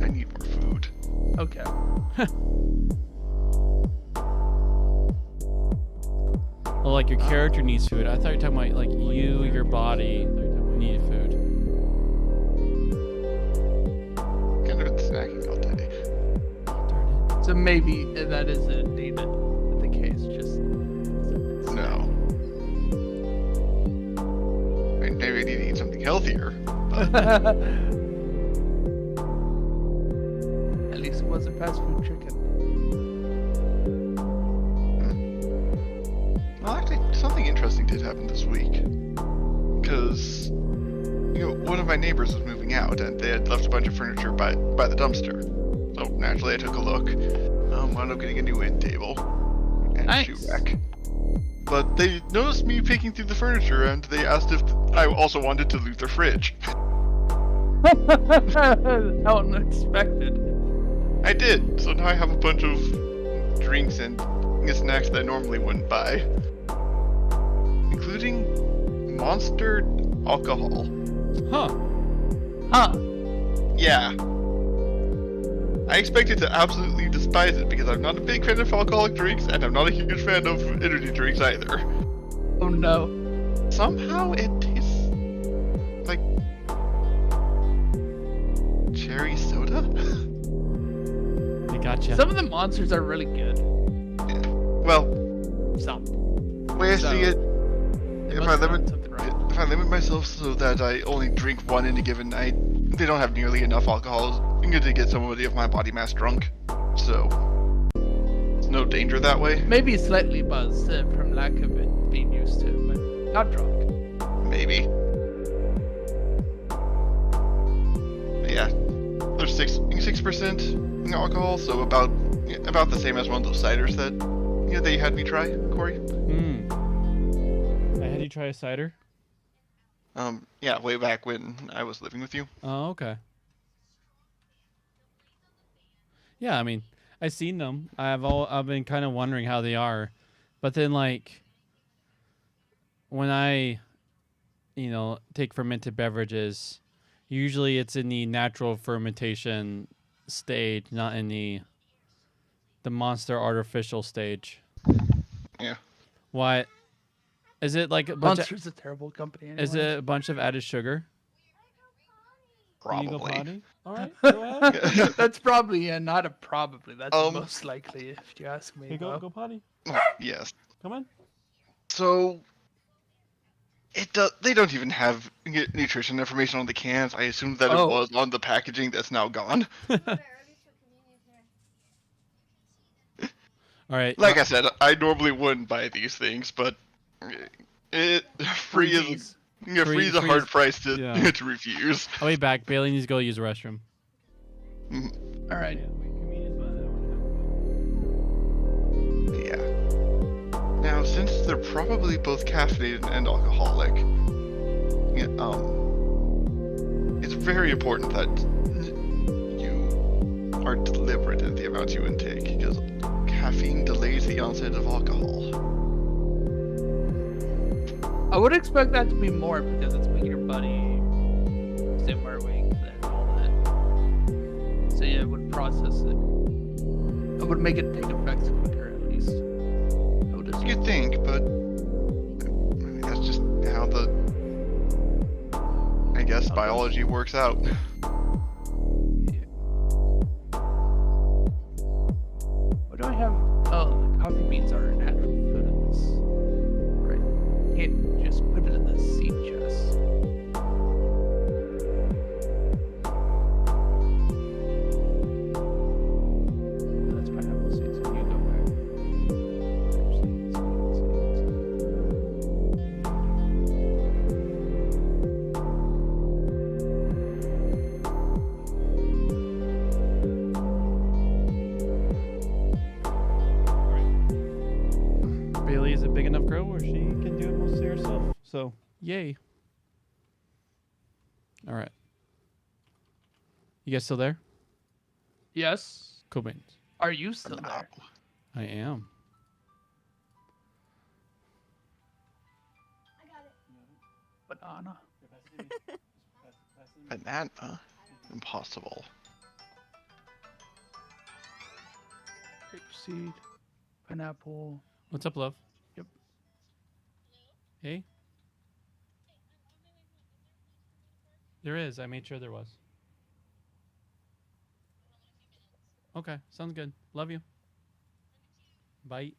I need more food. Okay. Well, like your character needs food. I thought you were talking about like you, your body needed food. Kind of been snacking all day. So maybe that is indeed the case. Just No. I mean, maybe I need to eat something healthier. But at least it wasn't fast food chicken. well, actually, something interesting did happen this week. Because, one of my neighbors was moving out, and they had left a bunch of furniture by the dumpster. So naturally, I took a look. Wound up getting a new end table and a shoe Nice. rack. But they noticed me peeking through the furniture, and they asked if I also wanted to loot their fridge. How unexpected. I did. So now I have a bunch of drinks and snacks that I normally wouldn't buy, including Monster alcohol. Huh. Huh. Yeah. I expected to absolutely despise it because I'm not a big fan of alcoholic drinks, and I'm not a huge fan of energy drinks either. Oh no. Somehow it tastes like cherry soda? I gotcha. Some of the monsters are really good. Well, Some. the way I see it, They if must I have done limit something right. if I limit myself so that I only drink one in a given night, they don't have nearly enough alcohol to get somebody of my body mass drunk. So, it's no danger that way. Maybe slightly buzzed from lack of it being used to, but not drunk. Maybe. But yeah, there's 6% alcohol, so about the same as one of those ciders that that you had me try, Corey. I had you try a cider. Yeah, way back when I was living with you. Oh, okay. Yeah, I mean, I've seen them. I've been kind of wondering how they are, but then like when I, take fermented beverages, usually it's in the natural fermentation stage, not in the monster artificial stage. Yeah. What? Is it like a bunch Monster's a terrible company anyway. Is it a bunch of added sugar? Can you go Probably. potty? All right, go ahead. That's probably not a probably. That's Um, most likely if you ask me. Hey, though. go potty. Yes. Come on. So they don't even have nutrition information on the cans. I assumed that Oh. it was on the packaging that's now gone. All right. Like I said, I normally wouldn't buy these things, but free is Freebies. free is a Free hard is- price to yeah. to refuse. I'll be back. Bailey needs to go use the restroom. All right. Yeah. Now, since they're probably both caffeinated and alcoholic, it's very important that you are deliberate in the amount you intake, because caffeine delays the onset of alcohol. I would expect that to be more because it's making your body stay more awake and all that. So yeah, it would process it. It would make it take effect quicker at least. I would assume. You'd think, but that's just how I guess biology works out. What do I have? Oh, the coffee beans are a natural food in this. Right. You can't just put it in the seed chest. That's pineapple seeds. You go back. Seeds, Bailey is a big enough girl where she can do it mostly herself. So, yay. All right. You guys still there? Yes. Cool beans. Are you still there? I am. Banana. Banana? Impossible. seed, pineapple. What's up, love? Yep. Hey. There is. I made sure there was. Okay, sounds good. Love you. Bye.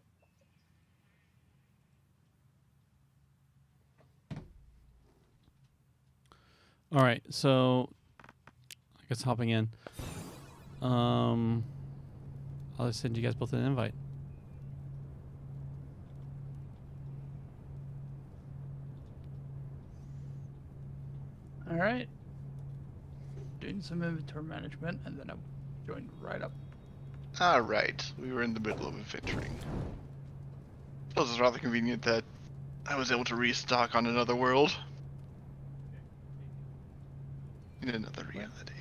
All right, so I guess hopping in. I'll just send you guys both an invite. All right. Doing some inventory management, and then I'm joined right up. Alright, we were in the middle of adventuring. Suppose it's rather convenient that I was able to restock on another world. In another reality.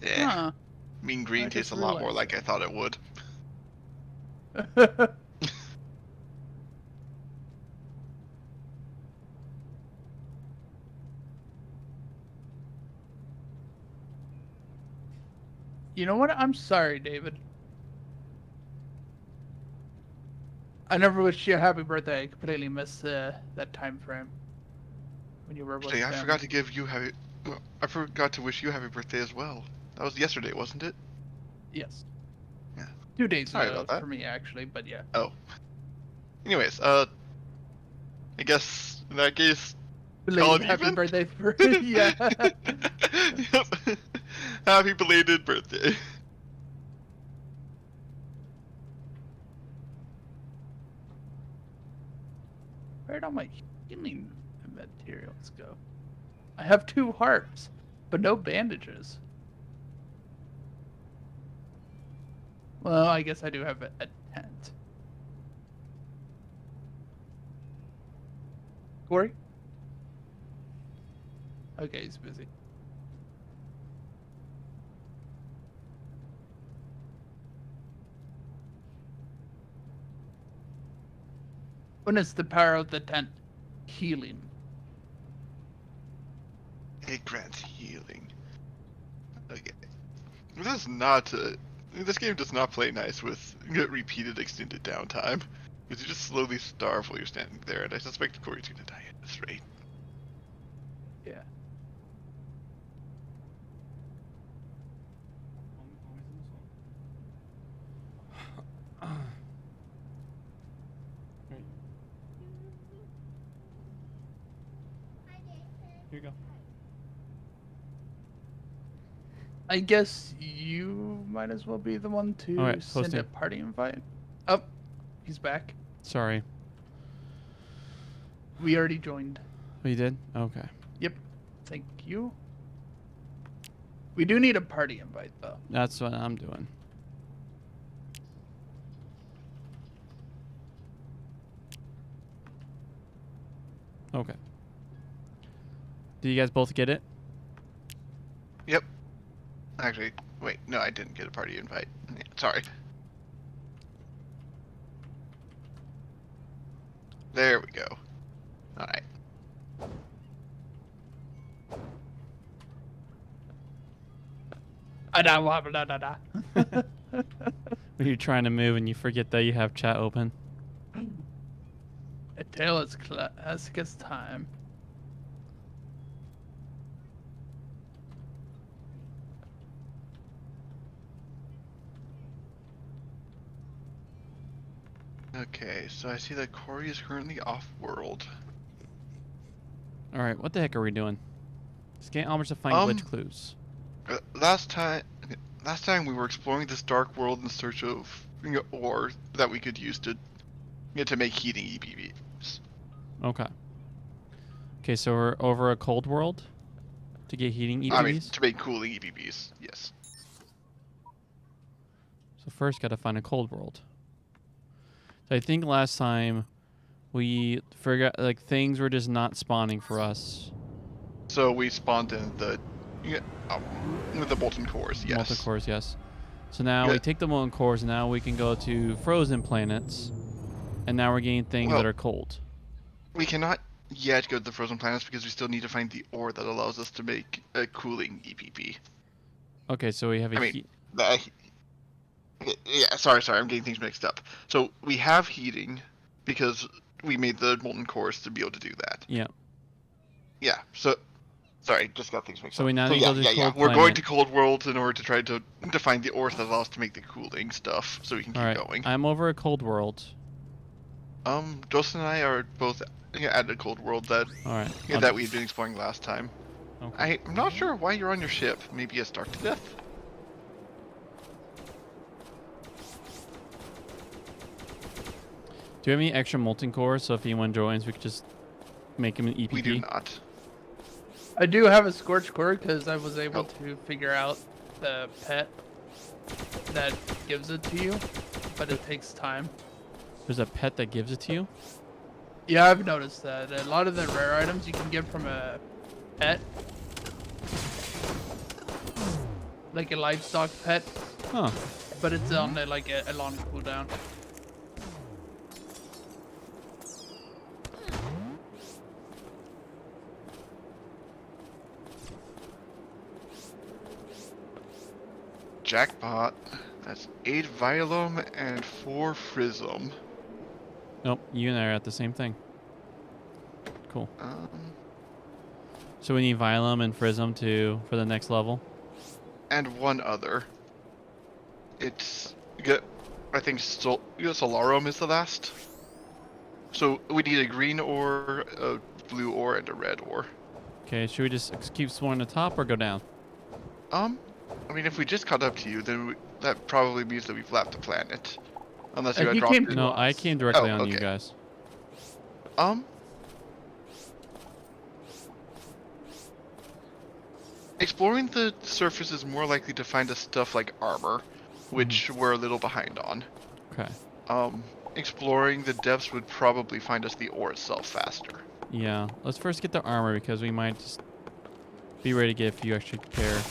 Yeah, Huh. mean green I tastes a just lot more realized like I thought it would. You know what? I'm sorry, David. I never wished you a happy birthday. I completely missed that time frame when you were with Actually, I them. forgot to give you happy. Well, I forgot to wish you happy birthday as well. That was yesterday, wasn't it? Yes. Yeah. 2 days Sorry ago about that. for me, actually, but yeah. Oh. Anyways, I guess in that case, call Belated it happy even? birthday for yeah. Yep. Happy belated birthday. Where'd all my healing materials go? I have 2 hearts, but no bandages. Well, I guess I do have a tent. Corey? Okay, he's busy. When is the power of the tent? Healing. It grants healing. Okay. This is not. This game does not play nice with repeated extended downtime. Because you just slowly starve while you're standing there, and I suspect Corey's gonna die at this rate. Yeah. Here you go. I guess you might as well be the one to All right, send a posting. party invite. Oh, he's back. Sorry. We already joined. Oh, you did? Okay. Yep. Thank you. We do need a party invite, though. That's what I'm doing. Okay. Do you guys both get it? Yep. Actually, wait, no, I didn't get a party invite. Yeah, sorry. There we go. Alright. When you're trying to move and you forget that you have chat open. A tale as classic as time. Okay, so I see that Corey is currently off-world. All right, what the heck are we doing? Scan armors to find glitch clues. Last time we were exploring this dark world in search of ore that we could use to make heating EBBs. Okay. Okay, so we're over a cold world to get heating EBBs. I mean, to make cooling EBBs, yes. So first, gotta find a cold world. So I think last time we forgot, like, things were just not spawning for us. So we spawned in the Yeah, with the molten cores, yes. Molten cores, yes. So now we Yeah. take the molten cores, and now we can go to frozen planets, and now we're getting things Well- that are cold. We cannot yet go to the frozen planets because we still need to find the ore that allows us to make a cooling EPP. Okay, so we have a I mean, heat. yeah, sorry, I'm getting things mixed up. So we have heating because we made the molten cores to be able to do that. Yeah. Yeah, so sorry, just got things mixed So up. we now need to yeah, go to the cold We're going planet. to Cold World in order to try to find the ore that allows us to make the cooling stuff, so we can keep All right, going. I'm over at Cold World. Joseph and I are both at the Cold World that All right. that we've been exploring last time. Okay. I'm not sure why you're on your ship. Maybe a starved to death? Do you have any extra molten cores? So if anyone joins, we could just make him an EPP. We do not. I do have a scorch core because I was able Oh. to figure out the pet that gives it to you, but it takes time. There's a pet that gives it to you. Yeah, I've noticed that. A lot of the rare items you can get from a pet, like a livestock pet, Huh. but it's on a long cooldown. Jackpot. That's 8 Violum and 4 Frism. Nope. You and I are at the same thing. Cool. Um, So we need Vilum and Frism for the next level. and one other. It's good. I think Solarum is the last. So we need a green ore, a blue ore, and a red ore. Okay. Should we just keep exploring the top or go down? I mean, if we just caught up to you, then that probably means that we've left the planet. Unless you He had dropped came it. to No, I us. came directly Oh, on you okay. guys. Exploring the surface is more likely to find us stuff like armor, which we're a little behind on. Okay. Exploring the depths would probably find us the ore itself faster. Yeah. Let's first get the armor because we might just be ready to get a few extra pair.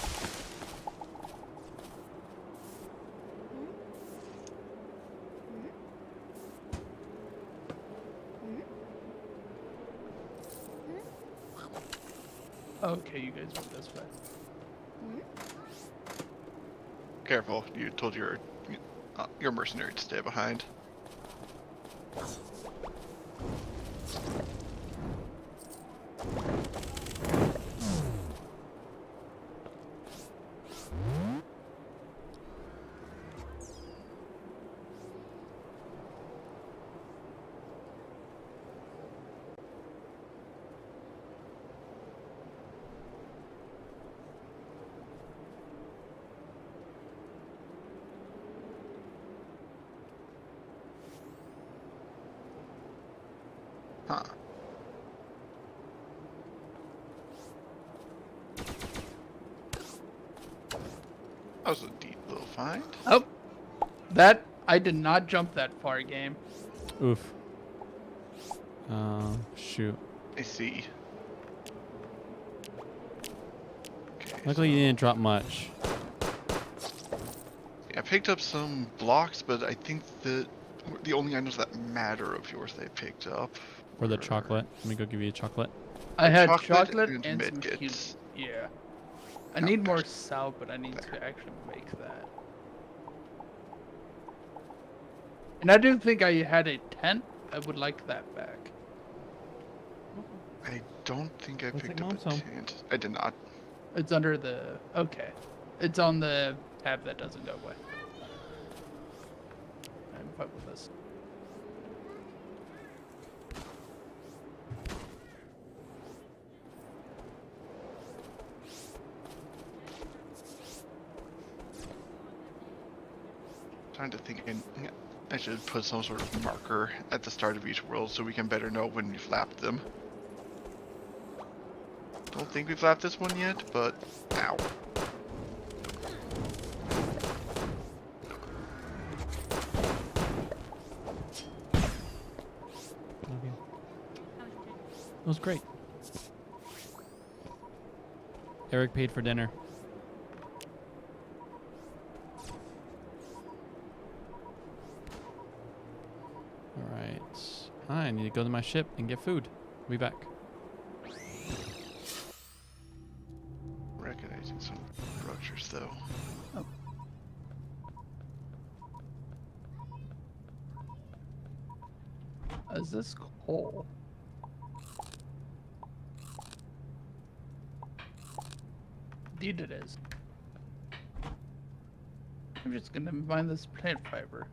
Okay, you guys went this way. Careful, you told your mercenary to stay behind. Huh. That was a deep little find. Oh, that I did not jump that far, game. Oof. Shoot. I see. Okay, Luckily you didn't drop much. I picked up some blocks, but I think that the only items that matter of yours that I picked up Or the were chocolate. Let me go give you a chocolate. I had chocolate chocolate and and some medkits. cubes. Yeah. I Oh, need more there's- salt, but I need to actually make that. And I do think I had a tent. I would like that back. I don't think I Looks picked like up a Mom's home. tent. I did not. It's under the... Okay. It's on the tab that doesn't go away. I'm fine with this. Trying to think. I should put some sort of marker at the start of each world so we can better know when we've lapped them. Don't think we've lapped this one yet, but ow. That was great. Eric paid for dinner. All right. I need to go to my ship and get food. I'll be back. Recognizing some structures, though. Is this coal? Indeed it is. I'm just gonna mine this plant fiber.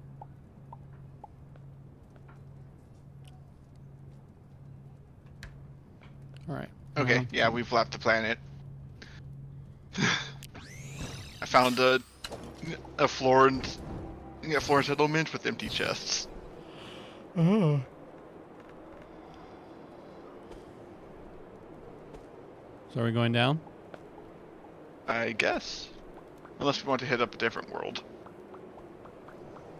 All right. Okay, yeah, we've left the planet. I found a floor settlement with empty chests. Oh. So are we going down? I guess. Unless we want to hit up a different world.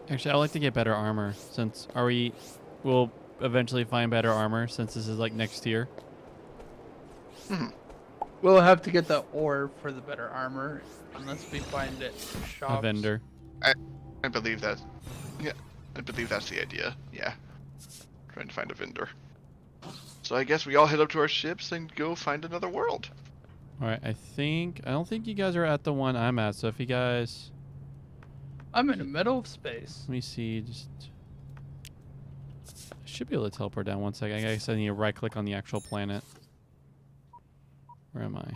Actually, I'd like to get better armor since we'll eventually find better armor since this is like next tier. We'll have to get the ore for the better armor unless we find it in shops. A vendor. I believe that. Yeah, I believe that's the idea. Yeah. Trying to find a vendor. So I guess we all head up to our ships and go find another world. All right. I don't think you guys are at the one I'm at. So if you guys, I'm in the middle of space. let me see. I should be able to teleport down 1 second. I guess I need to right click on the actual planet. Where am I?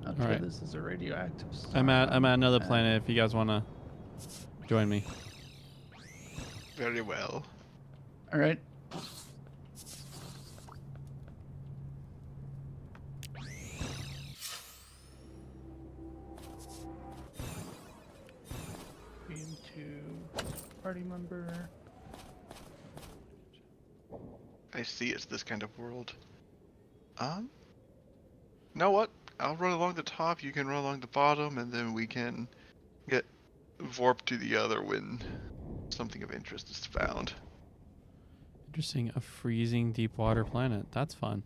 Okay, Alright. this is a radioactive star. I'm at another planet. If you guys want to join me. Very well. All right. Beam to party member. I see it's this kind of world. You know what? I'll run along the top, you can run along the bottom, and then we can get warped to the other when something of interest is found. Interesting. A freezing deep water planet. That's fun.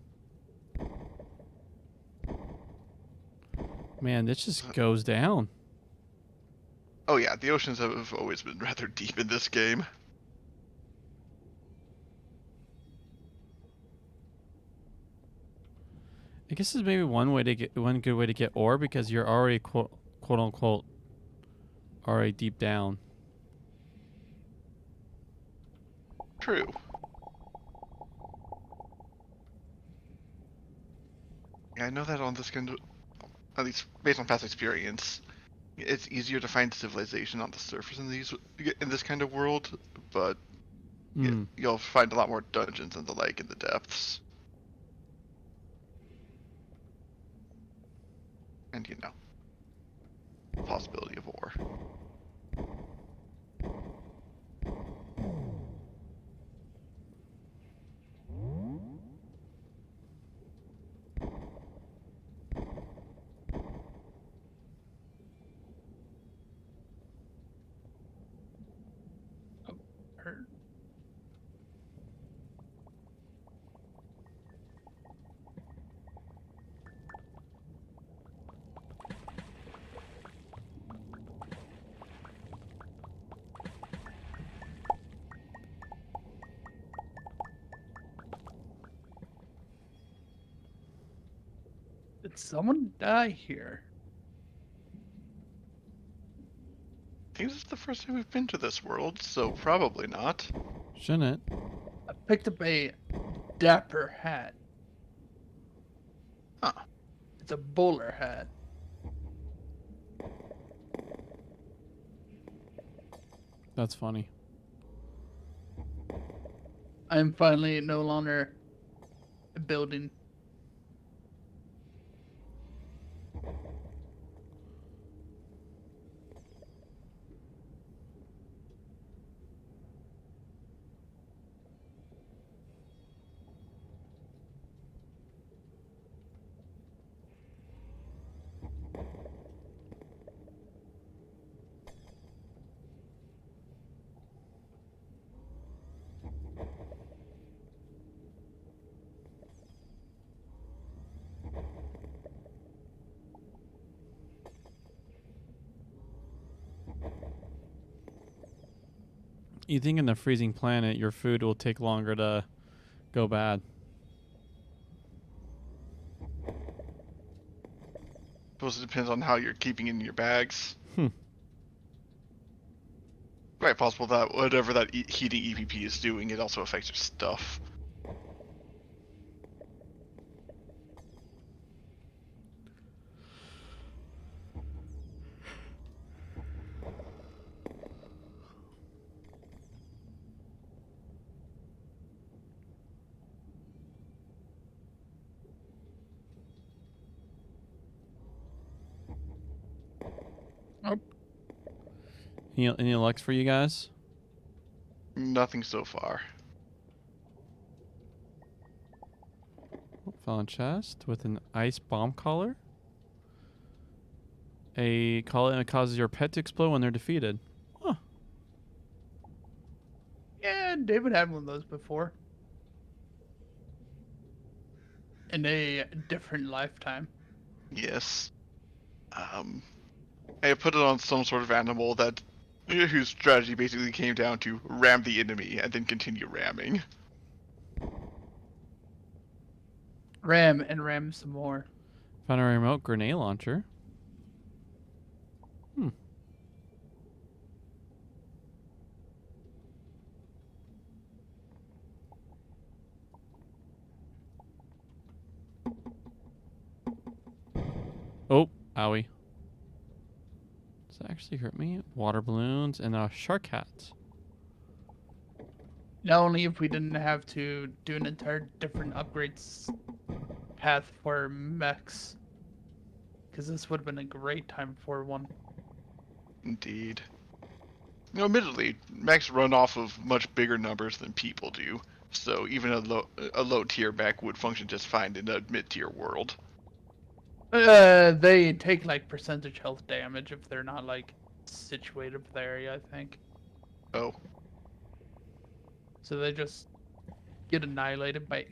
Man, this just goes down. Oh yeah, the oceans have always been rather deep in this game. I guess this is maybe one good way to get ore because you're already quote unquote already deep down. True. Yeah, I know that on this kind of, at least based on past experience, it's easier to find civilization on the surface in this kind of world, but you'll find a lot more dungeons and the like in the depths. And you know, possibility of war. Hurt. Did someone die here? I think this is the first time we've been to this world, so probably not. Shouldn't it? I picked up a dapper hat. Huh. It's a bowler hat. That's funny. I'm finally no longer a building. You think in the freezing planet, your food will take longer to go bad? Suppose it depends on how you're keeping it in your bags. Hmm. Quite possible that whatever that heating EPP is doing, it also affects your stuff. Any lucks for you guys? Nothing so far. Found chest with an ice bomb collar. A collar that causes your pet to explode when they're defeated. Huh. Yeah, David had one of those before. In a different lifetime. Yes. I put it on some sort of animal that whose strategy basically came down to ram the enemy and then continue ramming. Ram and ram some more. Found a remote grenade launcher. Hmm. Oh, owie. Does that actually hurt me? Water balloons and a shark hat. Not only if we didn't have to do an entire different upgrades path for mechs. Because this would have been a great time for one. Indeed. Admittedly, mechs run off of much bigger numbers than people do, so even a low tier mech would function just fine in a mid tier world. They take like percentage health damage if they're not like situated for the area, I think. Oh, So they just get annihilated by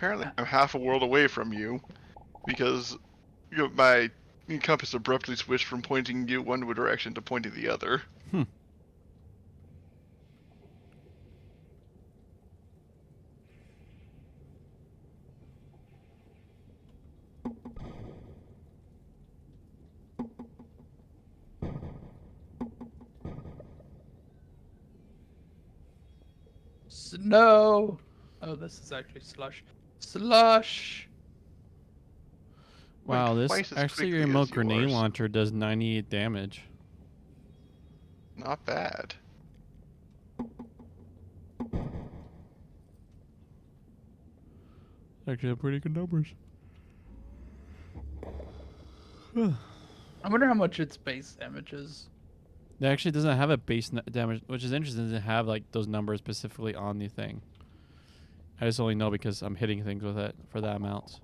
apparently I'm half a world away from you, because my compass abruptly switched from pointing you one direction to pointing the other. snow. Oh, this is actually slush. Slush. Wow, Like this twice as actually quickly remote as grenade yours. launcher does 98 damage. Not bad. Actually, pretty good numbers. I wonder how much its base damage is. It actually doesn't have a base damage, which is interesting to have like those numbers specifically on the thing. I just only know because I'm hitting things with it for that amount.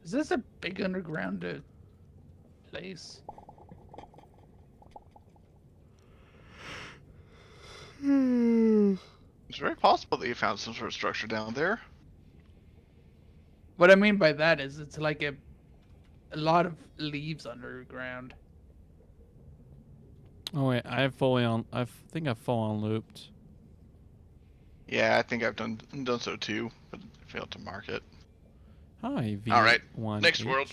Is this a big underground place? It's very possible that you found some sort of structure down there. What I mean by that is it's like a lot of leaves underground. Oh wait, I think I've full on looped. Yeah, I think I've done so too, but failed to mark it. Hi, V1. All right, next H. world.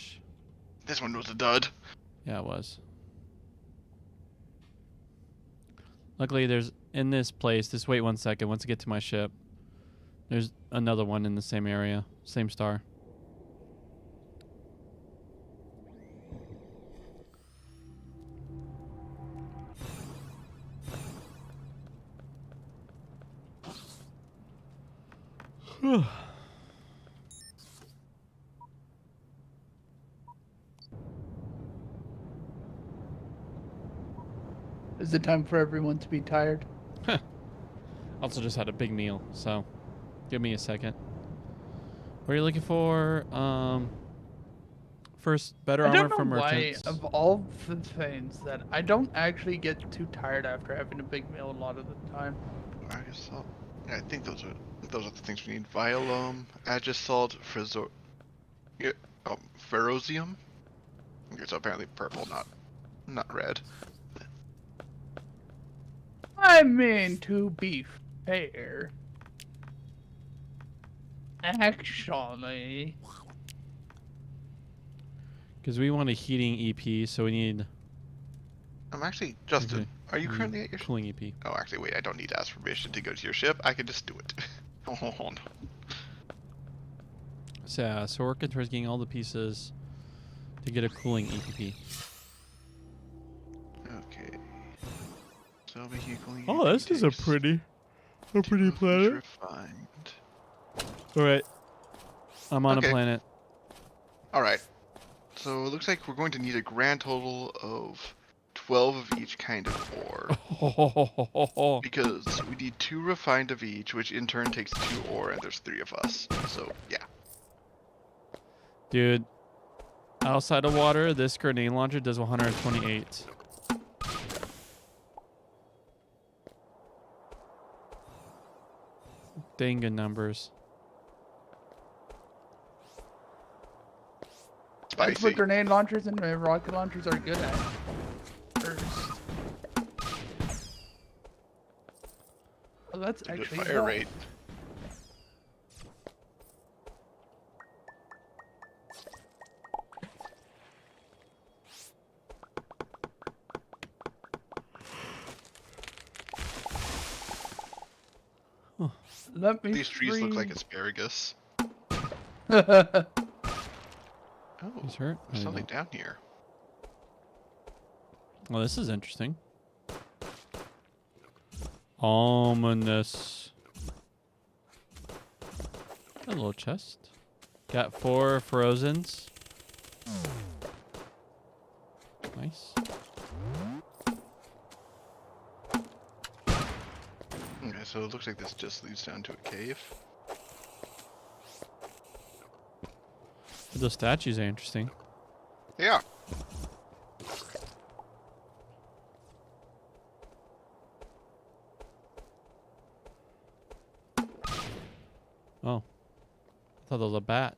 This one was a dud. Yeah, it was. Luckily, there's in this place. Just wait 1 second. Once I get to my ship, there's another one in the same area, same star. Is it time for everyone to be tired? Also just had a big meal, so give me a second. What are you looking for? First, better I armor don't know for why, merchants. of all the things, that I don't actually get too tired after having a big meal a lot of the time. I guess so. Yeah, I think those are the things we need. Violum, Agisalt, Frizor, yeah, Ferocium. Okay, so apparently purple, not red. I mean, to be fair, actually, Because we want a heating EP, so we need I'm actually Justin. Are you currently at your ship? cooling EP. Oh, actually, wait. I don't need to ask permission to go to your ship. I can just do it. Oh no. So, yeah, so we're working towards getting all the pieces to get a cooling EPP. Okay. So I'll be equaling. Oh, this is a pretty planet. Refined. All right, I'm on Okay. a planet. All right. So it looks like we're going to need a grand total of 12 of each kind of ore. Because we need 2 refined of each, which in turn takes 2 ore, and there's 3 of us. So, yeah. Dude, outside of water, this grenade launcher does 128. Dang good numbers. that's Spicy. what grenade launchers and rocket launchers are good at. First. Well, that's Good actually fire not- rate. Let me. These trees look like free- asparagus. He's Oh, hurt. there's something down here. Well, this is interesting. Ominous. Hello, chest. Got 4 frozens. Nice. Okay, so it looks like this just leads down to a cave. Those statues are interesting. Yeah. Oh. I thought that was a bat.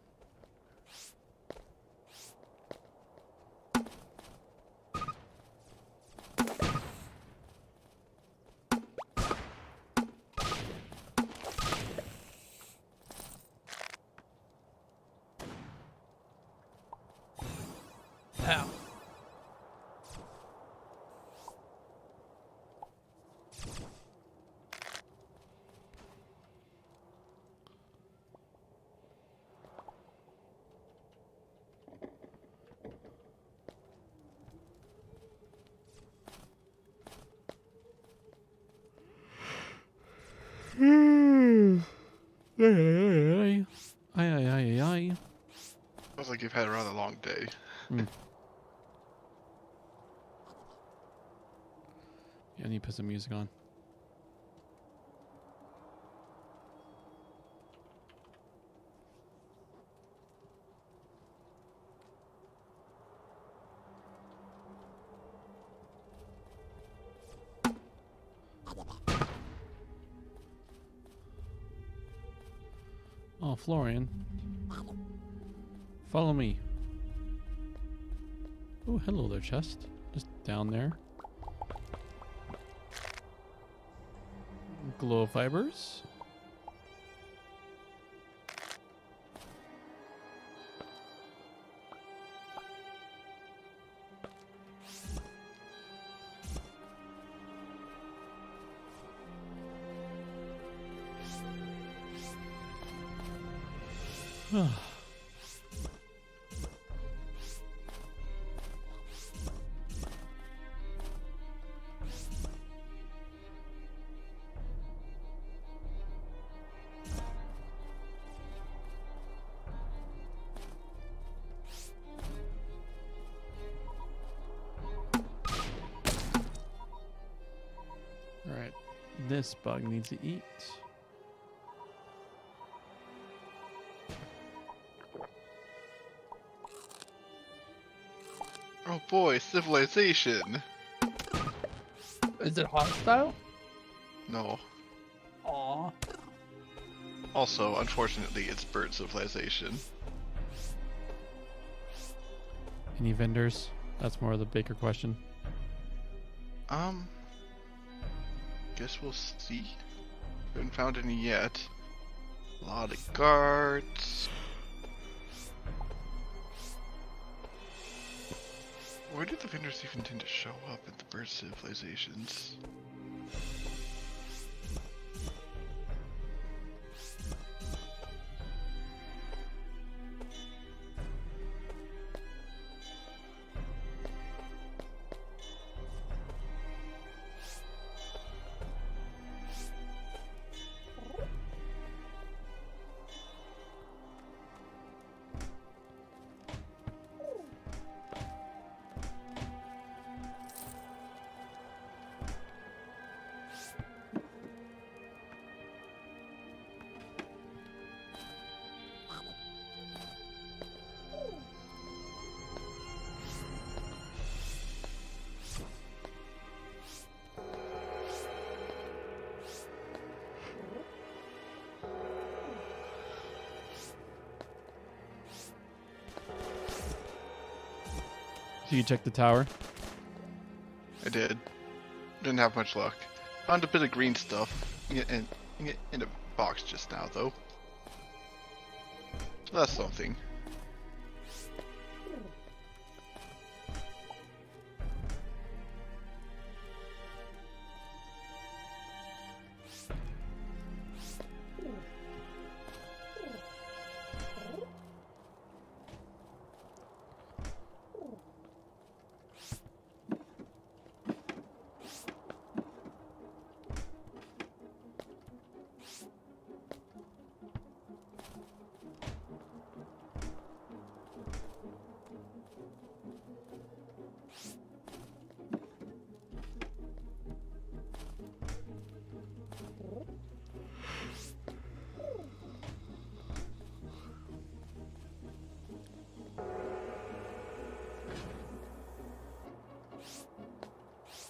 Ow. Ay, ay, ay, ay, ay. Sounds like you've had a rather long day. Yeah, I need to put some music on. Oh, Florian. Follow me. Oh, hello there, chest. Just down there. Glow fibers. All right. This bug needs to eat. Oh boy, civilization. Is it hostile? No. Aw. Also, unfortunately, it's bird civilization. Any vendors? That's more of the bigger question. Guess we'll see. Haven't found any yet. A lot of guards. Where do the vendors even tend to show up at the bird civilizations? So you check the tower? I did. Didn't have much luck. Found a bit of green stuff in a box just now, though. So that's something.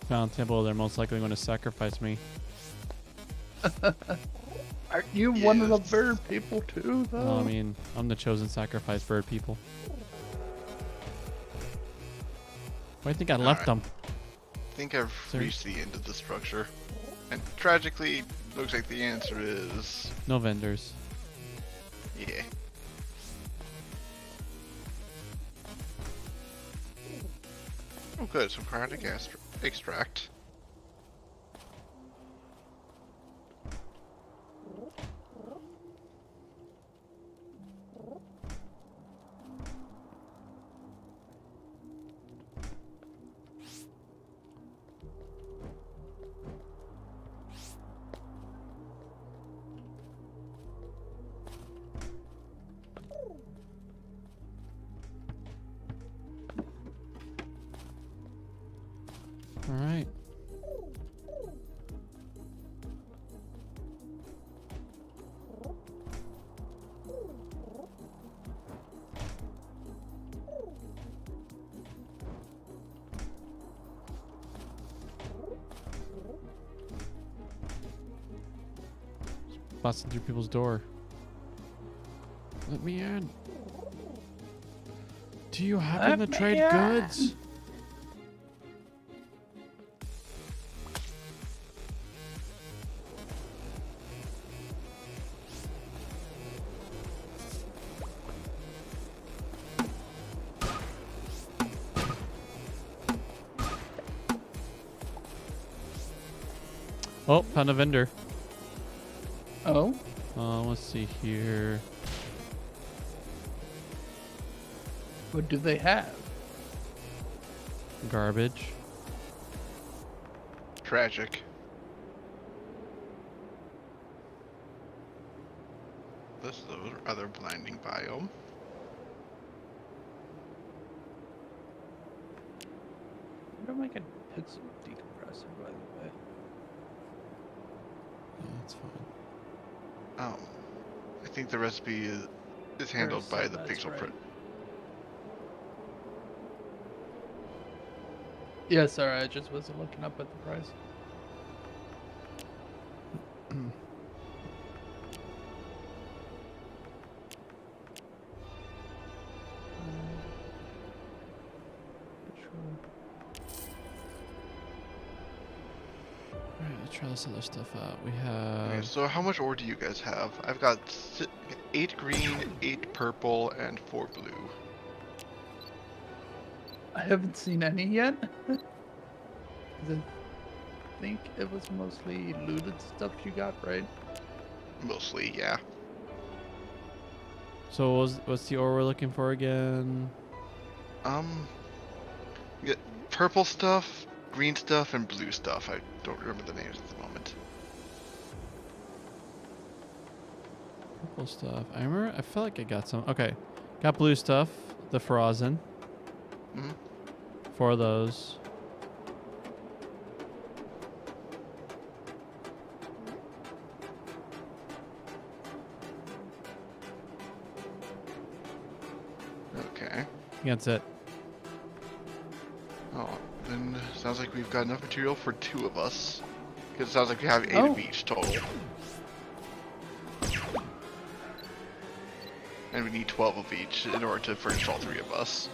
Found temple, they're most likely going to sacrifice me. Aren't you one of the Yes. bird people too, though? Well, I mean, I'm the chosen sacrifice bird people. Why do you think I left Alright. them? I think I've Sir? reached the end of the structure. And tragically, looks like the answer is... No vendors. yeah. Oh good, some cardiac extract. All right. Just busting through people's door. Let me in. Do you happen Let to me trade in. goods? Oh, found a vendor. Oh, Let's see here. what do they have? Garbage. Tragic. This is a rather blinding biome. Where do I make a pixel decompressor, by the way? That's fine. I think the recipe is handled so by the that's pixel right. print. Yeah, sorry, I just wasn't looking up at the price. Alright, let's try this other stuff out. We Okay, have so how much ore do you guys have? I've got 8 green, 8 purple, and 4 blue. I haven't seen any yet. 'Cause I think it was mostly looted stuff you got, right? Mostly, yeah. so what's the ore we're looking for again? You get purple stuff, green stuff, and blue stuff. I don't remember the names at the moment. Purple stuff. I remember I felt like I got some. Okay. Got blue stuff, the Frozen. Mhm. 4 of those. Okay. I think that's it. Oh, then sounds like we've got enough material for 2 of us. Because it sounds like we have 8 Oh. of each total. And we need 12 of each in order to furnish all 3 of us.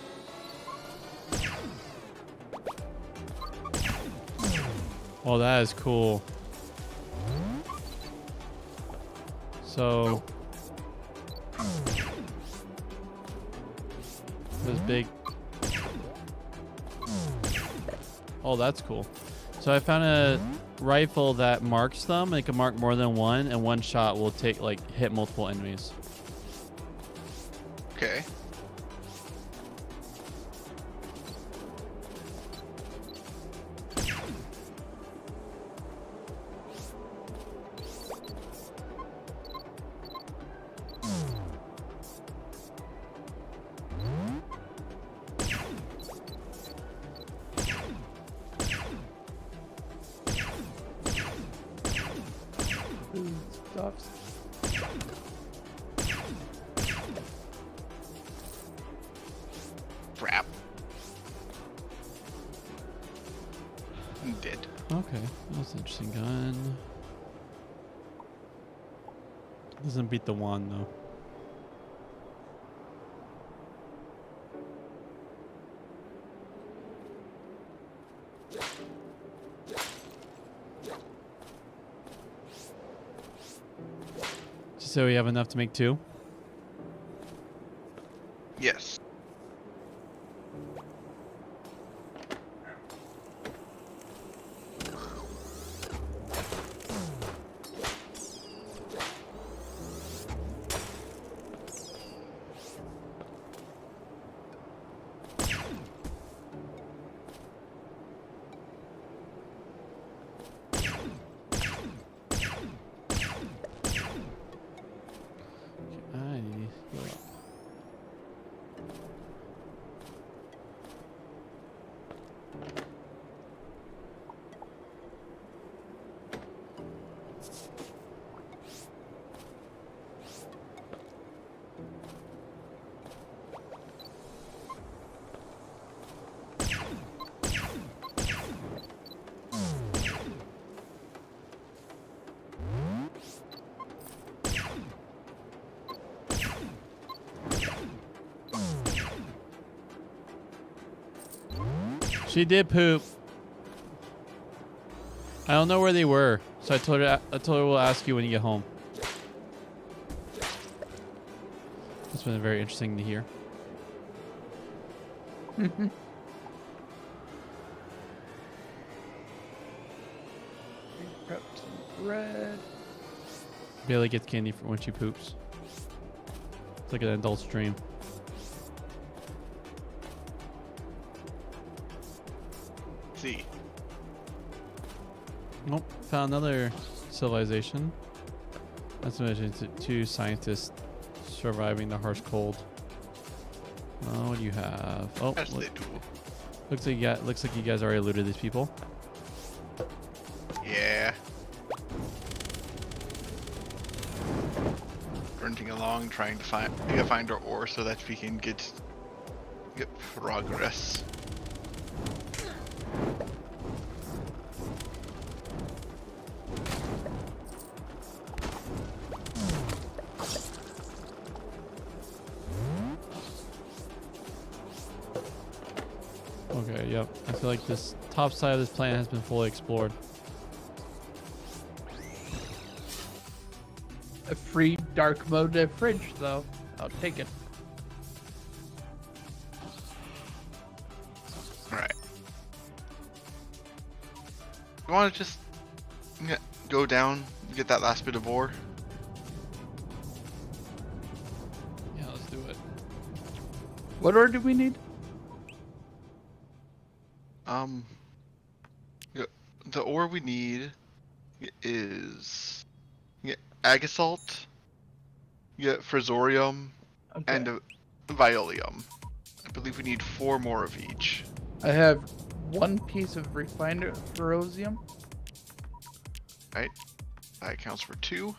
Oh, that is cool. So this big. Oh, that's cool. So I found a rifle that marks them. It can mark more than one, and one shot will hit multiple enemies. Okay. Food stuffs. Crap. I'm dead. Okay, that's an interesting gun. Doesn't beat the wand though. So we have enough to make 2? Yes. She did poop. I don't know where they were, so I told her we'll ask you when you get home. That's been very interesting to hear. Prep some bread. Bailey gets candy when she poops. It's like an adult's dream. See. Nope. Found another civilization. That's mentioned 2 scientists surviving the harsh cold. Oh, what do you have? Oh, As they do. looks like you guys already looted these people. Yeah. along, trying to find our ore so that we can get progress. Okay, yep. I feel like this top side of this planet has been fully explored. A free dark mode fridge, though. I'll take it. Alright. You want to just go down, get that last bit of ore? Yeah, let's do it. What ore do we need? The ore we need is agasalt, frisorium, Okay. and violium. I believe we need 4 more of each. I have 1 piece of refined ferrosium. Right? That accounts for 2.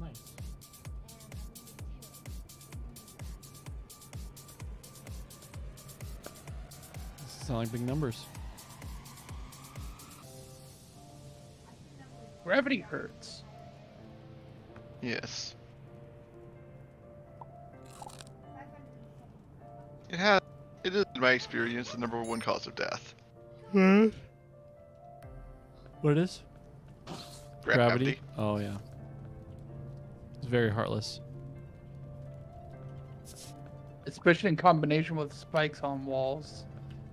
Nice. This sound like big numbers. Gravity hurts. Yes. It is, in my experience, the #1 cause of death. What it is? Gravity. Oh yeah. It's very heartless. Especially in combination with spikes on walls.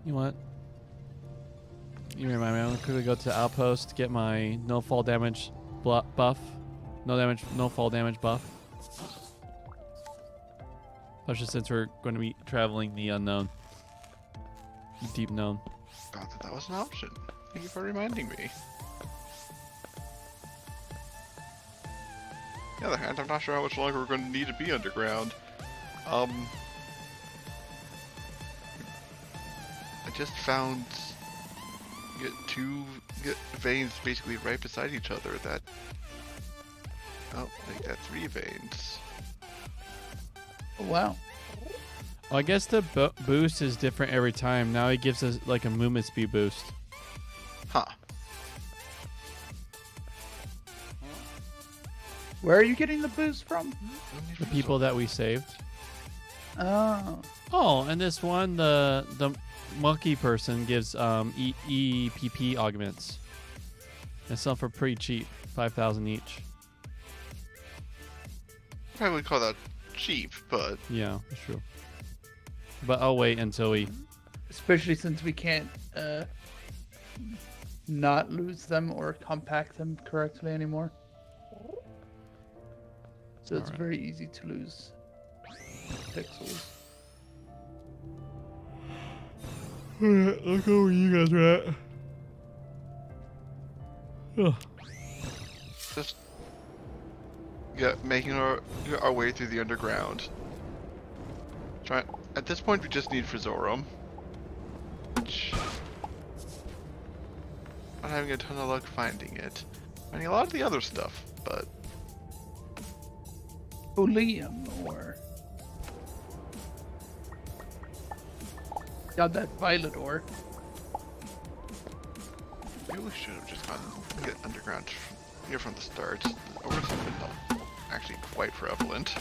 You know what? You remind me. I'm gonna quickly go to Outpost, get my no fall damage buff. No fall damage buff. Especially since we're going to be traveling the unknown. The deep known. Forgot that was an option. Thank you for reminding me. On the other hand, I'm not sure how much longer we're going to need to be underground. I just found 2 veins basically right beside each other that... Oh, make that 3 veins. Oh, wow. Well, I guess the boost is different every time. Now it gives us like a movement speed boost. Huh. Where are you getting the boost from? The people that we saved. Oh. Oh, and this one, the monkey person gives EPP augments. They sell for pretty cheap, 5,000 each. Probably call that cheap, but Yeah, that's true. But I'll wait until we. Especially since we can't not lose them or compact them correctly anymore. So it's Alright. very easy to lose pixels. Look where you guys are at. Ugh. just making our way through the underground. At this point, we just need Frisorium. Which, not having a ton of luck finding it. Finding a lot of the other stuff, but Oleum ore. Got that violet ore. maybe we should have just gone get underground here from the start. Ores have been not actually quite prevalent.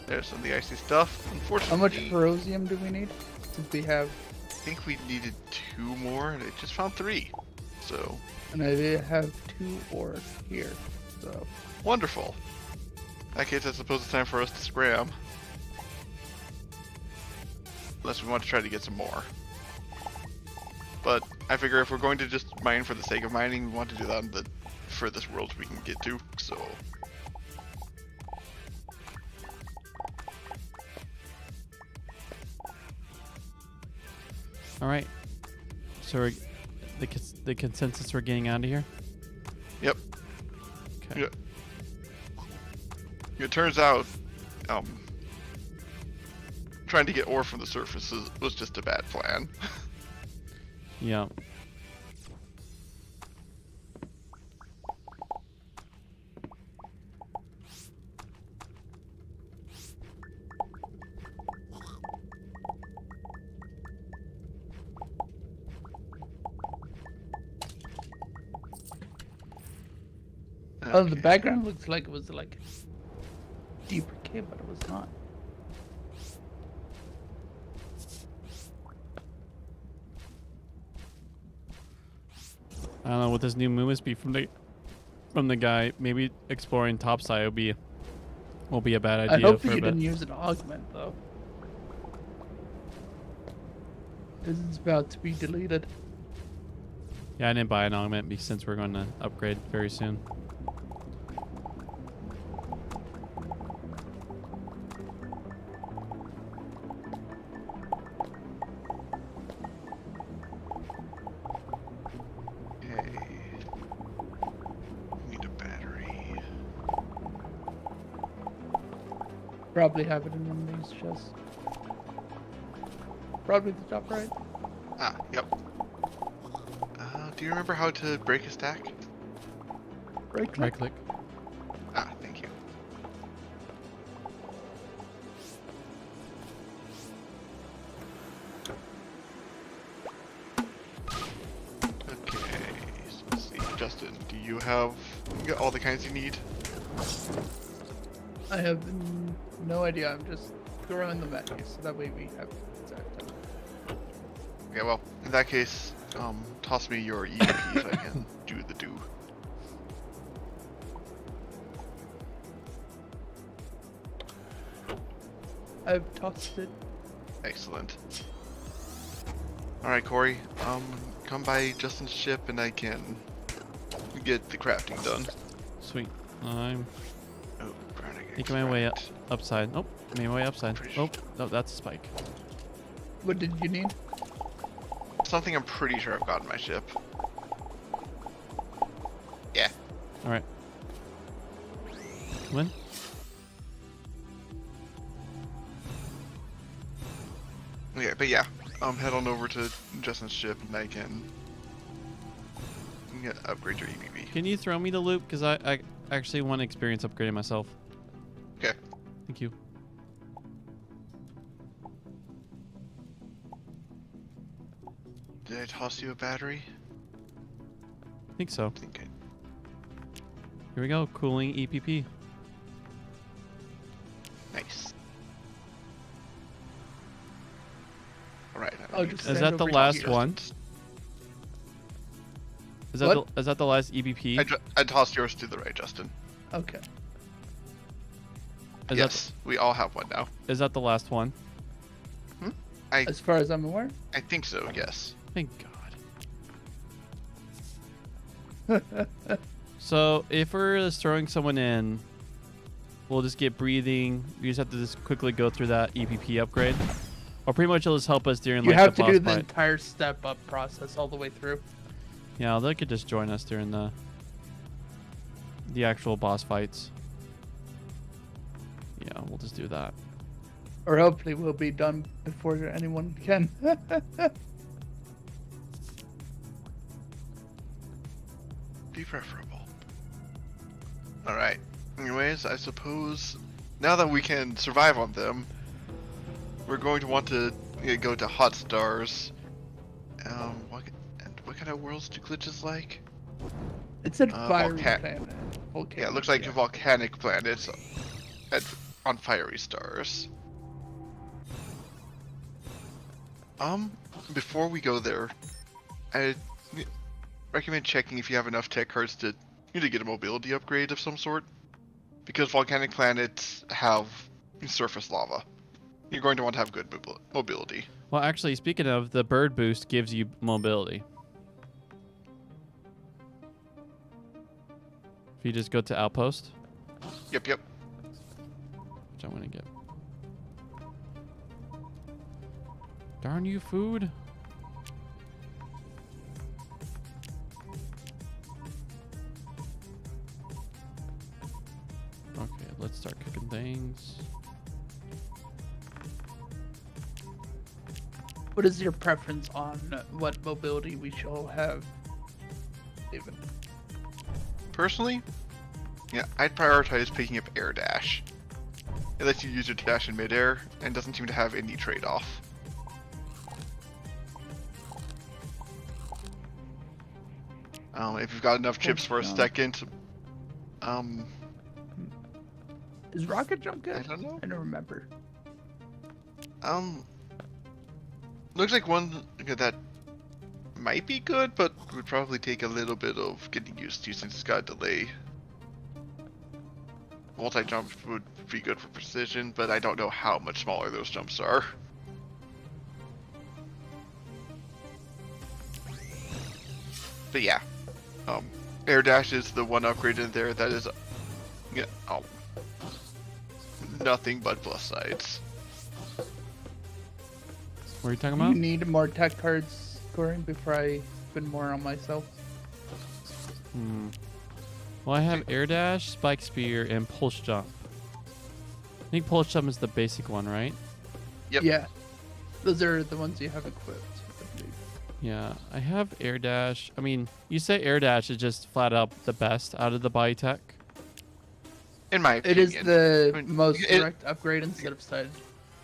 There's some of the icy stuff. How Unfortunately, much ferrosium do we need? Since we have, I think we needed 2 more, and I just found 3. So, and I have 2 ores here. So wonderful. In that case, I suppose it's time for us to scram. Unless we want to try to get some more. But I figure if we're going to just mine for the sake of mining, we want to do that in the furthest world we can get to, so... All right. So the consensus we're getting out of here. Yep. Okay. Yeah. It turns out, trying to get ore from the surface was just a bad plan. Yeah. Oh, the Okay. background looks like it was like deeper cave, but it was not. I don't know what this new move must be from the guy. Maybe exploring topside will be a bad I idea hope for you a bit. didn't use an augment though. This is about to be deleted. Yeah, I didn't buy an augment since we're going to upgrade very soon. Okay. Need a battery. Probably have it in one of these chests. Probably the top right. Ah, yep. Do you remember how to break a stack? Right Right click. click. Ah, thank you. Okay, so let's see. Justin, do you got all the kinds you need? I have no idea. I'm just throwing them at you, so that way we have exact time. Okay, well, in that case, toss me your EMP so I can do the do. I've tossed it. Excellent. Alright, Corey, come by Justin's ship and I can get the crafting done. Sweet. I'm Oh, crafting making my way extract. upside. Oh, made my way upside. Pretty Oh, no, that's a spike. What did you need? Something I'm pretty sure I've got in my ship. Yeah. All right. Come in. Okay, but yeah, head on over to Justin's ship and I can upgrade your EBB. Can you throw me the loop? Because I actually want to experience upgrading myself. Okay. Thank you. Did I toss you a battery? I think so. I think I... Here we go. Cooling EPP. Nice. Alright. Oh, just Is stand that the over last here. one? Is What? that the last EPP? I tossed yours to the right, Justin. Okay. Is Yes, we all have one now. Is that the last one? As far as I'm aware. I think so, yes. Thank God. So if we're just throwing someone in, we'll just get breathing. We just have to just quickly go through that EPP upgrade. Or pretty much it'll just help us during You like have the to boss do the fight. entire step up process all the way through. Yeah, they could just join us during the actual boss fights. Yeah, we'll just do that. Or hopefully we'll be done before anyone can. Be preferable. Alright. Anyways, I suppose now that we can survive on them, we're going to want to go to hot stars. What kind of worlds do glitches like? It's a fiery volcan- planet. Yeah, it looks like volcanic planets on fiery stars. Before we go there, I recommend checking if you have enough tech cards to get a mobility upgrade of some sort. Because volcanic planets have surface lava. You're going to want to have good mobility. Well, actually, speaking of, the bird boost gives you mobility. If you just go to Outpost, Yep. which I'm going to get. Darn you, food. What is your preference on what mobility we shall have, David? Personally, yeah, I'd prioritize picking up Air Dash. It lets you use your dash in midair and doesn't seem to have any trade-off. If you've got enough chips for a second, Is rocket jump good? I don't know. I don't remember. Looks like one that might be good, but would probably take a little bit of getting used to since it's got a delay. Multi-jump would be good for precision, but I don't know how much smaller those jumps are. But yeah, Air Dash is the one upgrade in there that is, nothing but plus sides. What are you talking You about? need more tech cards, Corey, before I spend more on myself. Well, I have air dash, spike spear, and pulse jump. I think pulse jump is the basic one, right? Yep. Yeah. Those are the ones you have equipped, I believe. Yeah, I have air dash. I mean, you say air dash is just flat out the best out of the body tech. In my It opinion. is the I mean, most it- direct upgrade instead of side.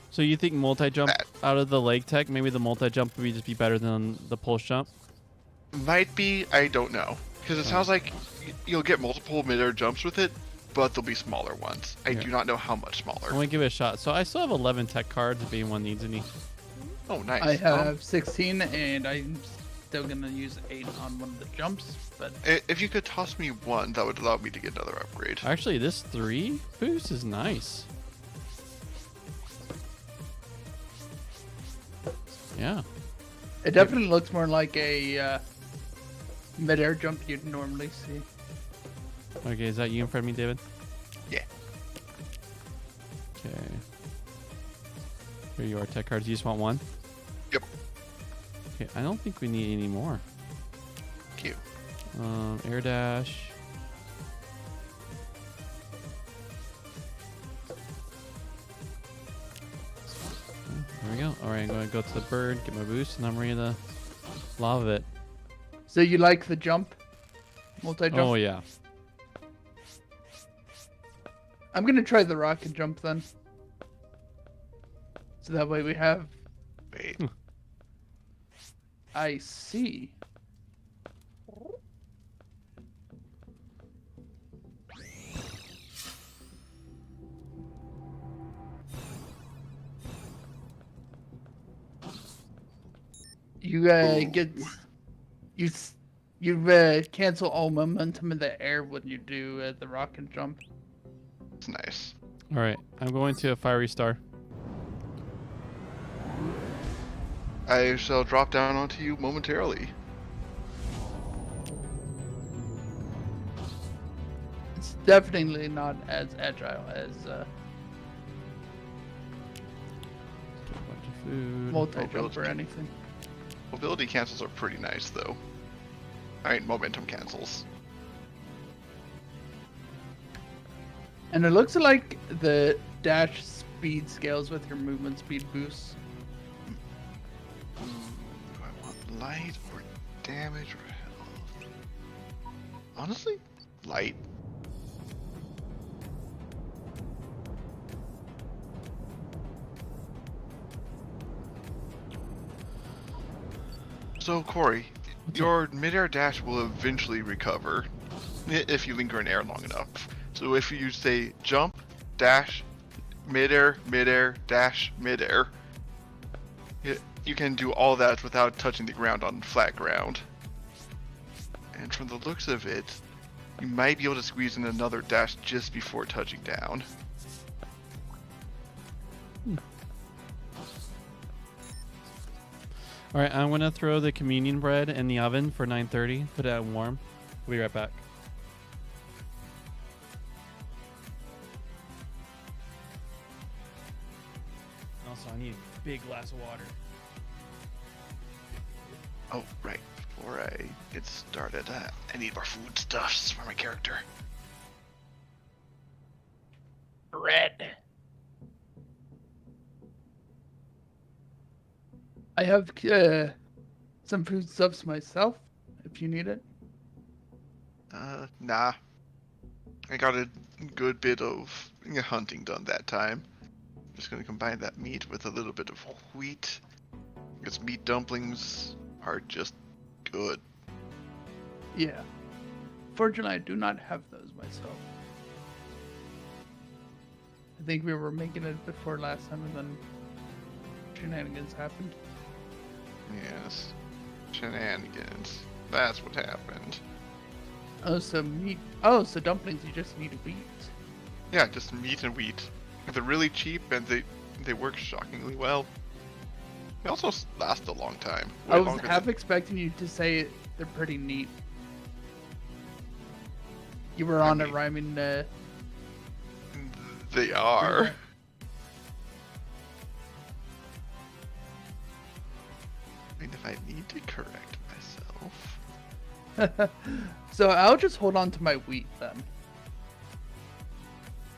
So you think multi jump That- out of the leg tech? Maybe the multi jump would just be better than the pulse jump. Might be, I don't know. Because it sounds like you'll get multiple mid-air jumps with it, but they'll be smaller ones. I Yeah. do not know how much I'm smaller. gonna give it a shot. So I still have 11 tech cards if anyone needs any. Oh, nice. I have 16, and I'm still gonna use 8 on one of the jumps, but If you could toss me one, that would allow me to get another upgrade. Actually, this 3 boost is nice. Yeah. it definitely looks more like a mid-air jump you'd normally see. Okay, is that you in front of me, David? Yeah. Okay. Here you are, tech cards. You just want one? Yep. Okay, I don't think we need any more. Cute. Air dash. There we go. Alright, I'm going to go to the bird, get my boost, and I'm ready to lava it. So you like the jump? Multi-jump? Oh, yeah. I'm gonna try the rocket jump then. So that way we have... Wait. I see. You get you cancel all momentum in the air when you do the rocket jump. It's nice. Alright, I'm going to a fiery star. I shall drop down onto you momentarily. It's definitely not as agile as Get a bunch of food. multi-jump or anything. Mobility cancels are pretty nice, though. Alright, momentum cancels. And it looks like the dash speed scales with your movement speed boosts. Do I want light or damage or health? Honestly, light. So, Corey, your midair dash will eventually recover if you linger in air long enough. So if you say jump, dash, midair, midair, dash, midair, you can do all that without touching the ground on flat ground. And from the looks of it, you might be able to squeeze in another dash just before touching down. Alright, I'm going to throw the communion bread in the oven for 9:30. Put it out warm. We'll be right back. Also, I need a big glass of water. Oh, right. Before I get started, I need more foodstuffs for my character. Bread. I have some foodstuffs myself, if you need it. Nah. I got a good bit of hunting done that time. Just gonna combine that meat with a little bit of wheat. Because meat dumplings are just good. Yeah. Fortunately, I do not have those myself. I think we were making it before last time, and then shenanigans happened. Yes. Shenanigans. That's what happened. Oh, so meat. Oh, so dumplings, you just need wheat. Yeah, just meat and wheat. They're really cheap and they work shockingly well. They also last a long time. Way I was longer half than- expecting you to say they're pretty neat. You were I on a mean- rhyming. They are. I mean, if I need to correct myself. So I'll just hold on to my wheat then.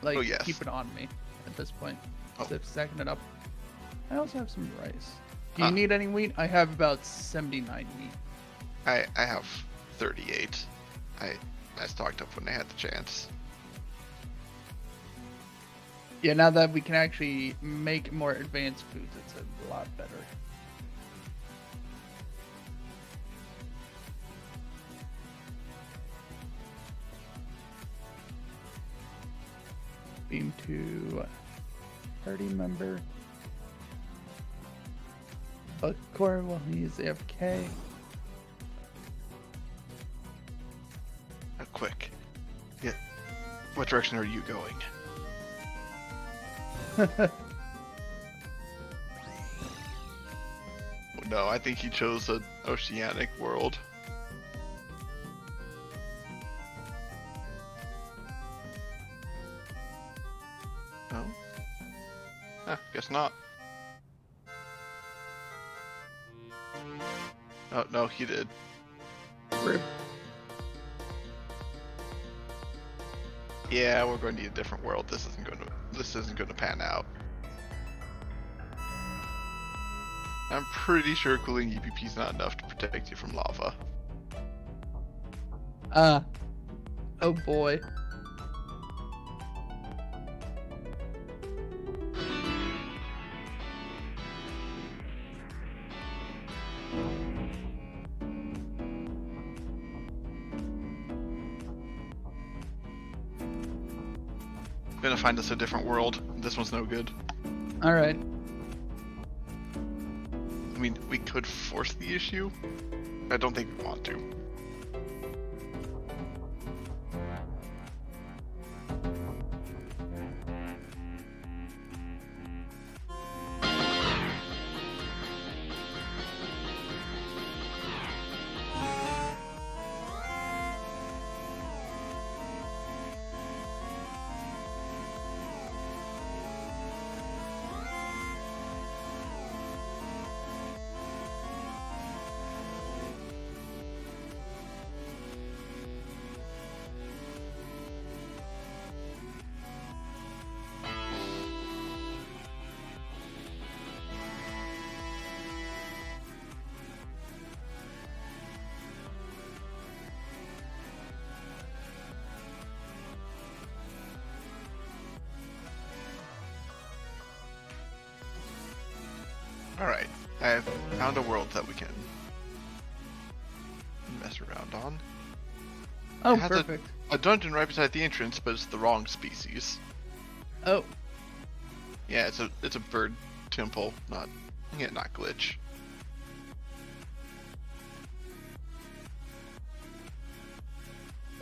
Like, Oh, yes. keep it on me at this point. Oh. Instead of stacking it up. I also have some rice. Do you Ah. need any wheat? I have about 79 wheat. I have 38. I stocked up when I had the chance. Yeah, now that we can actually make more advanced foods, it's a lot better. Beam to party member. Buckcore while he's AFK. Quick. Yeah. What direction are you going? Oh, no, I think he chose an oceanic world. No? Guess not. Oh, no, he did. Rip. Yeah, we're going to need a different world. This isn't going to pan out. I'm pretty sure cooling EPP is not enough to protect you from lava. Oh boy. Gonna find us a different world. This one's no good. Alright. I mean, we could force the issue. I don't think we want to. Alright, I have found a world that we can mess around on. Oh, It has perfect. A dungeon right beside the entrance, but it's the wrong species. Oh, Yeah, it's a bird temple, not glitch.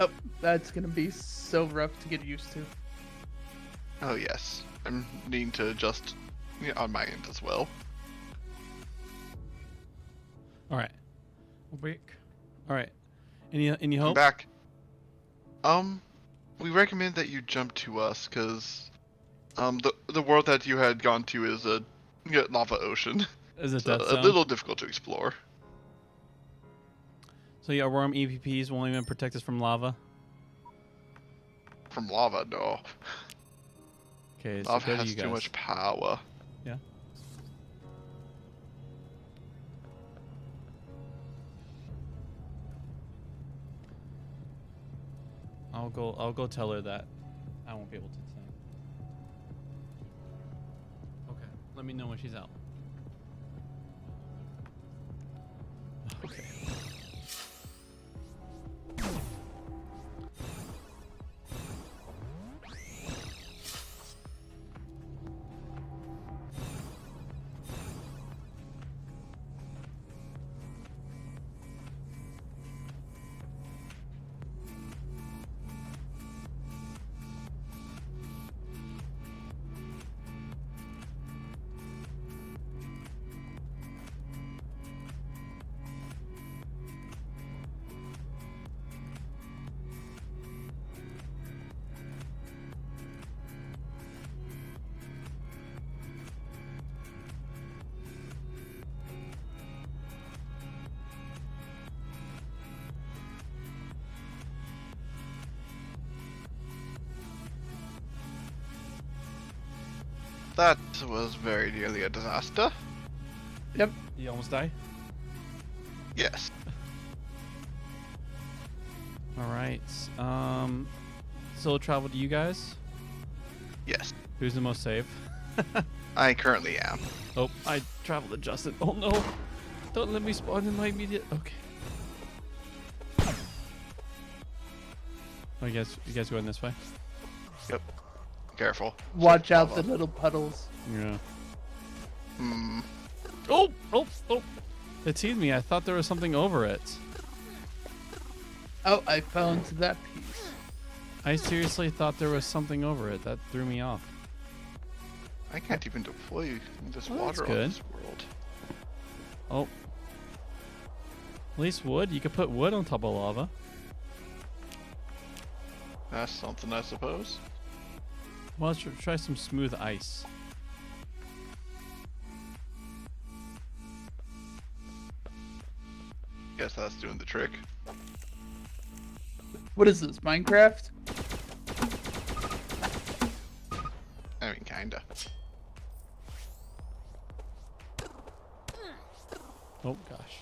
oh, that's gonna be so rough to get used to. Oh yes, I'm needing to adjust on my end as well. All right. Break. All right. Any I'm hope? back. We recommend that you jump to us because the world that you had gone to is a lava ocean. Is it So that a zone? little difficult to explore. So yeah, worm EVPs won't even protect us from lava. From lava, no. Okay, so Lava go to has you too guys. much power. Yeah. I'll go tell her that. I won't be able to tonight. Okay. Let me know when she's out. Okay. That was very nearly a disaster. Yep. You almost die? Yes. Alright. Solo travel to you guys? Yes. Who's the most safe? I currently am. Oh, I traveled to Justin. Oh no! Don't let me spawn in my immediate. Okay. Oh, you guys going this way? Yep. Careful. Watch out the Lava. little puddles. Yeah. Hmm. Oh! It teased me. I thought there was something over it. Oh, I fell into that piece. I seriously thought there was something over it. That threw me off. I can't even deploy this Well, that's water on good. this world. Oh. At least wood. You could put wood on top of lava. That's something, I suppose. Well, let's try some smooth ice. Guess that's doing the trick. What is this, Minecraft? I mean, kinda. Oh gosh.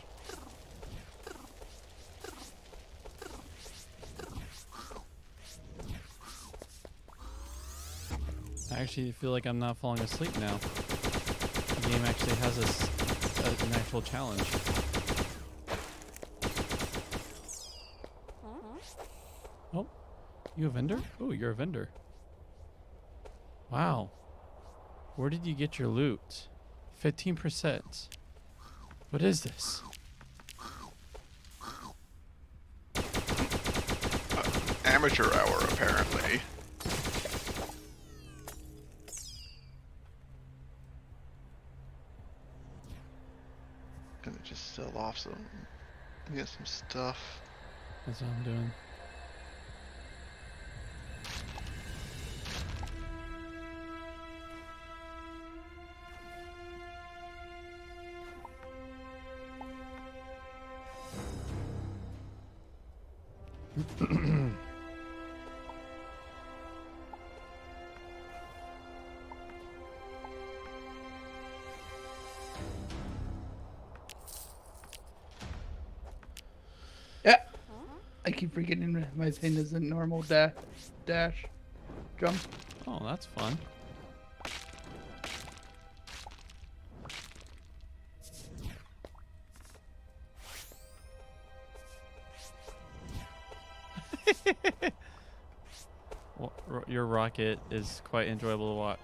I actually feel like I'm not falling asleep now. The game actually has an actual challenge. Oh, you a vendor? Oh, you're a vendor. Wow. Where did you get your loot? 15%. What is this? Amateur hour, apparently. Gonna just sell off some, get some stuff. That's what I'm doing. Yeah. I keep forgetting my thing is a normal dash jump. Oh, that's fun. Well, your rocket is quite enjoyable to watch.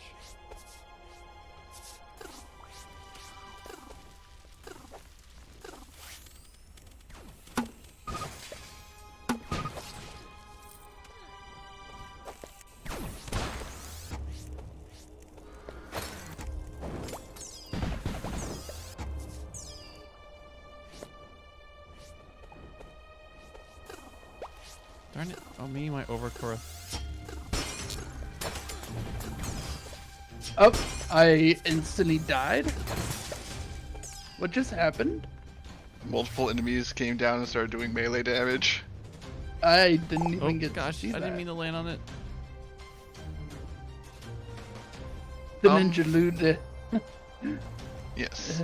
Darn it. Oh, me, my overcore. Oh, I instantly died. What just happened? Multiple enemies came down and started doing melee damage. I didn't Oh, even get gosh. to see I that. didn't mean to land on it. The Um, ninja loot Yes.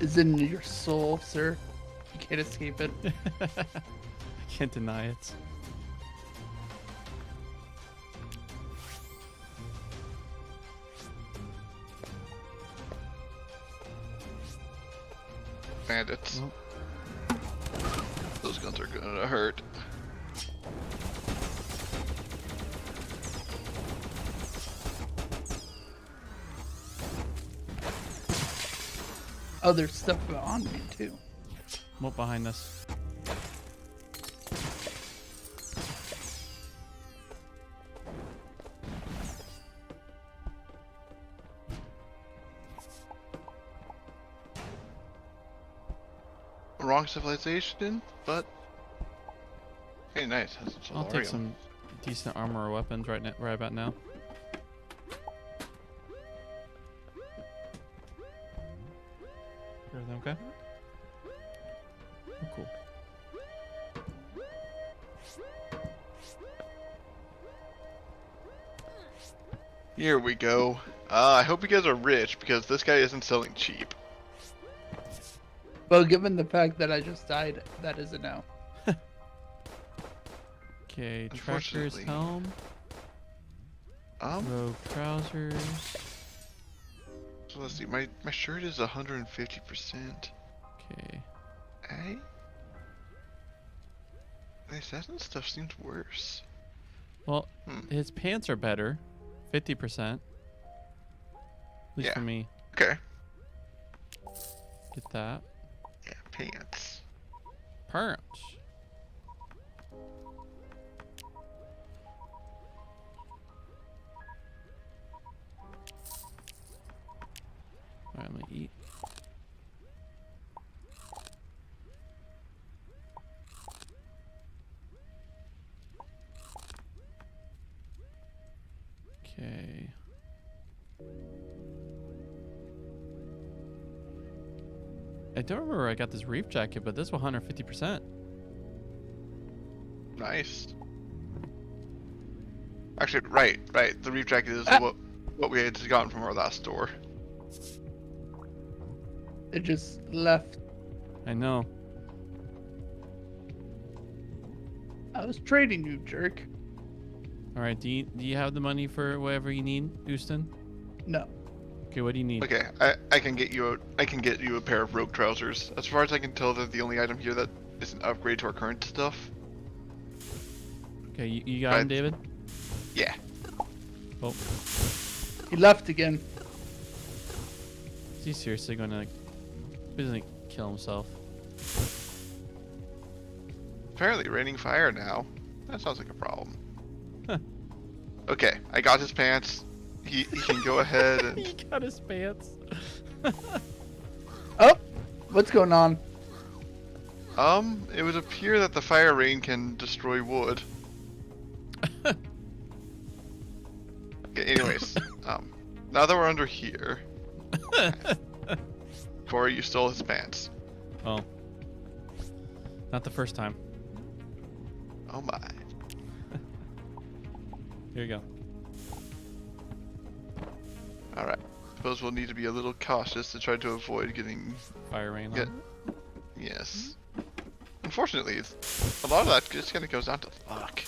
is in your soul, sir. You can't escape it. I can't deny it. bandits. Well. Those guns are gonna hurt. Oh, there's stuff on me too. What behind us? Wrong civilization, but hey, nice. Has a I'll take Solarium. some decent armor or weapons right about now. Everything okay? Oh, cool. Here we go. I hope you guys are rich because this guy isn't selling cheap. Well, given the fact that I just died, that is a no. Okay, tracker's Unfortunately. helm, Um, rogue trousers. so let's see. My shirt is 150%. Okay. Eh? The assassin stuff seems worse. Well, Hmm. his pants are better, 50%. At least Yeah. for me. Okay. Get that. Yeah, pants. Pants. Alright, I'm gonna eat. Okay. I don't remember where I got this reef jacket, but this was 150%. Nice. Actually, right. The reef jacket is what we had gotten from our last store. It just left. I know. I was trading you, jerk. All right, do you have the money for whatever you need, Houston? No. Okay, what do you need? Okay, I can get you a pair of rogue trousers. As far as I can tell, they're the only item here that is an upgrade to our current stuff. Okay, you got him, Right. David? Yeah. Oh, He left again. is he seriously gonna like, kill himself? Apparently raining fire now. That sounds like a problem. Huh. Okay, I got his pants. He can go ahead and He got his pants. Oh, what's going on? it would appear that the fire rain can destroy wood. Okay, anyways, now that we're under here, Corey, you stole his pants. Oh, not the first time. Oh my. Here you go. Alright. Suppose we'll need to be a little cautious to try to avoid getting... Fire rain. Get- Yes. Unfortunately, a lot of that just kind of goes down to luck.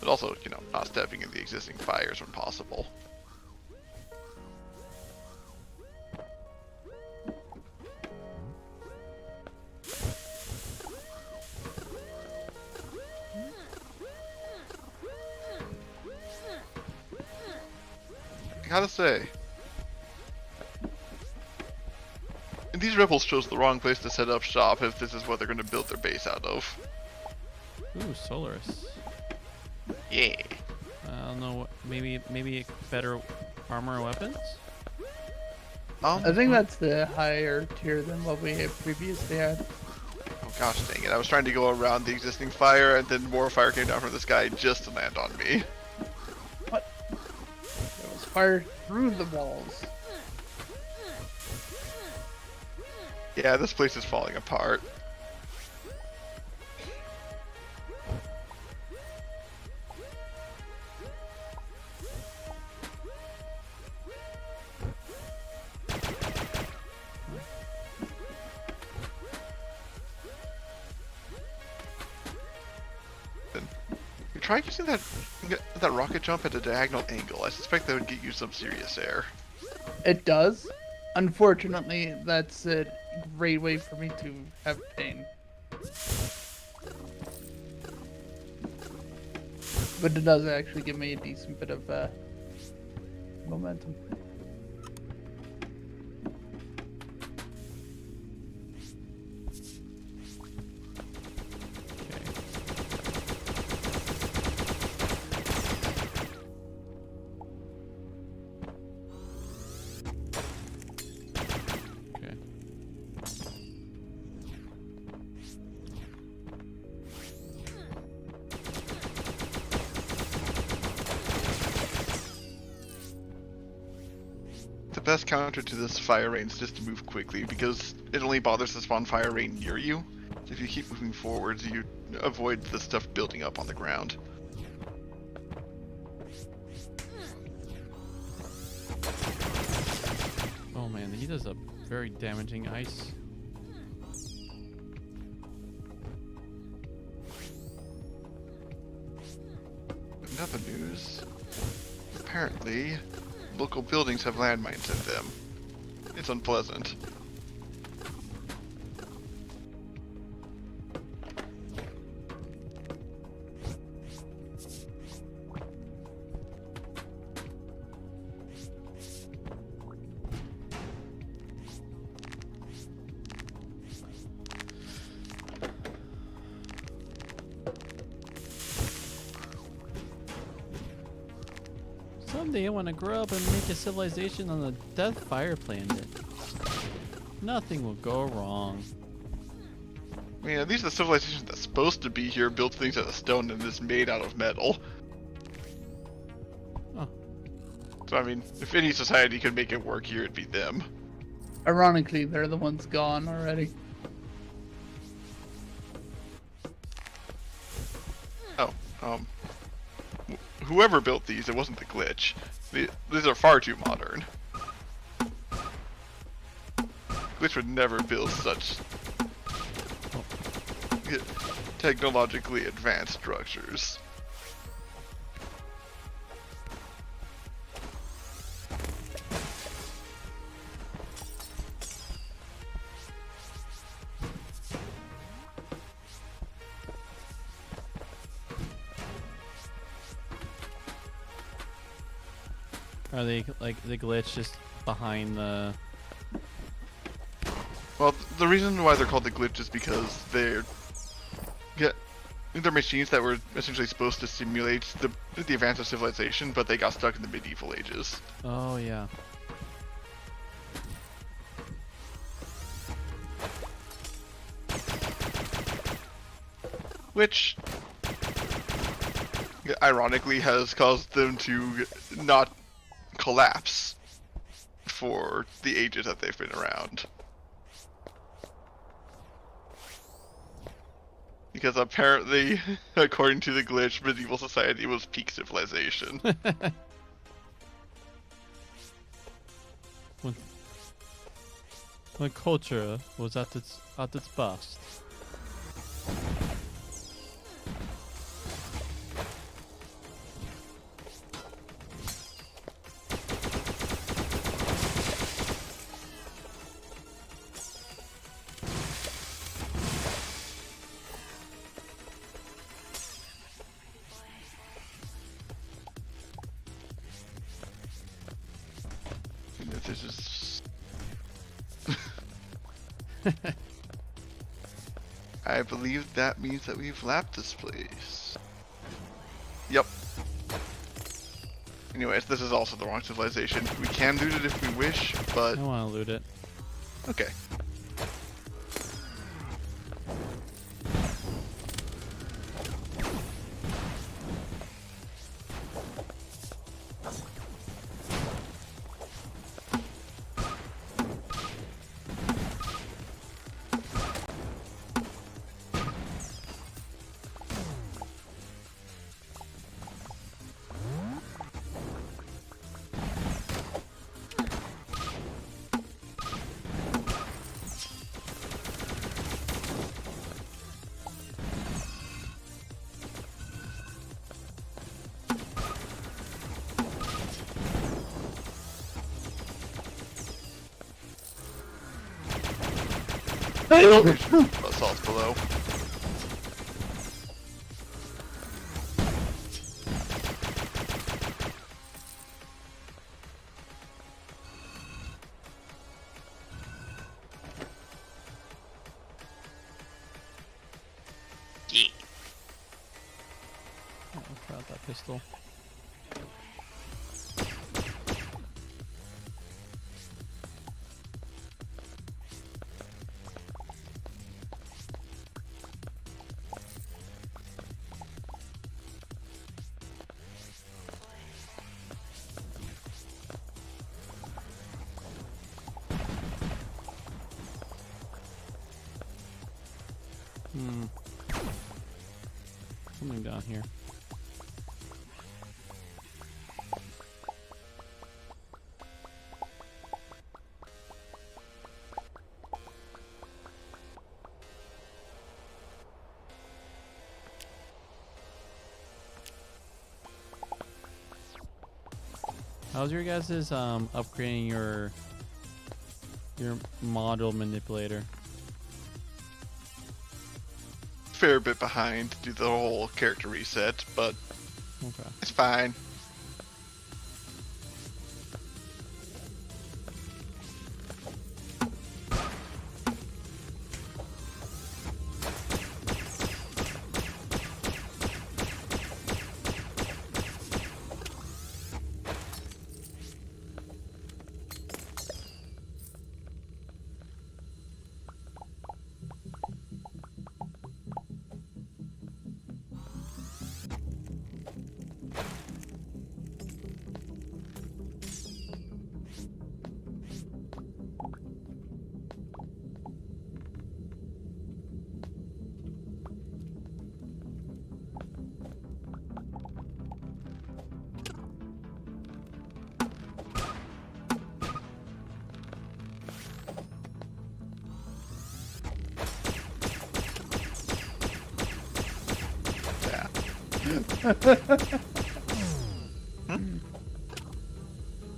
But also, not stepping in the existing fires when possible. I gotta say, these rebels chose the wrong place to set up shop if this is what they're gonna build their base out of. Ooh, Solaris. Yeah. I don't know. Maybe better armor or weapons. I think that's the higher tier than what we had previously had. Oh gosh dang it, I was trying to go around the existing fire and then more fire came down from the sky just to land on me. There was fire through the walls. Yeah, this place is falling apart. Try using that rocket jump at a diagonal angle. I suspect that would get you some serious air. It does. Unfortunately, that's it. great way for me to have pain. But it does actually give me a decent bit of momentum. Okay. The best counter to this fire rain is just to move quickly, because it only bothers to spawn fire rain near you. So if you keep moving forwards, you avoid the stuff building up on the ground. Oh man, he does a very damaging ice. In other news, apparently, local buildings have landmines in them. It's unpleasant. Someday I want to grow up and make a civilization on the Death Fire planet. Nothing will go wrong. I mean, at least the civilization that's supposed to be here built things out of stone and is made out of metal. Oh. So I mean, if any society could make it work here, it'd be them. Ironically, they're the ones gone already. Oh, whoever built these, it wasn't the glitch. These are far too modern. Glitch would never build such technologically advanced structures. Are they like the glitch just behind the? Well, the reason why they're called the glitch is because they're machines that were essentially supposed to simulate the advance of civilization, but they got stuck in the medieval ages. Oh yeah. Which, ironically, has caused them to not collapse for the ages that they've been around. Because apparently, according to the glitch, medieval society was peak civilization. When culture was at its best. This is... I believe that means that we've lapped this place. Yep. Anyways, this is also the wrong civilization. We can loot it if we wish, but... I want to loot it. Okay. Assaults below. Yeah. Oh, let's try out that pistol. Something down here. How's your guys' upgrading your model manipulator? Fair bit behind to do the whole character reset, but Okay. it's fine.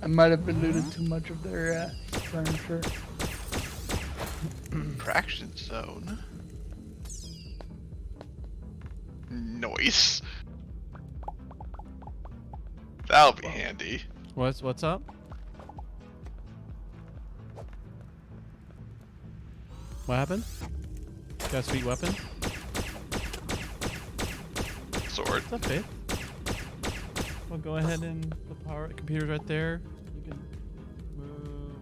I might have looted too much of their furniture. Fraction zone. Noise. That'll be handy. What's up? What happened? Got a sweet weapon? Sword. What's up, babe? Well, go ahead and the power computer's right there. You can move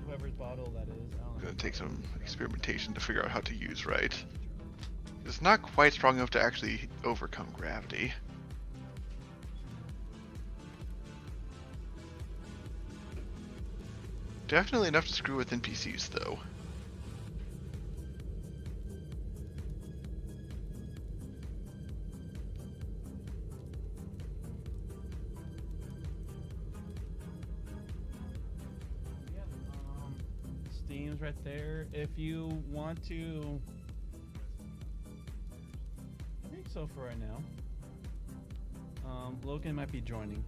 whoever's bottle that is. I don't know. Gonna take some experimentation to figure out how to use right. It's not quite strong enough to actually overcome gravity. Definitely enough to screw with NPCs though. Yeah, Steam's right there. If you want to, I think so for right now. Logan might be joining.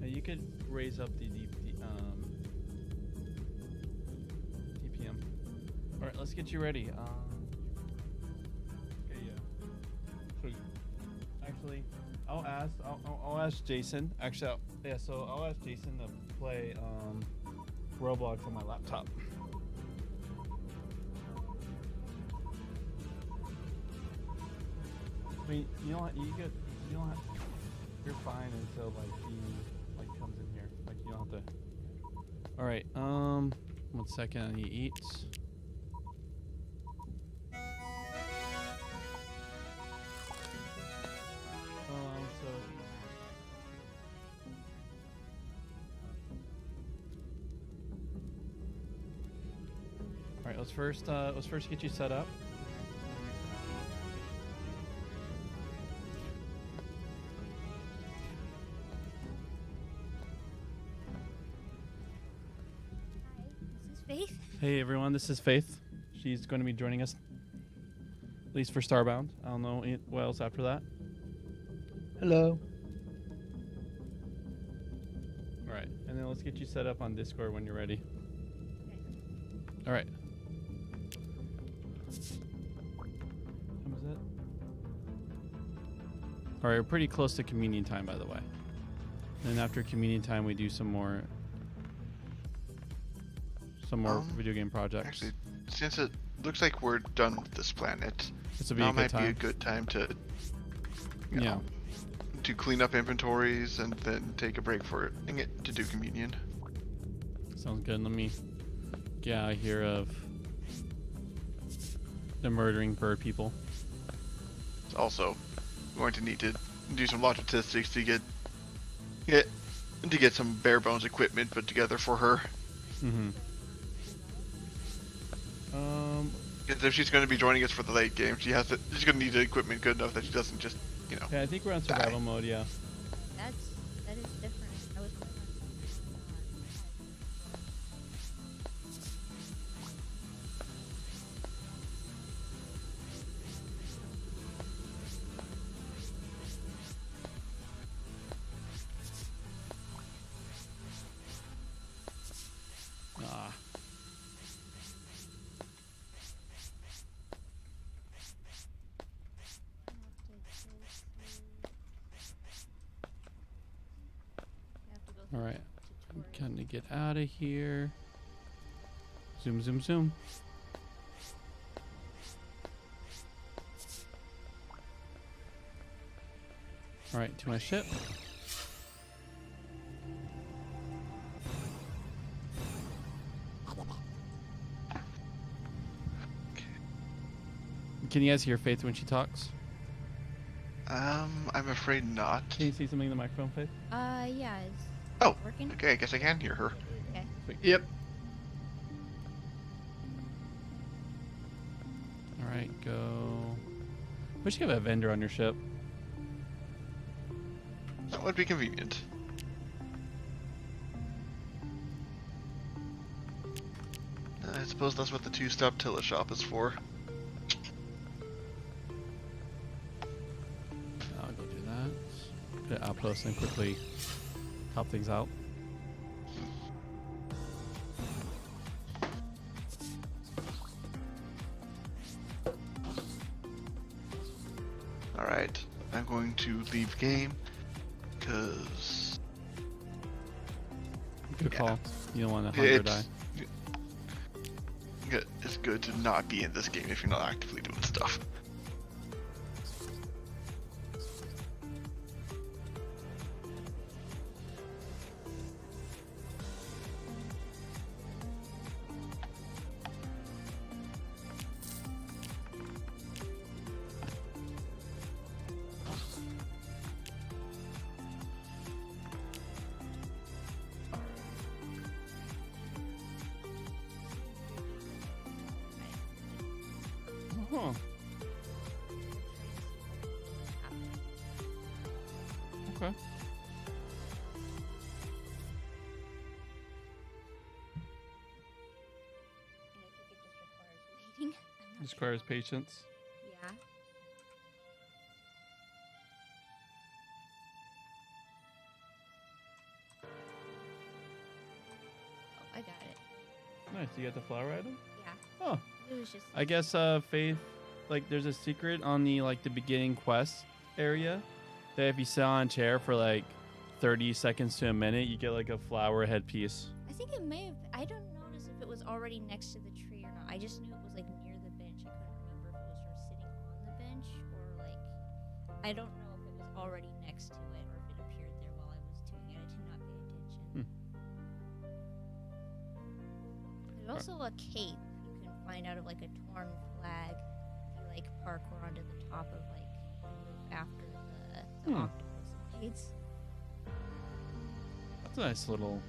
You could raise up the DPM. All right, let's get you ready. Okay, yeah. Sweet. Actually, I'll ask Jason. Actually, I'll ask Jason to play Roblox on my laptop. I mean, you don't have. You're fine until like he comes in here. Like you don't have to. All right. 1 second. He eats. So. All right. Let's first get you set up. Faith? Hey everyone, this is Faith. She's going to be joining us, at least for Starbound. I don't know what else after that. Hello. All right, and then let's get you set up on Discord when you're ready. All right. What was that? All right, we're pretty close to communion time, by the way. And then after communion time, we do some more video game projects. Actually, since it looks like we're done with this planet, This would be now a good might be a time. good time to, you Yeah. know, to clean up inventories and then take a break for it to do communion. Sounds good. Let me get out of here of the murdering bird people. It's also going to need to do some logistics to get some bare bones equipment put together for her. Mm-hmm. Because if she's going to be joining us for the late game, she's going to need the equipment good enough that she doesn't just, you know. Yeah, I think we're on survival mode. Yeah. That is different. I was Ah. All right. Kind of get out of here. Zoom, zoom, zoom. All right, to my ship. Can you guys hear Faith when she talks? I'm afraid not. Can you see something in the microphone, Faith? Yeah, it's Oh, working. okay, I guess I can hear her. Okay. Yep. All right, go. Wish you have a vendor on your ship. That would be convenient. I suppose that's what the two-stop Tilla shop is for. I'll go do that. Put an outpost and quickly help things out. Alright, I'm going to leave game, because Good Yeah. call. You don't want to hunger die. it's good to not be in this game if you're not actively doing stuff. Huh. Okay. And I think it just requires waiting. I'm not This requires patience. sure. Yeah. Oh, I got it. Nice. You got the flower item? Yeah. Oh. It was just. I guess Faith, like there's a secret on the beginning quest area that if you sit on a chair for like 30 seconds to a minute, you get like a flower headpiece. I think it may have. I don't notice if it was already next to the tree or not. I just knew it was like near the bench. I couldn't remember if it was from sitting on the bench or like. I don't know if it was already next to it or if it appeared there while I was doing it. I did not pay attention. There's also a cape you can find out of like a torn flag if you like parkour onto the top of like the roof after the octopus invades. That's a nice little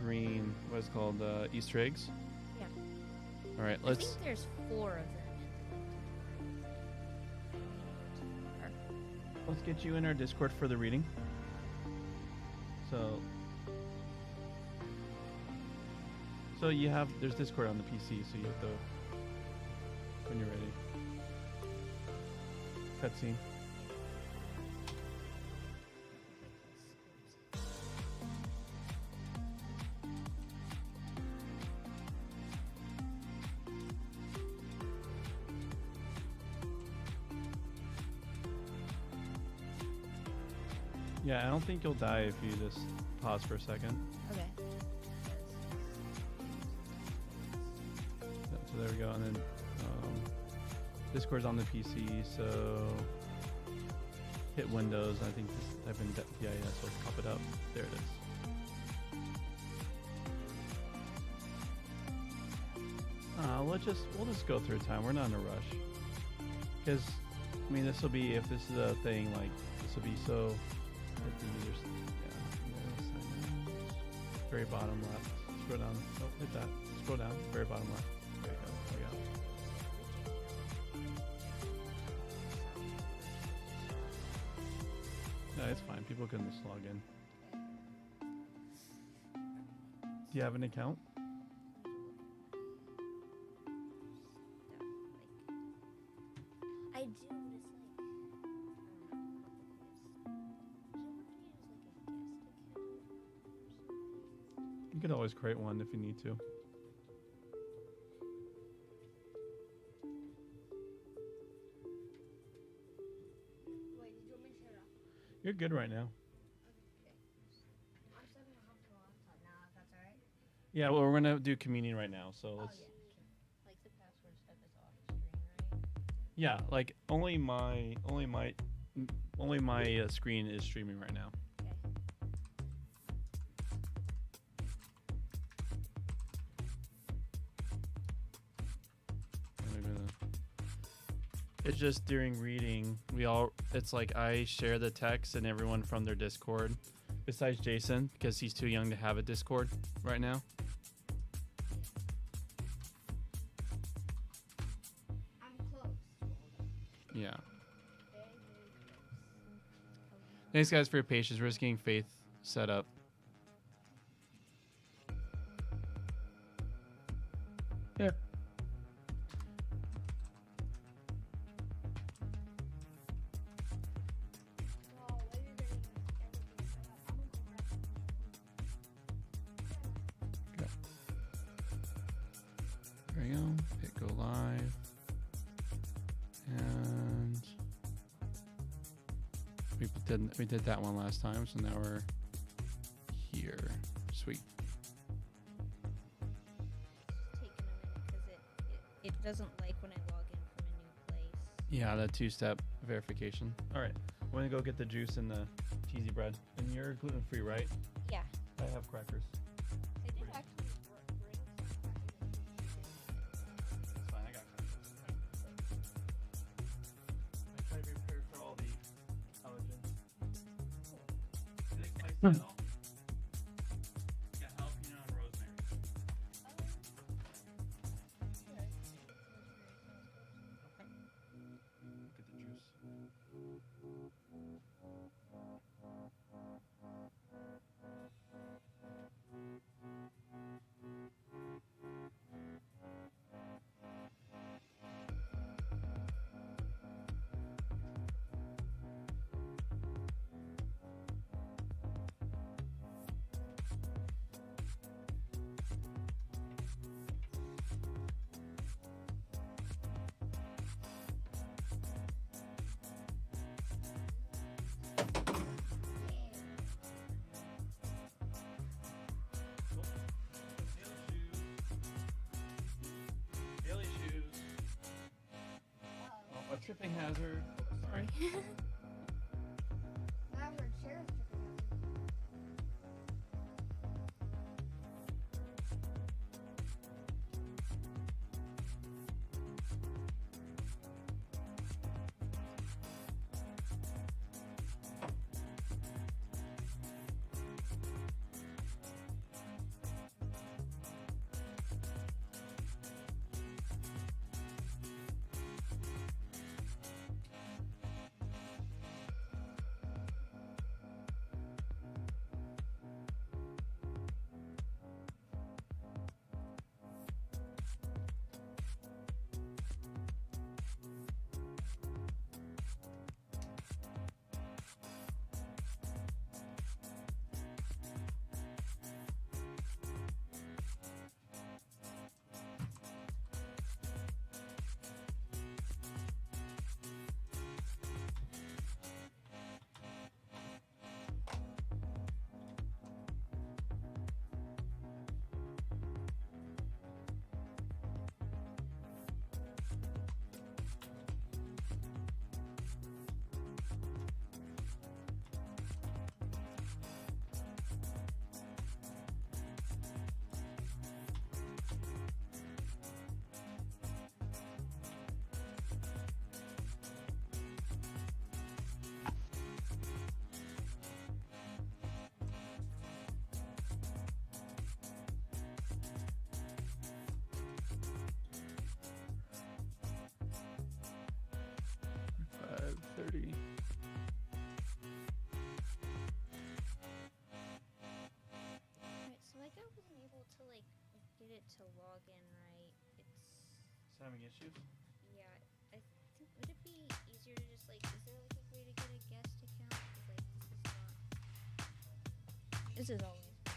green, what's it called, Easter eggs. Yeah. All right, I let's. think there's 4 of them in the tutorial. Let's get you in our Discord for the reading. So you have, there's Discord on the PC, so you have to, when you're ready. Cutscene. Yeah, I don't think you'll die if you just pause for a second. Okay. So there we go, and then Discord's on the PC, so hit Windows. I think just type in DIS will pop it up. There it is. We'll just go through time. We're not in a rush, because I mean this will be, if this is a thing, like this will be so. Hit the users, very bottom left. Scroll down. Oh, hit that. Scroll down. Very bottom left. There you go. There you go. No, it's fine. People can just log in. Do you have an account? I do, but it's like You could always create one if you need to. Wait, did you want me to shut it off? You're good right now. Okay. I'm still gonna hop to my laptop now, if that's alright. Yeah, well, we're gonna do communion right now, so let's. Oh, yeah. like the password stuff is off screen, right? Yeah, like only my screen is streaming right now. Okay. And we're gonna- It's just during reading, it's like I share the text and everyone from their Discord, besides Jason, because he's too young to have a Discord right now. I'm close. Yeah. Very, very Thanks, guys, for your patience. We're just getting Faith set up. Yeah. close. Well, while you're getting everything set up, I'm gonna go grab There we go. Hit go live. And we did that one last time, so now we're here. Sweet. Taking a minute because it doesn't like when I log in from a new place. Yeah, the two-step verification. All right, we're gonna go get the juice and the cheesy bread. And you're gluten-free, right? Yeah. I have crackers. I did actually bring some It's fine, I got crackers. I try to be prepared for all the allergens. Yeah, jalapeno and rosemary. Get the juice. Daily shoes. Oh, a tripping hazard. Sorry. I've heard chairs tripping over. get it to log in right. It's Having issues? yeah. I think would it be easier to just like? Is there like a way to get a guest account? 'Cause, like this is always been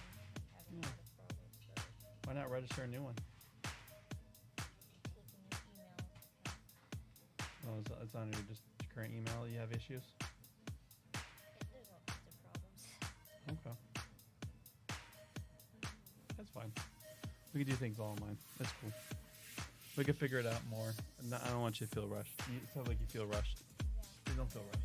having a lot of problems. So Why not register a new one? taking your email account. Oh, it's on your just current email. You have issues. There's all kinds of problems. Okay. That's fine. We can do things all online. That's cool. We can figure it out more. I don't want you to feel rushed. It sounds like you feel rushed. You don't feel rushed.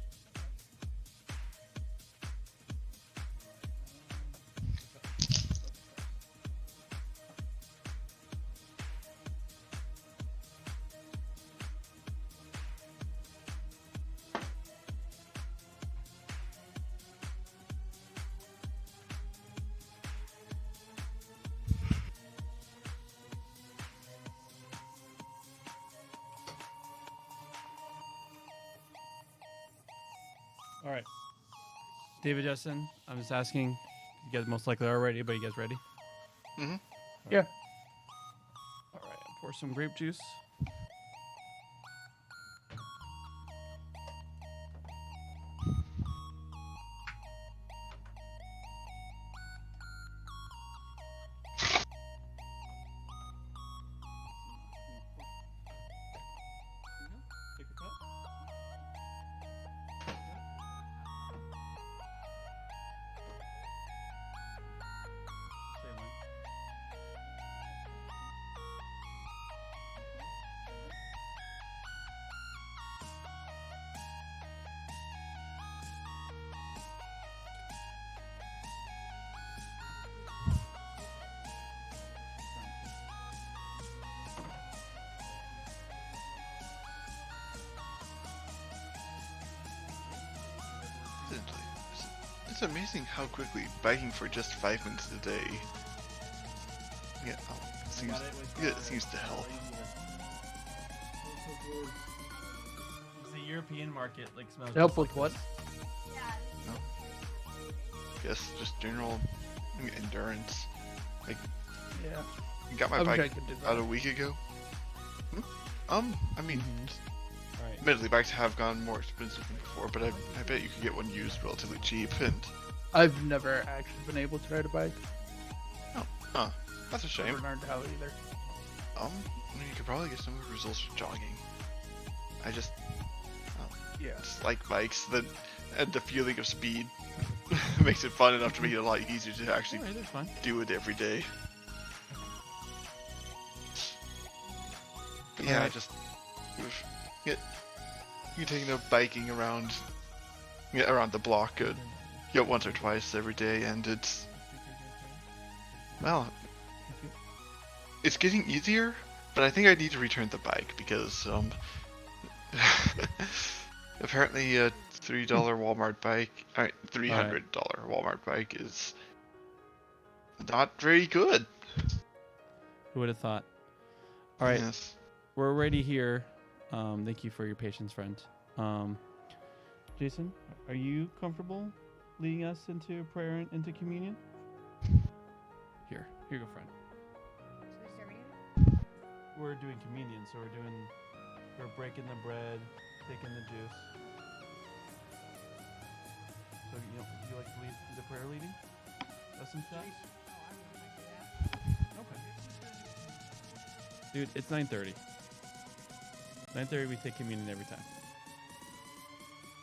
All right. David, Justin, I'm just asking. You guys most likely are ready, but you guys ready? Mm-hmm. Yeah. All right. Pour some grape juice. Take a cup. Same way. It's amazing how quickly biking for just 5 minutes a day. Yeah, it seems to help. The European market like smells. Help just with like what? this. Guess just general endurance. Yeah. I got my I wish I bike could do out that. a week ago. I mean, All right. admittedly, bikes have gone more expensive than before, but I bet you could get one used relatively cheap. And I've never actually been able to ride a bike. that's a shame. Never learned how either. I mean, you could probably get some good results from jogging. I just Yeah. like bikes. And the feeling of speed makes it fun enough to make it a lot easier to actually All right, that's fine. do it every day. But yeah, Alright. just you taking up biking around around the block once or twice every day, and it's it's getting easier. But I think I need to return the bike because apparently a $3 Walmart bike, $300 Walmart bike is not very good. Who would have thought? All right, Yes. we're already here. Thank you for your patience, friend. Jason, are you comfortable leading us into prayer and into communion? Here you go, friend. So we start reading? We're doing communion, so we're breaking the bread, taking the juice. So you like to lead the prayer leading? Us and stuff? Okay. Dude, it's 9:30. 9:30 we take communion every time.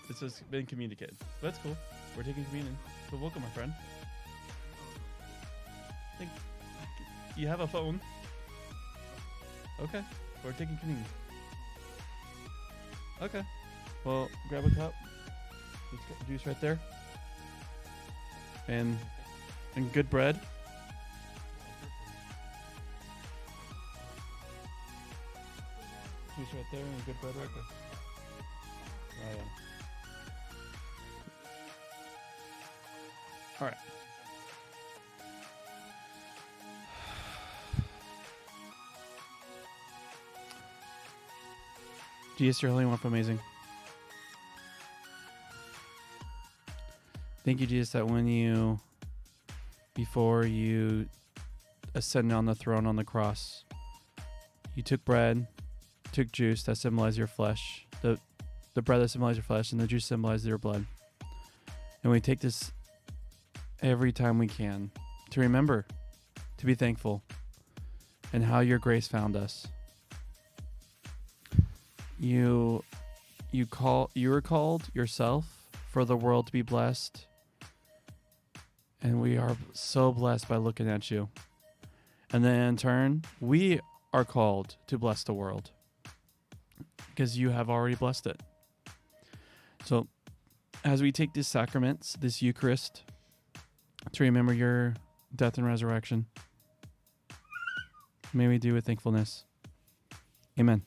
This has been communicated. But that's cool. We're taking communion. So welcome, my friend. You have a phone. Okay. We're taking communion. Okay. Well, grab a cup. Let's get juice right there. And good bread. Juice right there and good bread right there. Oh, yeah. All right. Jesus, your Holy One, amazing. Thank you, Jesus, that before you ascended on the throne on the cross. You took bread, took juice that symbolized your flesh, the bread that symbolized your flesh, and the juice symbolized your blood. And we take this every time we can to remember, to be thankful, and how your grace found us. You were called yourself for the world to be blessed, and we are so blessed by looking at you. And then in turn, we are called to bless the world because you have already blessed it. So as we take these sacraments, this Eucharist, to remember your death and resurrection, may we do with thankfulness. Amen.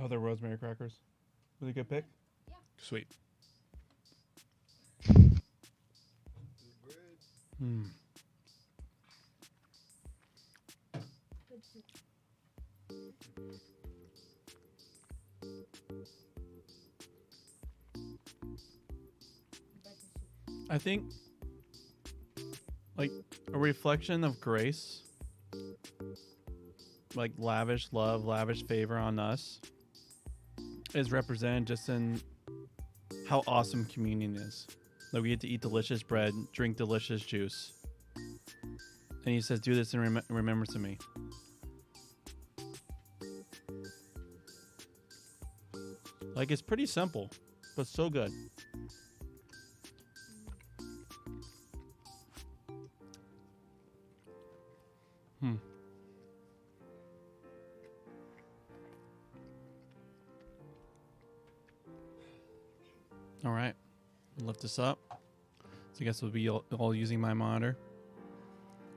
Oh, the rosemary crackers. Was it a good pick? Yeah. Sweet. Good soup. Better soup. I think like a reflection of grace, like lavish love, lavish favor on us, is represented just in how awesome communion is. Like we get to eat delicious bread, drink delicious juice. And he says, do this in remembrance of me. Like it's pretty simple, but so good. All right, lift this up. So I guess we'll be all using my monitor.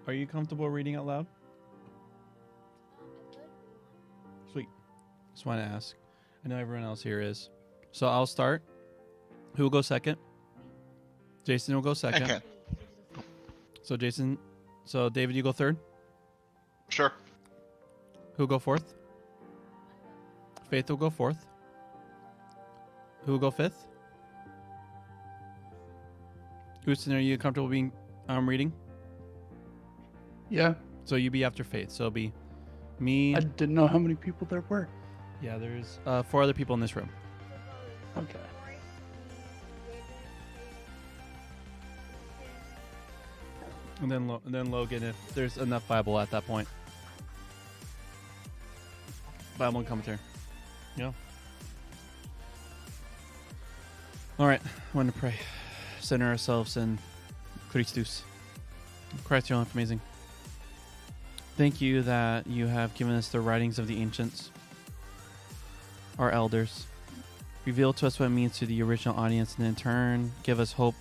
Are you comfortable reading out loud? Sweet. Just want to ask. I know everyone else here is. So I'll start. Who will go second? Jason will go I second. can. So Jason, so David, you go third. Sure. Who will go fourth? Faith will go fourth. Who will go fifth? Houston, are you comfortable being reading? Yeah. So you be after Faith. So it'll be me. I didn't know how many people there were. Yeah, there's 4 other people in this room. Okay. And then Logan, if there's enough Bible at that point. Bible and commentary. Yeah. All right, I want to pray. Center ourselves in Christus. Christ, your life amazing. Thank you that you have given us the writings of the ancients, our elders. Reveal to us what it means to the original audience, and in turn, give us hope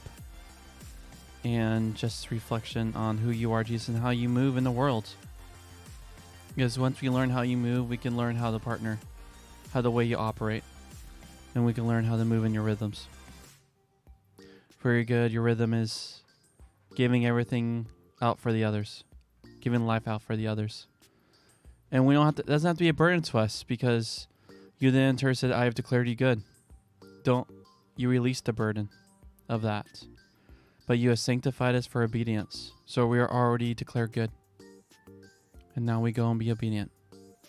and just reflection on who you are, Jesus, and how you move in the world. Because once we learn how you move, we can learn how to partner, how the way you operate, and we can learn how to move in your rhythms. Very good. Your rhythm is giving everything out for the others, giving life out for the others. And we don't have to, it doesn't have to be a burden to us, because you then in turn said, I have declared you good. You release the burden of that. But you have sanctified us for obedience. So we are already declared good. And now we go and be obedient.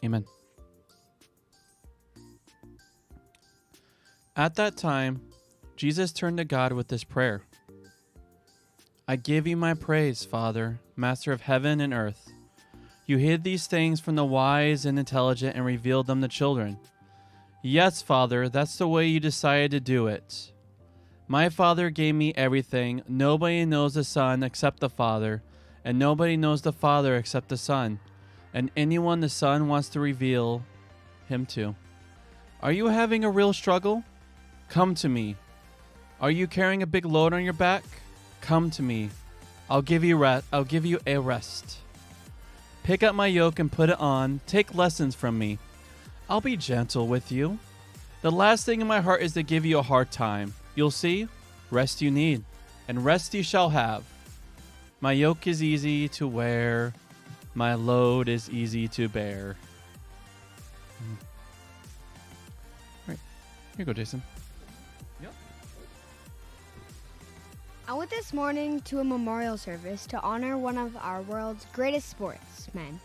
Amen. At that time, Jesus turned to God with this prayer. I give you my praise, Father, Master of heaven and earth. You hid these things from the wise and intelligent and revealed them to children. Yes, Father, that's the way you decided to do it. My Father gave me everything. Nobody knows the Son except the Father, and nobody knows the Father except the Son, and anyone the Son wants to reveal him to. Are you having a real struggle? Come to me. Are you carrying a big load on your back? Come to me. I'll give you a rest. Pick up my yoke and put it on. Take lessons from me. I'll be gentle with you. The last thing in my heart is to give you a hard time. You'll see, rest you need. and rest ye shall have. My yoke is easy to wear, my load is easy to bear. Right. Here you go, Jason. I went this morning to a memorial service to honor one of our world's greatest sportsmen.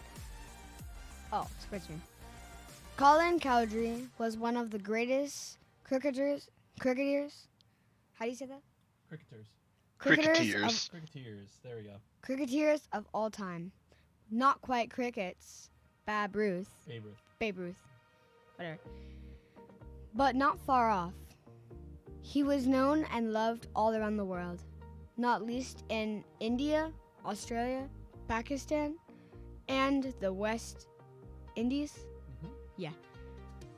Sportsmen. Colin Cowdery was one of the greatest cricketers. How do you say that? Cricketers. Cricketers. There we go. Cricketers of all time. Not quite crickets. Babe Ruth. Babe Ruth. Whatever. But not far off. He was known and loved all around the world, not least in India, Australia, Pakistan, and the West Indies. Yeah.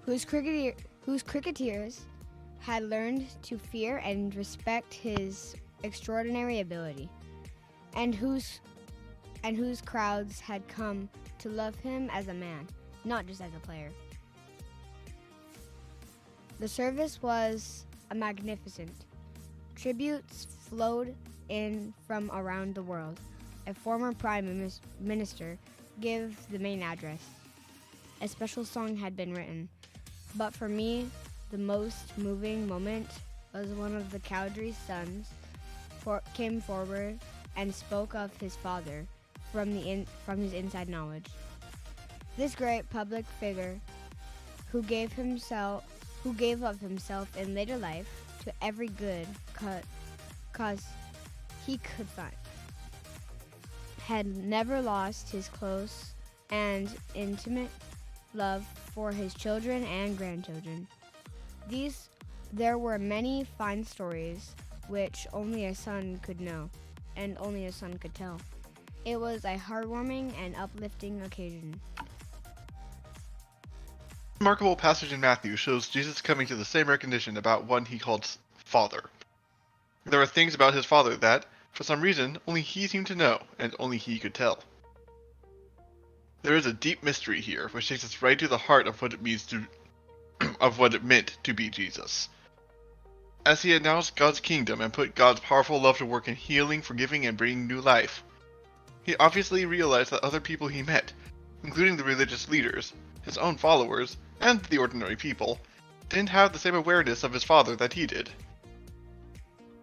Whose cricketers had learned to fear and respect his extraordinary ability, and whose crowds had come to love him as a man, not just as a player. The service was magnificent. Tributes flowed in from around the world. A former prime minister gave the main address. A special song had been written, but for me, the most moving moment was one of the Cowdery sons came forward and spoke of his father from his inside knowledge. This great public figure who gave of himself in later life to every good cause he could find, had never lost his close and intimate love for his children and grandchildren. There were many fine stories which only a son could know and only a son could tell. It was a heartwarming and uplifting occasion. A remarkable passage in Matthew shows Jesus coming to the same recognition about one he called Father. There were things about his father that, for some reason, only he seemed to know, and only he could tell. There is a deep mystery here, which takes us right to the heart of what it means to, of what it meant to be Jesus. As he announced God's kingdom and put God's powerful love to work in healing, forgiving, and bringing new life, he obviously realized that other people he met, including the religious leaders, his own followers, and the ordinary people, didn't have the same awareness of his father that he did.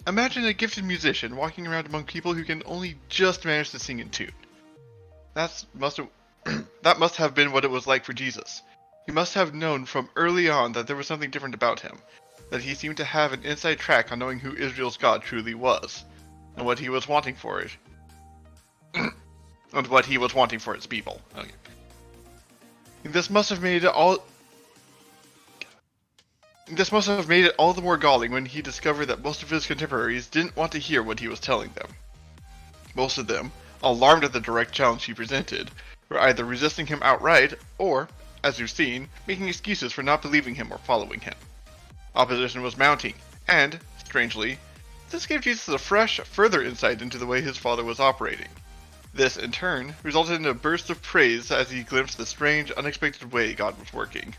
Imagine a gifted musician walking around among people who can only just manage to sing in tune. That must have been what it was like for Jesus. He must have known from early on that there was something different about him, that he seemed to have an inside track on knowing who Israel's God truly was, and what he was wanting for it. And what he was wanting for its people. Okay. This must have made it all the more galling when he discovered that most of his contemporaries didn't want to hear what he was telling them. Most of them, alarmed at the direct challenge he presented, were either resisting him outright or, as you've seen, making excuses for not believing him or following him. Opposition was mounting, and, strangely, this gave Jesus a fresh, further insight into the way his father was operating. This, in turn, resulted in a burst of praise as he glimpsed the strange, unexpected way God was working.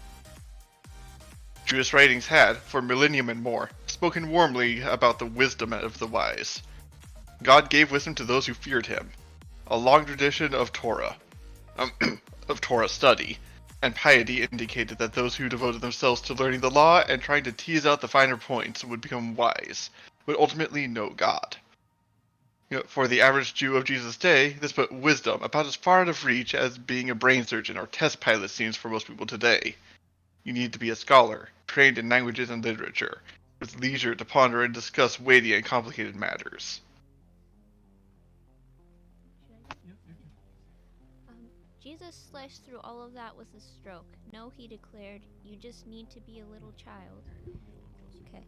Jewish writings had, for a millennium and more, spoken warmly about the wisdom of the wise. God gave wisdom to those who feared him. A long tradition of Torah study, and piety indicated that those who devoted themselves to learning the law and trying to tease out the finer points would become wise, would ultimately know God. For the average Jew of Jesus' day, this put wisdom about as far out of reach as being a brain surgeon or test pilot seems for most people today. You need to be a scholar, trained in languages and literature, with leisure to ponder and discuss weighty and complicated matters. Jesus sliced through all of that with a stroke. No, he declared, you just need to be a little child. Okay.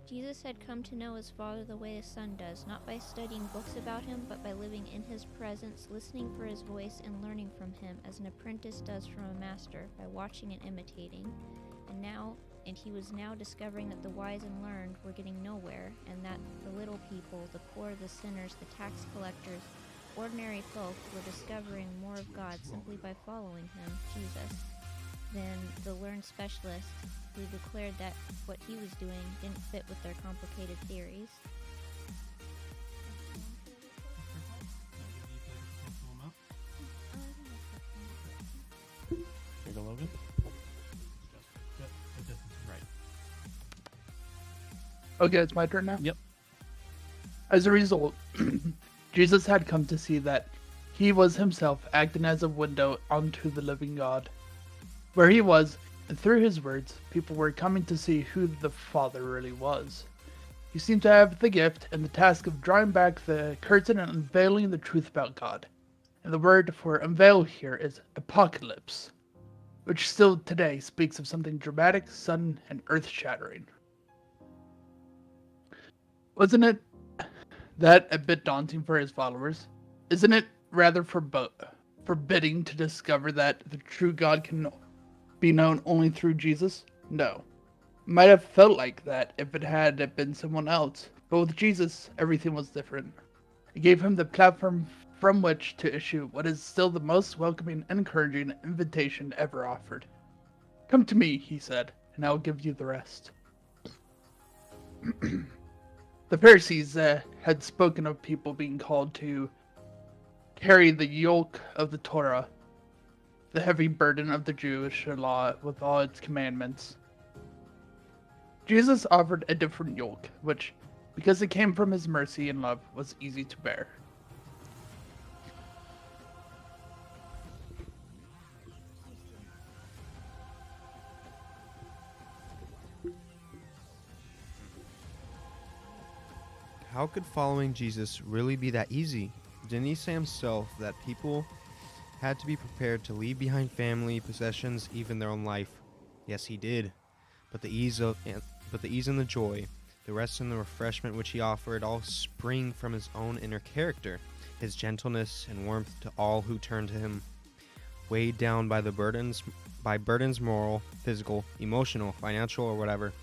Jesus had come to know his Father the way a son does, not by studying books about him, but by living in his presence, listening for his voice, and learning from him, as an apprentice does from a master, by watching and imitating. And he was now discovering that the wise and learned were getting nowhere, and that the little people, the poor, the sinners, the tax collectors, ordinary folk were discovering more of God simply by following him, Jesus, than the learned specialists who declared that what he was doing didn't fit with their complicated theories. Okay, it's my turn now? Yep. As a result, Jesus had come to see that he was himself acting as a window onto the living God. Where he was, and through his words, people were coming to see who the Father really was. He seemed to have the gift and the task of drawing back the curtain and unveiling the truth about God. And the word for unveil here is apocalypse, which still today speaks of something dramatic, sudden, and earth-shattering. Wasn't it that a bit daunting for his followers? Isn't it rather forbidding to discover that the true God can be known only through Jesus? No. It might have felt like that if it had been someone else, but with Jesus, everything was different. It gave him the platform from which to issue what is still the most welcoming and encouraging invitation ever offered. Come to me, he said, and I will give you the rest. The Pharisees had spoken of people being called to carry the yoke of the Torah, the heavy burden of the Jewish law with all its commandments. Jesus offered a different yoke, which, because it came from his mercy and love, was easy to bear. How could following Jesus really be that easy? Didn't he say himself that people had to be prepared to leave behind family, possessions, even their own life? Yes, he did. But the ease and the joy, the rest and the refreshment which he offered all spring from his own inner character, his gentleness and warmth to all who turn to him. Weighed down by burdens moral, physical, emotional, financial, or whatever.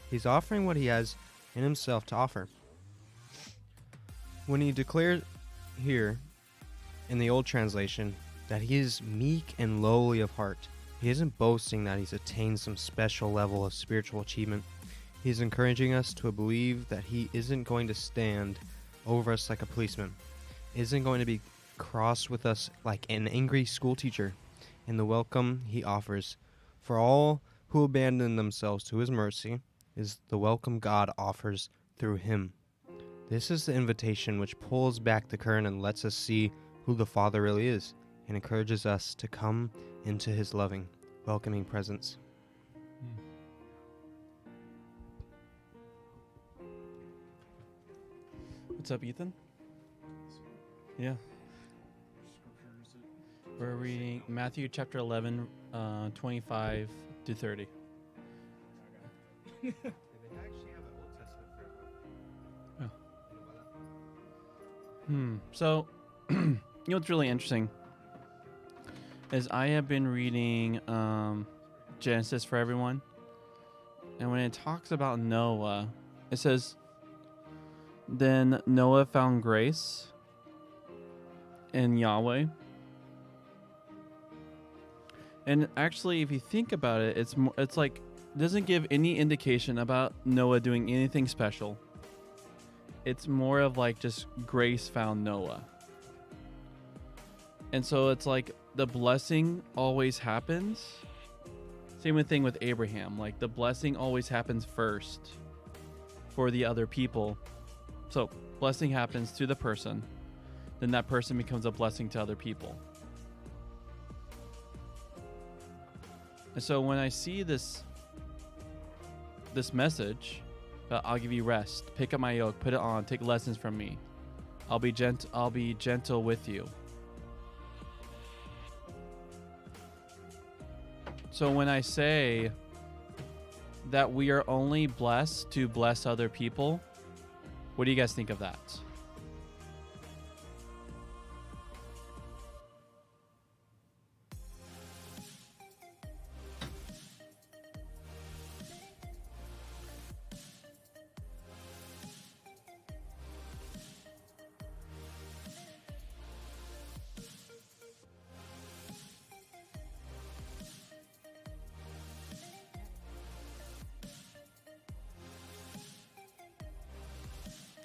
He's offering what he has in himself to offer. When he declared here, in the old translation, that he is meek and lowly of heart, he isn't boasting that he's attained some special level of spiritual achievement. He's encouraging us to believe that he isn't going to stand over us like a policeman, isn't going to be cross with us like an angry schoolteacher, in the welcome he offers for all who abandon themselves to his mercy is the welcome God offers through him. This is the invitation which pulls back the curtain and lets us see who the Father really is, and encourages us to come into his loving, welcoming presence. What's up, Ethan? Yeah. We're reading Matthew chapter 11, 25 to 30. So, you know what's really interesting is I have been reading Genesis for Everyone, and when it talks about Noah, it says, "Then Noah found grace in Yahweh." And actually, if you think about it, it's like it doesn't give any indication about Noah doing anything special. It's more of like just grace found Noah. And so it's like the blessing always happens. Same thing with Abraham. Like the blessing always happens first for the other people. So blessing happens to the person, then that person becomes a blessing to other people. And so when I see this message, I'll give you rest, pick up my yoke, put it on, take lessons from me. I'll be gentle with you. So when I say that we are only blessed to bless other people, what do you guys think of that?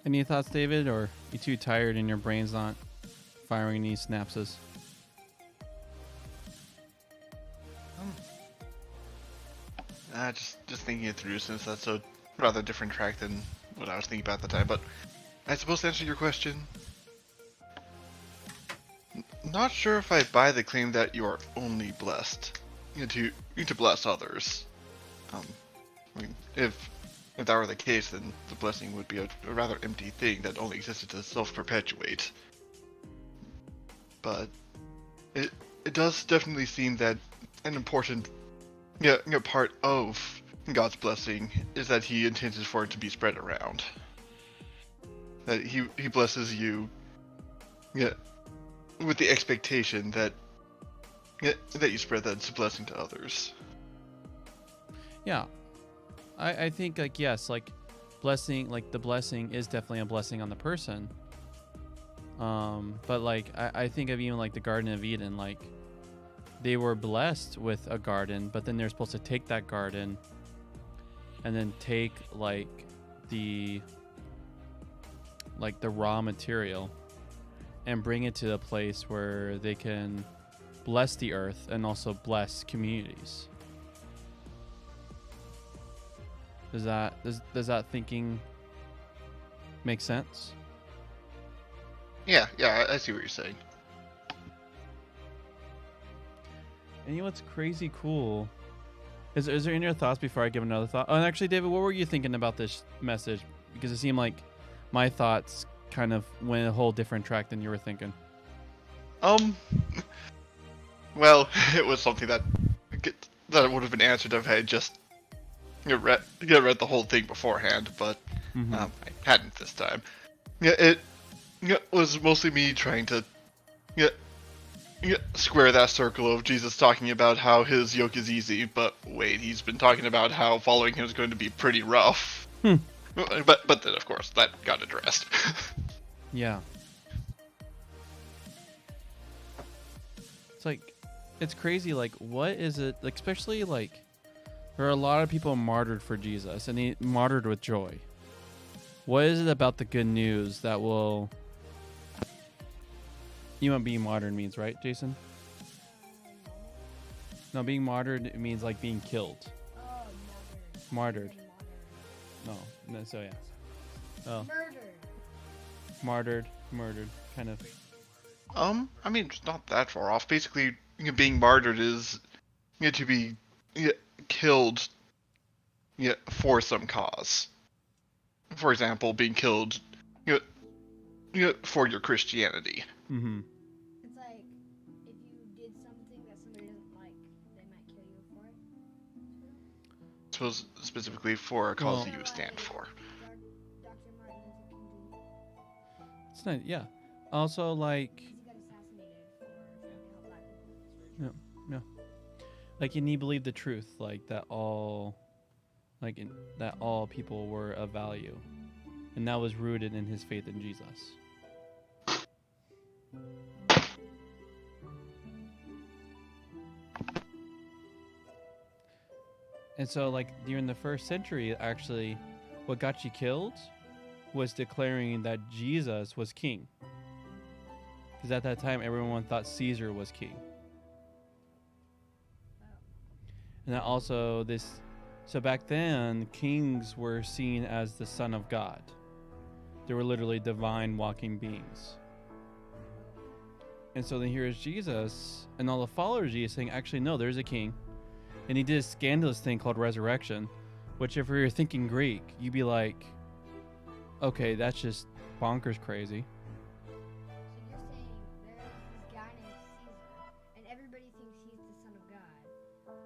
Any thoughts, David, or you too tired and your brain's not firing any synapses? Just thinking it through, since that's so rather different track than what I was thinking about at the time. But I suppose to answer your question, not sure if I buy the claim that you are only blessed, to bless others. I mean, if that were the case, then the blessing would be a rather empty thing that only existed to self-perpetuate. But it does definitely seem that an important part of God's blessing is that He intended for it to be spread around. That He blesses you, with the expectation that you spread that blessing to others. Yeah, I think like yes, like blessing, like the blessing is definitely a blessing on the person. But like I think of even like the Garden of Eden, like they were blessed with a garden, but then they're supposed to take that garden and then take like the raw material and bring it to a place where they can bless the earth and also bless communities. Does that thinking make sense? Yeah, I see what you're saying. And you know what's crazy cool? Is there any other thoughts before I give another thought? Oh, and actually, David, what were you thinking about this message? Because it seemed like my thoughts kind of went a whole different track than you were thinking. Well, it was something that would have been answered if I had just read the whole thing beforehand, but I hadn't this time. It was mostly me trying to square that circle of Jesus talking about how his yoke is easy, but wait, he's been talking about how following him is going to be pretty rough. But then, of course, that got addressed. Yeah. It's like, it's crazy, like, what is it, like, especially, like, there are a lot of people martyred for Jesus, and he martyred with joy. What is it about the good news that will... You know what being martyred means, right, Jason? No, being martyred, it means, like, being killed. Martyred. No, so yeah. Oh. Murdered, kind of. I mean, it's not that far off. Basically, being martyred is to be killed for some cause. For example, being killed for your Christianity. Mm-hmm. It's like if you did something that somebody doesn't like, they might kill you for it. Suppose specifically for a cause Well- that you stand for. Dr. Martin Luther King Jr. It's nice, yeah. Also, like, He got assassinated for trying to help black people. like, and he believed the truth, like that all, that all people were of value, and that was rooted in his faith in Jesus. And so, like, during the first century, actually, what got you killed was declaring that Jesus was king. Because at that time, everyone thought Caesar was king. And that also, so back then, kings were seen as the son of God. They were literally divine walking beings. And so then here is Jesus and all the followers of Jesus saying, actually, no, there's a king. And he did a scandalous thing called resurrection, which if you're thinking Greek, you'd be like, okay, that's just bonkers crazy. So you're saying there's this guy named Caesar, and everybody thinks he's the son of God,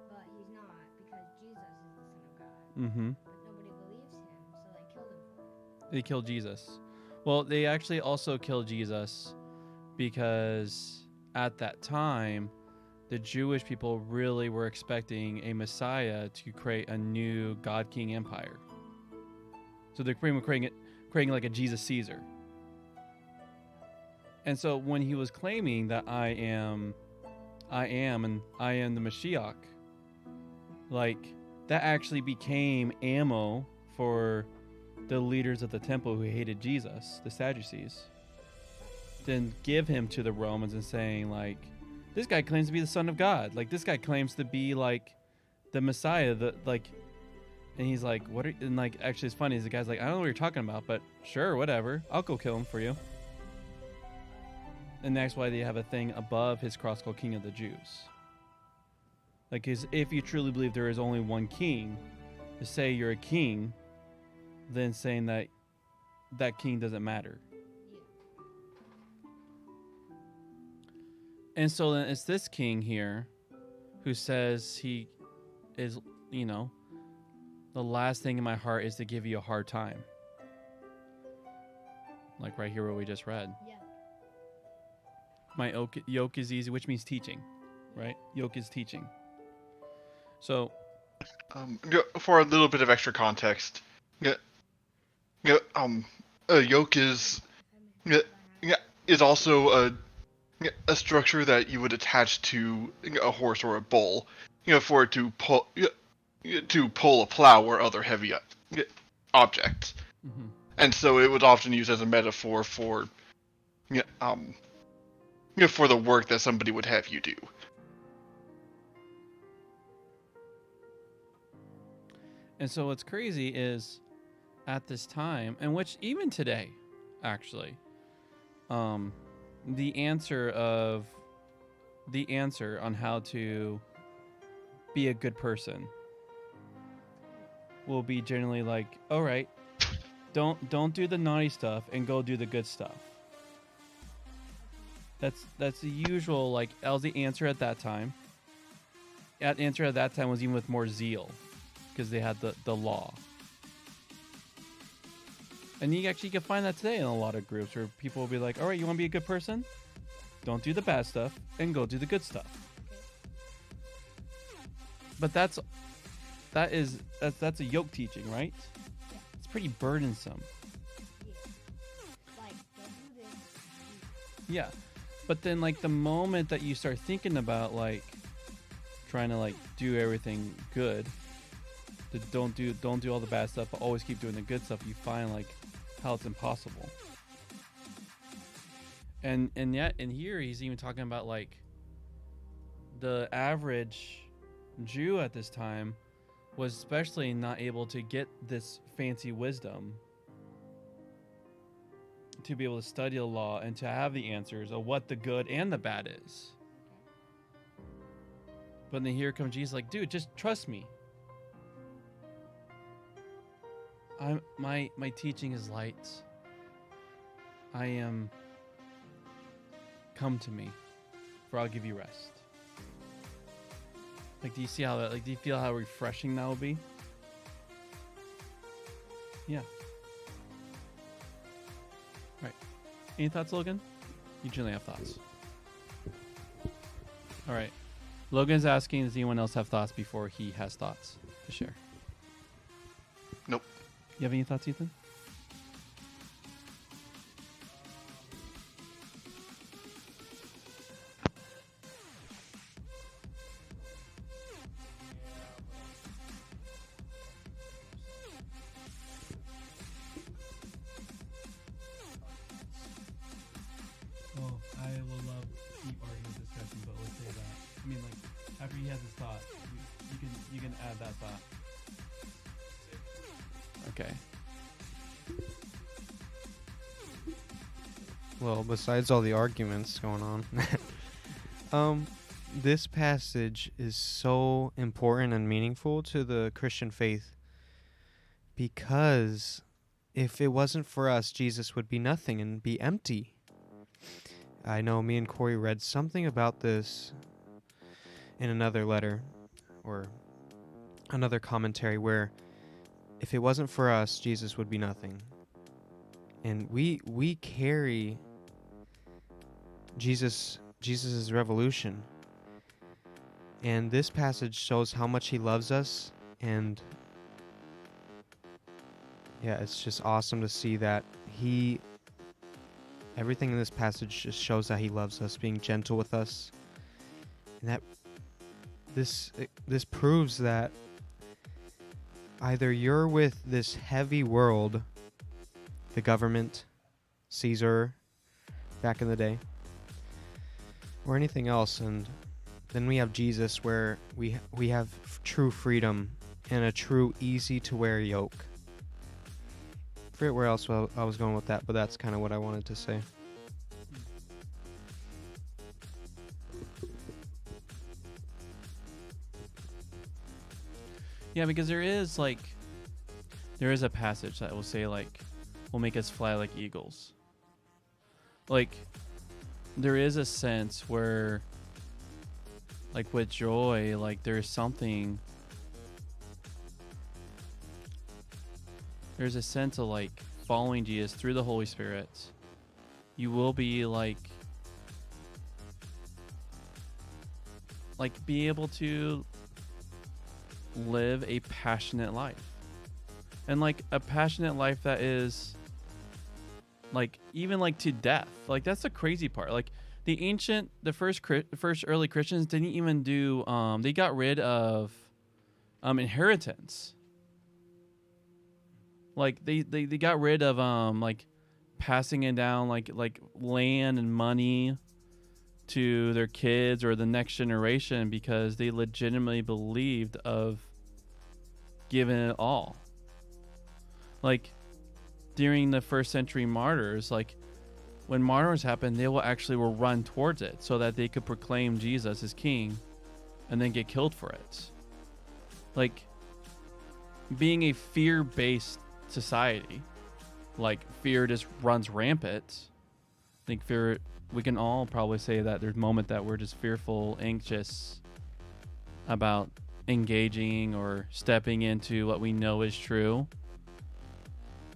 but he's not because Jesus is the son of God. Mm-hmm. But nobody believes him, so they killed him for it. They killed Jesus. Well, they actually also killed Jesus because at that time, the Jewish people really were expecting a Messiah to create a new God-King empire. So they're creating like a Jesus Caesar. And so when he was claiming that I am the Mashiach, like, that actually became ammo for the leaders of the temple who hated Jesus, the Sadducees. Then give him to the Romans and saying, like, this guy claims to be the son of God. Like, this guy claims to be like the Messiah, And he's like, what are, and like, actually it's funny is the guy's like, I don't know what you're talking about, but sure, whatever. I'll go kill him for you. And that's why they have a thing above his cross called King of the Jews. Like, if you truly believe there is only one king, to say you're a king, then saying that that king doesn't matter. And so then it's this king here who says he is, you know, the last thing in my heart is to give you a hard time. Like right here what we just read. Yeah. My yoke is easy, which means teaching, right? Yoke is teaching. So, For a little bit of extra context, a yoke is also a structure that you would attach to a horse or a bull, for it to pull a plow or other heavy objects. mm-hmm. And so it was often used as a metaphor for for the work that somebody would have you do. And so what's crazy is at this time, and which even today, actually, the answer on how to be a good person will be generally like, all right, don't do the naughty stuff and go do the good stuff. That's the usual, like, that was the answer at that time. That answer at that time was even with more zeal, because they had the law. And you actually can find that today in a lot of groups where people will be like, all right, you want to be a good person? Don't do the bad stuff and go do the good stuff. But that's a yoke teaching, right? Yeah. It's pretty burdensome. Yeah. Like, don't do this. Yeah. But then, like, the moment that you start thinking about, like, trying to, like, do everything good, don't do all the bad stuff, but always keep doing the good stuff, you find, like, how it's impossible. And yet in here he's even talking about, like, the average Jew at this time was especially not able to get this fancy wisdom to be able to study the law and to have the answers of what the good and the bad is. But then here comes Jesus, like, dude, just trust me. My teaching is light. I am. Come to me, for I'll give you rest. Like, do you see how that? Like, do you feel how refreshing that will be? Yeah. Right. Any thoughts, Logan? You generally have thoughts. All right. Logan's asking, does anyone else have thoughts before he has thoughts to share? Nope. You have any thoughts, Ethan? Oh, I will love deep argument discussion, but let's say that. I mean, like, after he has his thought, you can add that thought. Okay. Well, besides all the arguments going on, this passage is so important and meaningful to the Christian faith because if it wasn't for us, Jesus would be nothing and be empty. I know me and Corey read something about this in another letter or another commentary where if it wasn't for us, Jesus would be nothing. And we carry Jesus's revolution. And this passage shows how much he loves us, and yeah, it's just awesome to see that everything in this passage just shows that he loves us, being gentle with us. And that this proves that either you're with this heavy world, the government, Caesar, back in the day, or anything else, and then we have Jesus where we have true freedom and a true easy to wear yoke. Forget where else I was going with that, but that's kind of what I wanted to say. Yeah, because there is a passage that will say like, will make us fly like eagles. Like, there is a sense where, like with joy, like there's a sense of like following Jesus through the Holy Spirit. You will be like be able to live a passionate life, and like a passionate life that is like even like to death. Like that's the crazy part. Like the first early Christians didn't even do they got rid of inheritance. Like they got rid of like passing it down like land and money to their kids or the next generation, because they legitimately believed of giving it all. Like during the first century martyrs, like when martyrs happened, they will run towards it so that they could proclaim Jesus as king and then get killed for it. Like being a fear-based society, like fear just runs rampant. I think fear, we can all probably say that there's a moment that we're just fearful, anxious about engaging or stepping into what we know is true.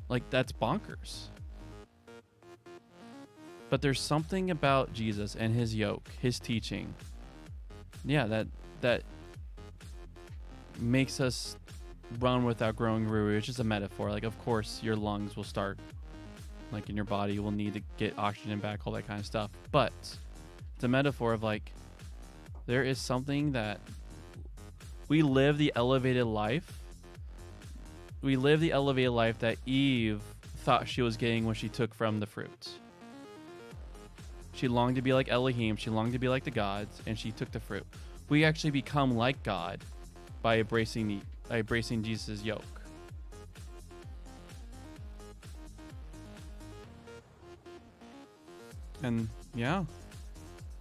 Like that's bonkers. But there's something about Jesus and his yoke, his teaching, yeah, that makes us run without growing weary. It's just a metaphor. Like, of course, your lungs will start, like in your body, will need to get oxygen back, all that kind of stuff. But it's a metaphor of like, there is something that we live the elevated life. We live the elevated life that Eve thought she was getting when she took from the fruit. She longed to be like Elohim. She longed to be like the gods, and she took the fruit. We actually become like God by embracing Jesus' yoke. And yeah,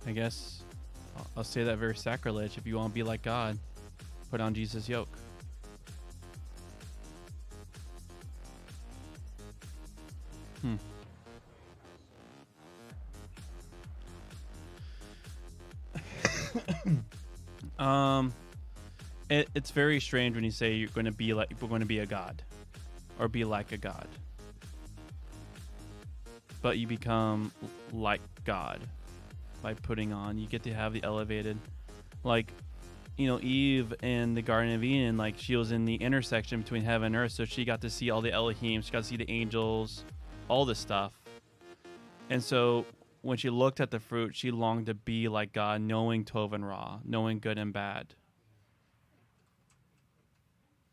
I guess I'll say that very sacrilege. If you want to be like God, put on Jesus' yoke. It's very strange when you say we're going to be a god, or be like a god. But you become like God by putting on. You get to have the elevated, like, you know, Eve in the Garden of Eden, like she was in the intersection between heaven and earth, so she got to see all the Elohim, she got to see the angels, all this stuff. And so when she looked at the fruit, she longed to be like God, knowing Tov and Ra, knowing good and bad.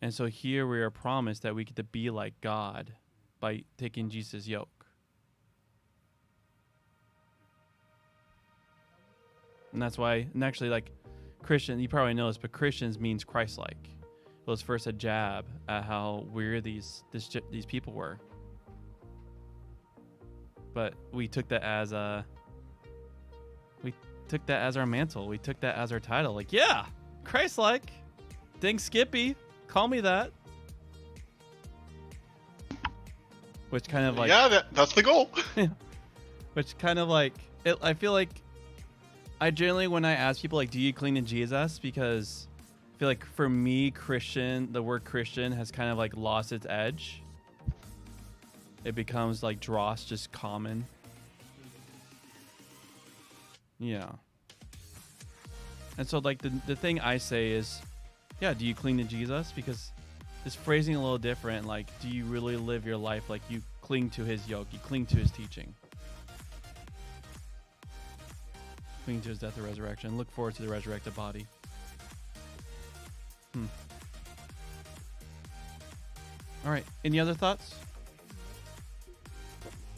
And so here we are promised that we get to be like God by taking Jesus' yoke. And that's why, and actually, like, Christian, you probably know this, but Christians means Christ-like. It was first a jab at how weird these people were. But we took that as our mantle. We took that as our title. Like, yeah, Christ-like. Dang Skippy, call me that. Which kind of like, yeah, that's the goal. which kind of like it. I feel like I generally, when I ask people like, do you cling to Jesus? Because I feel like for me, the word Christian has kind of like lost its edge. It becomes like dross, just common. Yeah. And so like the thing I say is, yeah, do you cling to Jesus? Because it's phrasing a little different. Like, do you really live your life like you cling to his yoke? You cling to his teaching. Cling to his death and resurrection. Look forward to the resurrected body. All right. Any other thoughts?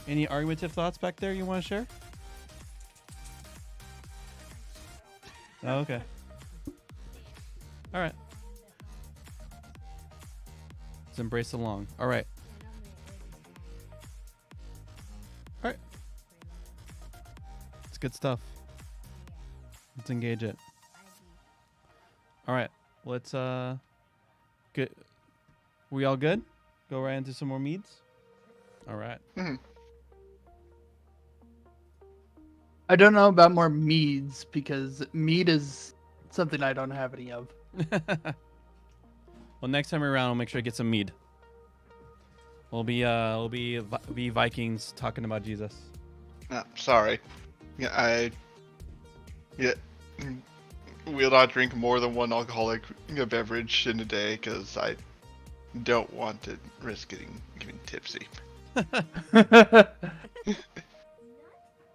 Any argumentative thoughts back there you want to share? Oh, okay. All right. Let's embrace the long. All right. All right. It's good stuff. Let's engage it. All right. Let's get. We all good? Go right into some more meads. All right. I don't know about more meads because mead is something I don't have any of. Well, next time around, we'll make sure to get some mead. We'll be Vikings talking about Jesus. Sorry. We'll not drink more than one alcoholic beverage in a day because I don't want to risk getting tipsy.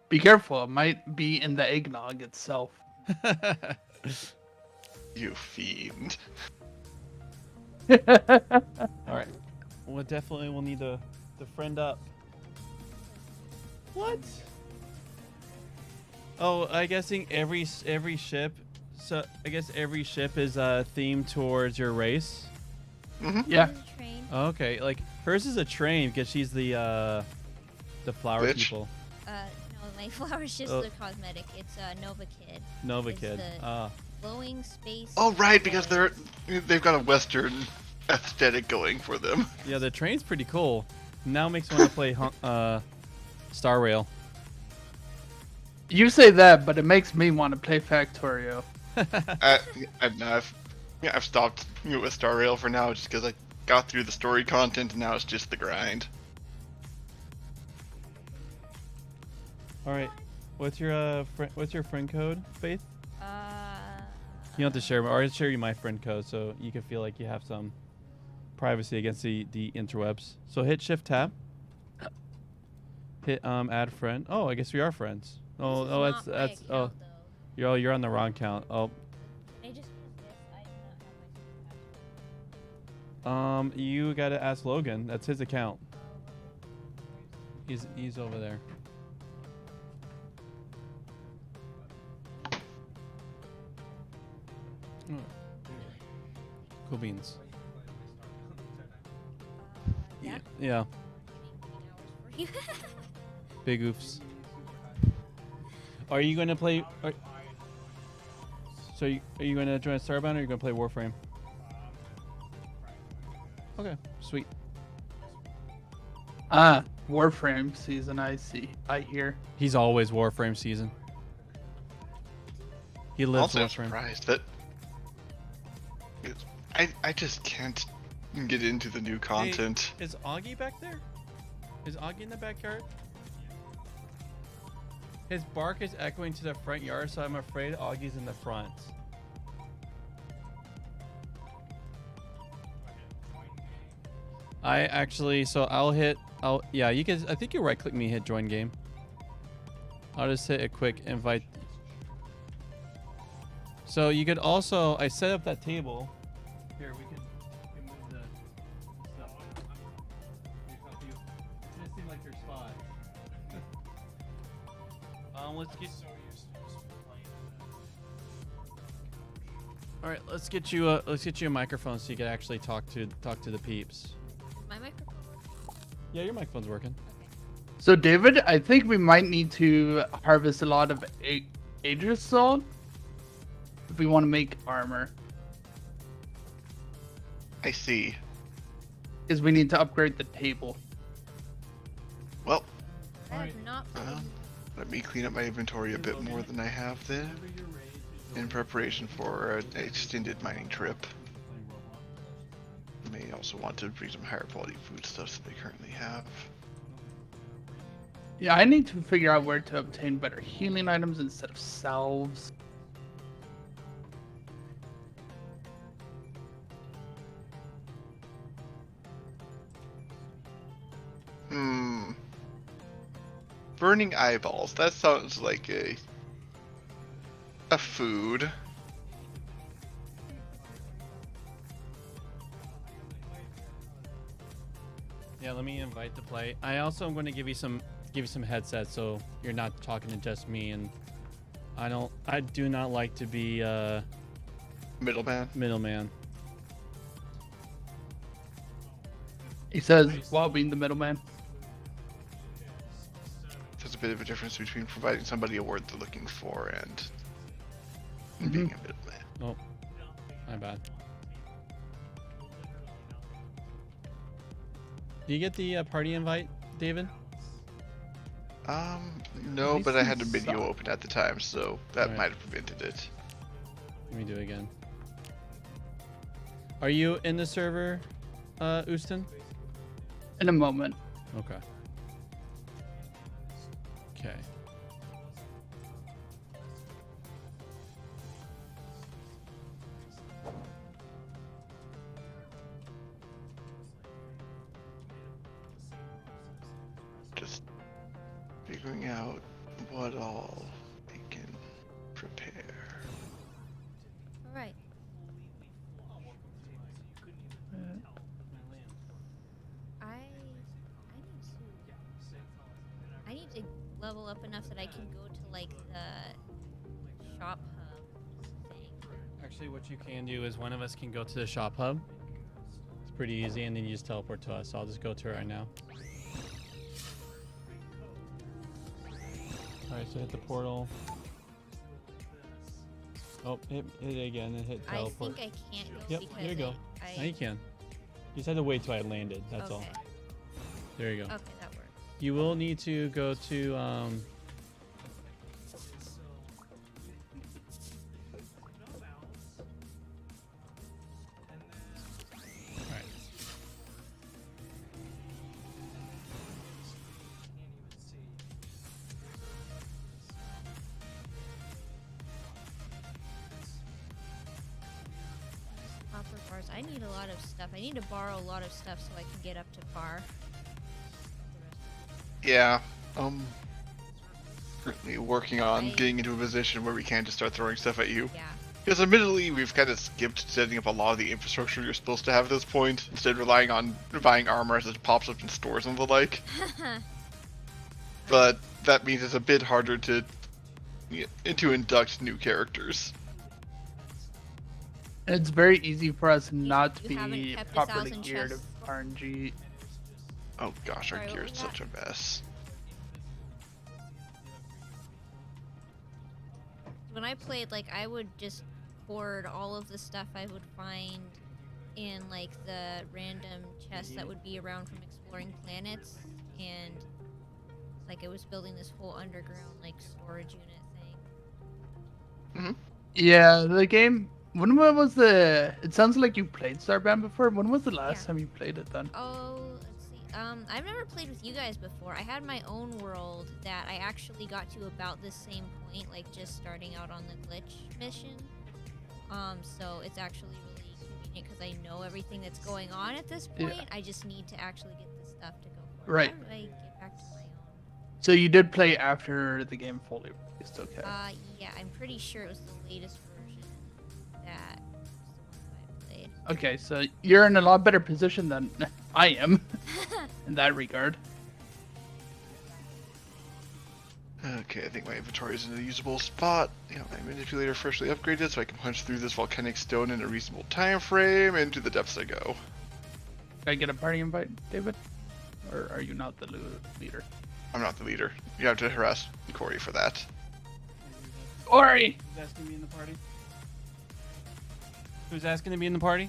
Be careful, it might be in the eggnog itself. You fiend. All right. We'll definitely need to friend up. What? Oh, I guessing every ship. So I guess every ship is themed towards your race. Yeah. This is a train. Okay, like hers is a train because she's the flower Bitch. people. No, my flower's just Oh. the cosmetic. It's Nova Kid. Nova It's Kid. the- Glowing space. Oh right, because colors. they've got a Western aesthetic going for them. Yeah, the train's pretty cool. Now makes me want to play Star Rail. You say that, but it makes me want to play Factorio. I've stopped with Star Rail for now just because I got through the story content and now it's just the grind. All right, what's your friend code, Faith? Uh, You don't have to share, or I'll share you my friend code so you can feel like you have some privacy against the interwebs. So hit Shift Tab. Hit add friend. Oh, I guess we are friends. Oh, this is oh, not that's my that's oh, account, though. you're on the wrong count. Oh, I just used this. I did not have my you gotta ask Logan. That's his account. He's over there. Oh. Cool beans. Yeah. Yeah. 8 hours for you. Big oofs. Are you going to play? Are you going to join Starbound or are you going to play Warframe? Okay, sweet. Warframe season. I hear. He's always Warframe season. He lives Also, I'm Warframe. surprised that I just can't get into the new content. Hey, is Augie back there? Is Augie in the backyard? His bark is echoing to the front yard, so I'm afraid Augie's in the front. I actually, so yeah, you can, I think you right click me, hit join game. I'll just hit a quick invite. So you could also, I set up that table. Here, we can move the stuff. It just seemed like your spot. Let's get you a microphone so you can actually talk to the peeps. Is my microphone working? Yeah, your microphone's working. So David, I think we might need to harvest a lot of Aegis salt if we want to make armor, I see. because we need to upgrade the table. Well, I have Alright. not. let me clean up my inventory a bit more than I have then, in preparation for an extended mining trip. I may also want to bring some higher quality foodstuffs than I currently have. Yeah, I need to figure out where to obtain better healing items instead of salves. Burning eyeballs. That sounds like a food. Yeah, let me invite to play. I also am going to give you some headsets so you're not talking to just me, and I do not like to be Middleman. middleman. He says while being the middleman. There's a bit of a difference between providing somebody a word they're looking for and being a middleman. Oh, my bad. Do you get the party invite, David? No, but I had a Mason video suck. open at the time, so that Right. might have prevented it. Let me do it again. Are you in the server, Houston? In a moment. Okay. Okay. Just figuring out what all we can prepare. All right. I need to level up enough that I can go to like the shop hub thing. Actually, what you can do is one of us can go to the shop hub. It's pretty easy, and then you just teleport to us. So I'll just go to it right now. All right, so hit the portal. Oh, hit it again and hit I teleport. think I can't go Yep, because here you go. I Now you can. You just had to wait till I landed. That's all. okay. There you go. Okay, that works. You will need to go to Alright. Copper bars. I need a lot of stuff. I need to borrow a lot of stuff so I can get up to par. Yeah, currently working on Right. getting into a position where we can just start throwing stuff at you. Yeah. Because admittedly, we've kind of skipped setting up a lot of the infrastructure you're supposed to have at this point, instead relying on buying armor as it pops up in stores and the like. But that means it's a bit harder to induct new characters. And it's very easy for us not to you haven't be kept properly 1,000 geared chests. of RNG. Oh gosh, our Sorry, what gear is was such that? a mess. When I played, like, I would just hoard all of the stuff I would find in, like, the random chests that would be around from exploring planets, and, like, I was building this whole underground, like, storage unit thing. Yeah, the game. When was the? It sounds like you played Starbound before. When was the last Yeah. time you played it then? Oh, let's see. I've never played with you guys before. I had my own world that I actually got to about this same point, like, just starting out on the glitch mission. So it's actually really convenient because I know everything that's going on at this Yeah. point. I just need to actually get the stuff to go for. Right. How do I get back to my own? So you did play after the game fully released, okay? Yeah, I'm pretty sure it was the latest version that was the one that I played. Okay, so you're in a lot better position than I am in that regard. Okay, I think my inventory is in a usable spot. You know, my manipulator freshly upgraded, so I can punch through this volcanic stone in a reasonable time frame, and to the depths I go. Can I get a party invite, David? Or are you not the leader? I'm not the leader. You have to harass Corey for that. Ori! Who's asking to be in the party? Who's asking to be in the party?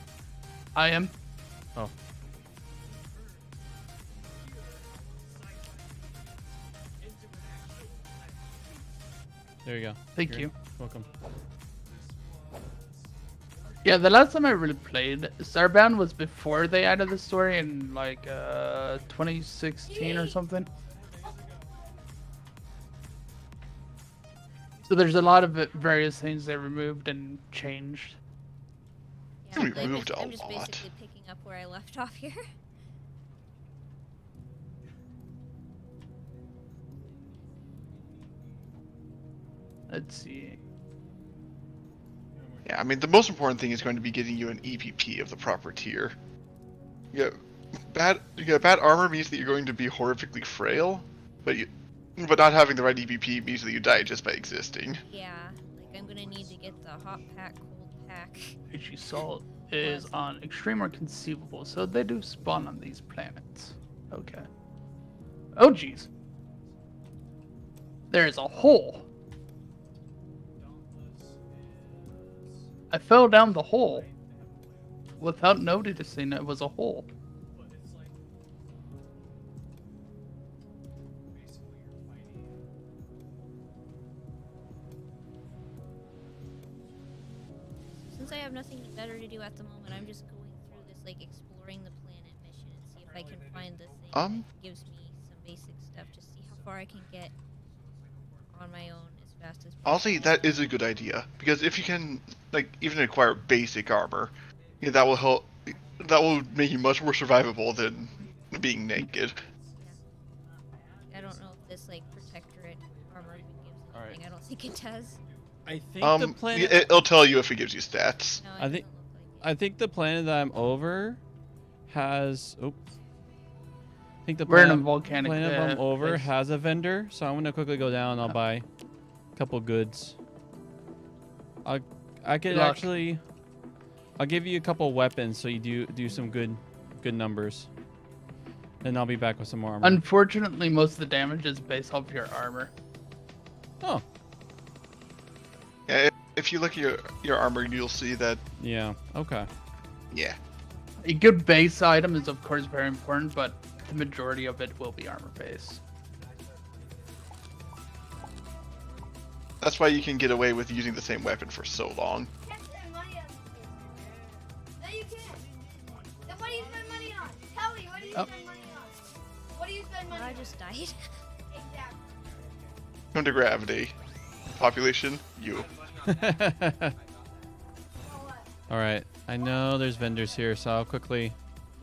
I am. Oh. There you go. Thank You're you. Welcome. Yeah, the last time I really played Starbound was before they added the story in like 2016 or something. So there's a lot of various things they removed and changed. Yeah, We like, moved a I'm just lot. basically picking up where I left off here. Let's see. Yeah, I mean, the most important thing is going to be getting you an EPP of the proper tier. Bad armor means that you're going to be horrifically frail, but not having the right EPP means that you die just by existing. Yeah, like I'm gonna need to get the hot pack, cold pack. HE Salt. is on extreme or conceivable, so they do spawn on these planets. Okay. Oh jeez. There is a hole. I fell down the hole without noticing it was a hole. Since I have nothing better to do at the moment, I'm just going through this like exploring the planet mission and see if I can find the thing that gives me some basic stuff to see how far I can get on my own as fast as possible. Honestly, that is a good idea because if you can, like, even acquire basic armor, yeah, that will help. That will make you much more survivable than being naked. I don't know if this like protectorate armor even gives Alright. anything. I don't think it does. I think the planet. It'll tell you if it gives you stats. No, I it think- doesn't look like I think the planet that I'm over has. I think the We're in a planet, volcanic planet I'm over place. has a vendor, so I'm gonna quickly go down. And I'll buy a couple goods. I could Good luck. actually. I'll give you a couple weapons so you do some good numbers. Then I'll be back with some more armor. Unfortunately, most of the damage is based off your armor. Oh, Yeah, if you look at your armor, you'll see that. yeah. Okay. Yeah. A good base item is of course very important, but the majority of it will be armor base. That's why you can get away with using the same weapon for so long. Can't spend money on this. No, you can't. Then what do you spend money on? Tell me, what do you Oh. spend money on? What do you spend money I on? just died. Exactly. Come to gravity. Population, you. All right. I know there's vendors here, so I'll quickly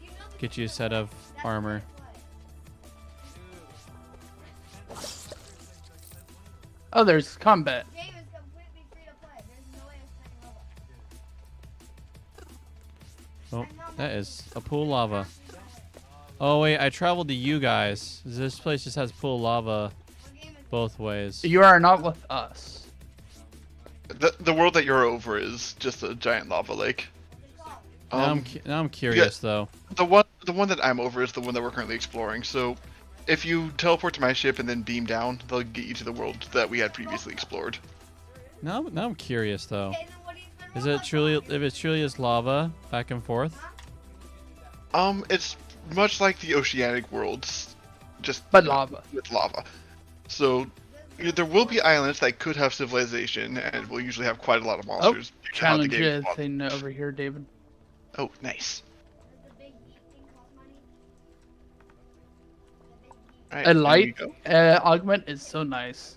You know the get you a set of armor. Oh, there's combat. Game is completely free to play. There's no way of spending Robux. Oh, that is a pool of lava. Oh wait, I traveled to you guys. This place just has pool of lava What game is both ways. You are not with us. The world that you're over is just a giant lava lake. it called? Now I'm curious though. The one that I'm over is the one that we're currently exploring. So, if you teleport to my ship and then beam down, they'll get you to the world that we had previously explored. Now I'm curious though. Okay, then what do you spend Is it Robux truly on? if it's truly is lava back and forth? It's much like the oceanic worlds, just But lava. with lava. So, there will be islands that could have civilization, and will usually have quite a lot of monsters. due to how the Challenge game is modeled. thing over here, David. Oh, nice. Does the big heat thing cost money? The big heat. All right, A there light you go. augment is so nice.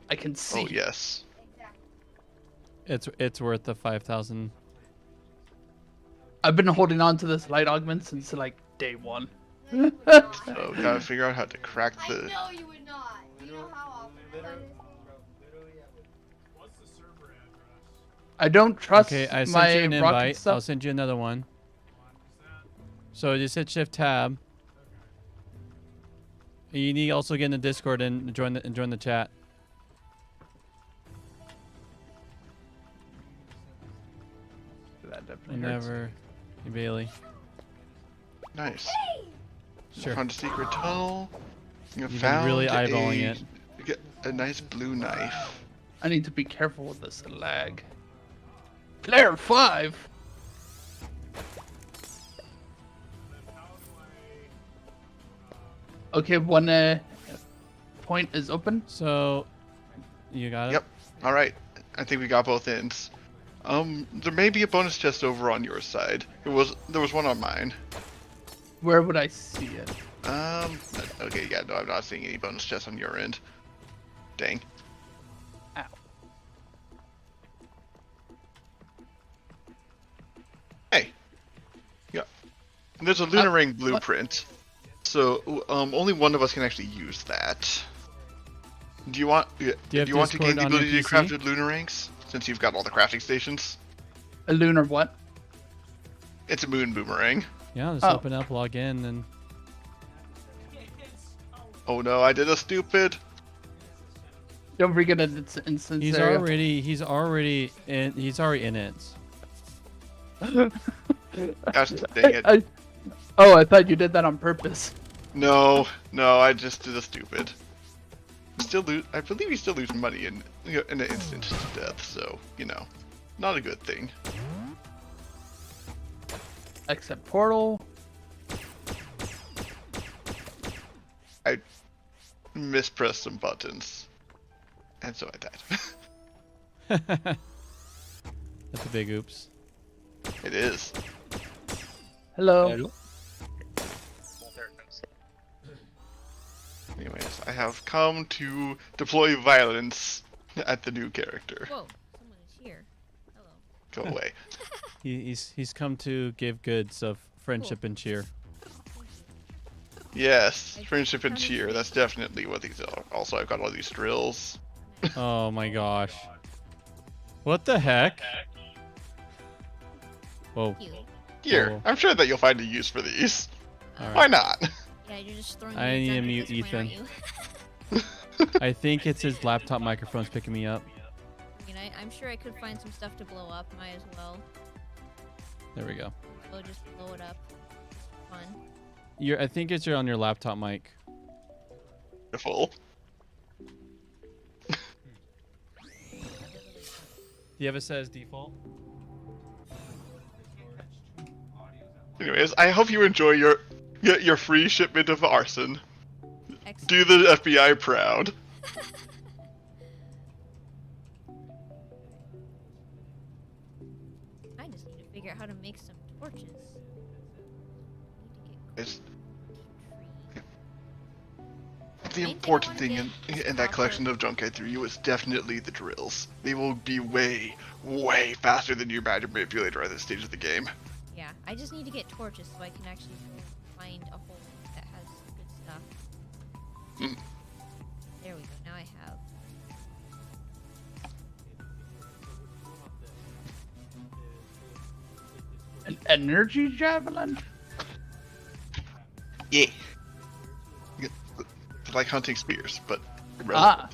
I can see. Oh yes. Exactly. It's worth the 5,000. I've been holding on to this light augment since like day one. No, you would not. So gotta figure out how to crack I the. know you would not. You know how often I play this I don't trust Okay, I my sent you an rocket invite. stuff. I'll send you another one. So just hit Shift Tab. You need to also get in the Discord and join the chat. That definitely hurts. Whenever, hey, Bailey. Nice. Sure. Found a secret tunnel. You You've been found really eyeballing a, it. you get a nice blue knife. I need to be careful with this lag. Player 5! Okay, one point is open. So, you got it. Yep. All right. I think we got both ends. There may be a bonus chest over on your side. There was one on mine. Where would I see it? Okay, yeah, no, I'm not seeing any bonus chests on your end. Dang. Ow. Hey. Yeah. There's a lunar ring blueprint. So, only one of us can actually use that. Do you want? Do you have you want to gain Discord the on your ability to PC? craft lunar rings? Since you've got all the crafting stations, A lunar what? it's a moon boomerang. Yeah, just Oh. open up, log in, and Oh no, I did a stupid. Don't forget that it's an instance he's area. already in it. Gosh dang it. I thought you did that on purpose. No, I just did a stupid. I believe he's still losing money in an instant to death, so, not a good thing. Except portal. I mispressed some buttons, and so I died. That's a big oops. It is. Hello. Anyways, I have come to deploy violence at the new character. Whoa, someone is here. Hello. Go away. He's come to give goods of friendship and cheer. Yes, I friendship and found cheer. it. That's definitely what these are. Also, I've got all these drills. Oh my gosh. What the heck? Whoa. Cute. Here, Oh. I'm sure that you'll find a use for these. Alright. Why not? Yeah, you're just throwing. I me need to down mute at this point, Ethan. aren't you? I think it's his laptop microphone's picking me up. I mean, I'm sure I could find some stuff to blow up. Might as well. There we go. We'll just blow it up. Fun. I think it's on your laptop mic. Beautiful. Do you have it set as default? Anyways, I hope you enjoy your free shipment of arson. Excellent. Do the FBI proud. I just need to figure out how to make some torches. It's Need the to important get thing in that copper. collection of junk I threw you is definitely the drills. They will be way, way faster than your magic manipulator at this stage of the game. Yeah, I just need to get torches so I can actually find a hole that has good stuff. Mm. There we go. Now I have. An energy javelin. Yeah. It's like hunting spears, but Ah.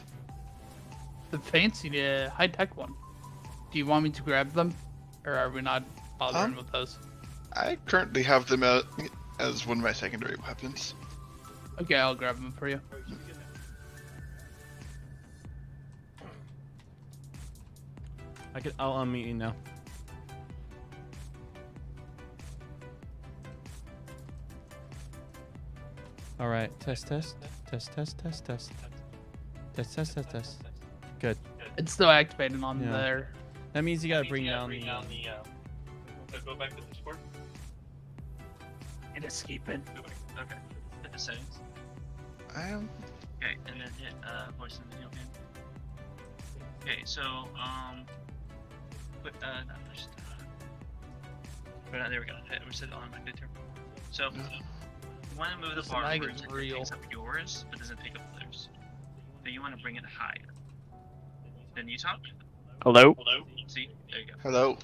The fancy, high-tech one. Do you want me to grab them, or are we not bothering with those? I currently have them as one of my secondary weapons. Okay, I'll grab them for you. I'll unmute you now. All right, test. Good. It's still activated on Yeah. there. That means you gotta bring down the. Go back to Discord. It escaping. Go back. Okay. Hit the settings. I am. Okay, and then hit voice and video game. Okay, so put not push. There we go. We said automatically turn. So you want to move the This bar lag where is it real. takes up yours, but doesn't take up theirs. So you want to bring it higher. Then you talk. Hello? Hello. See, there you go. Hello.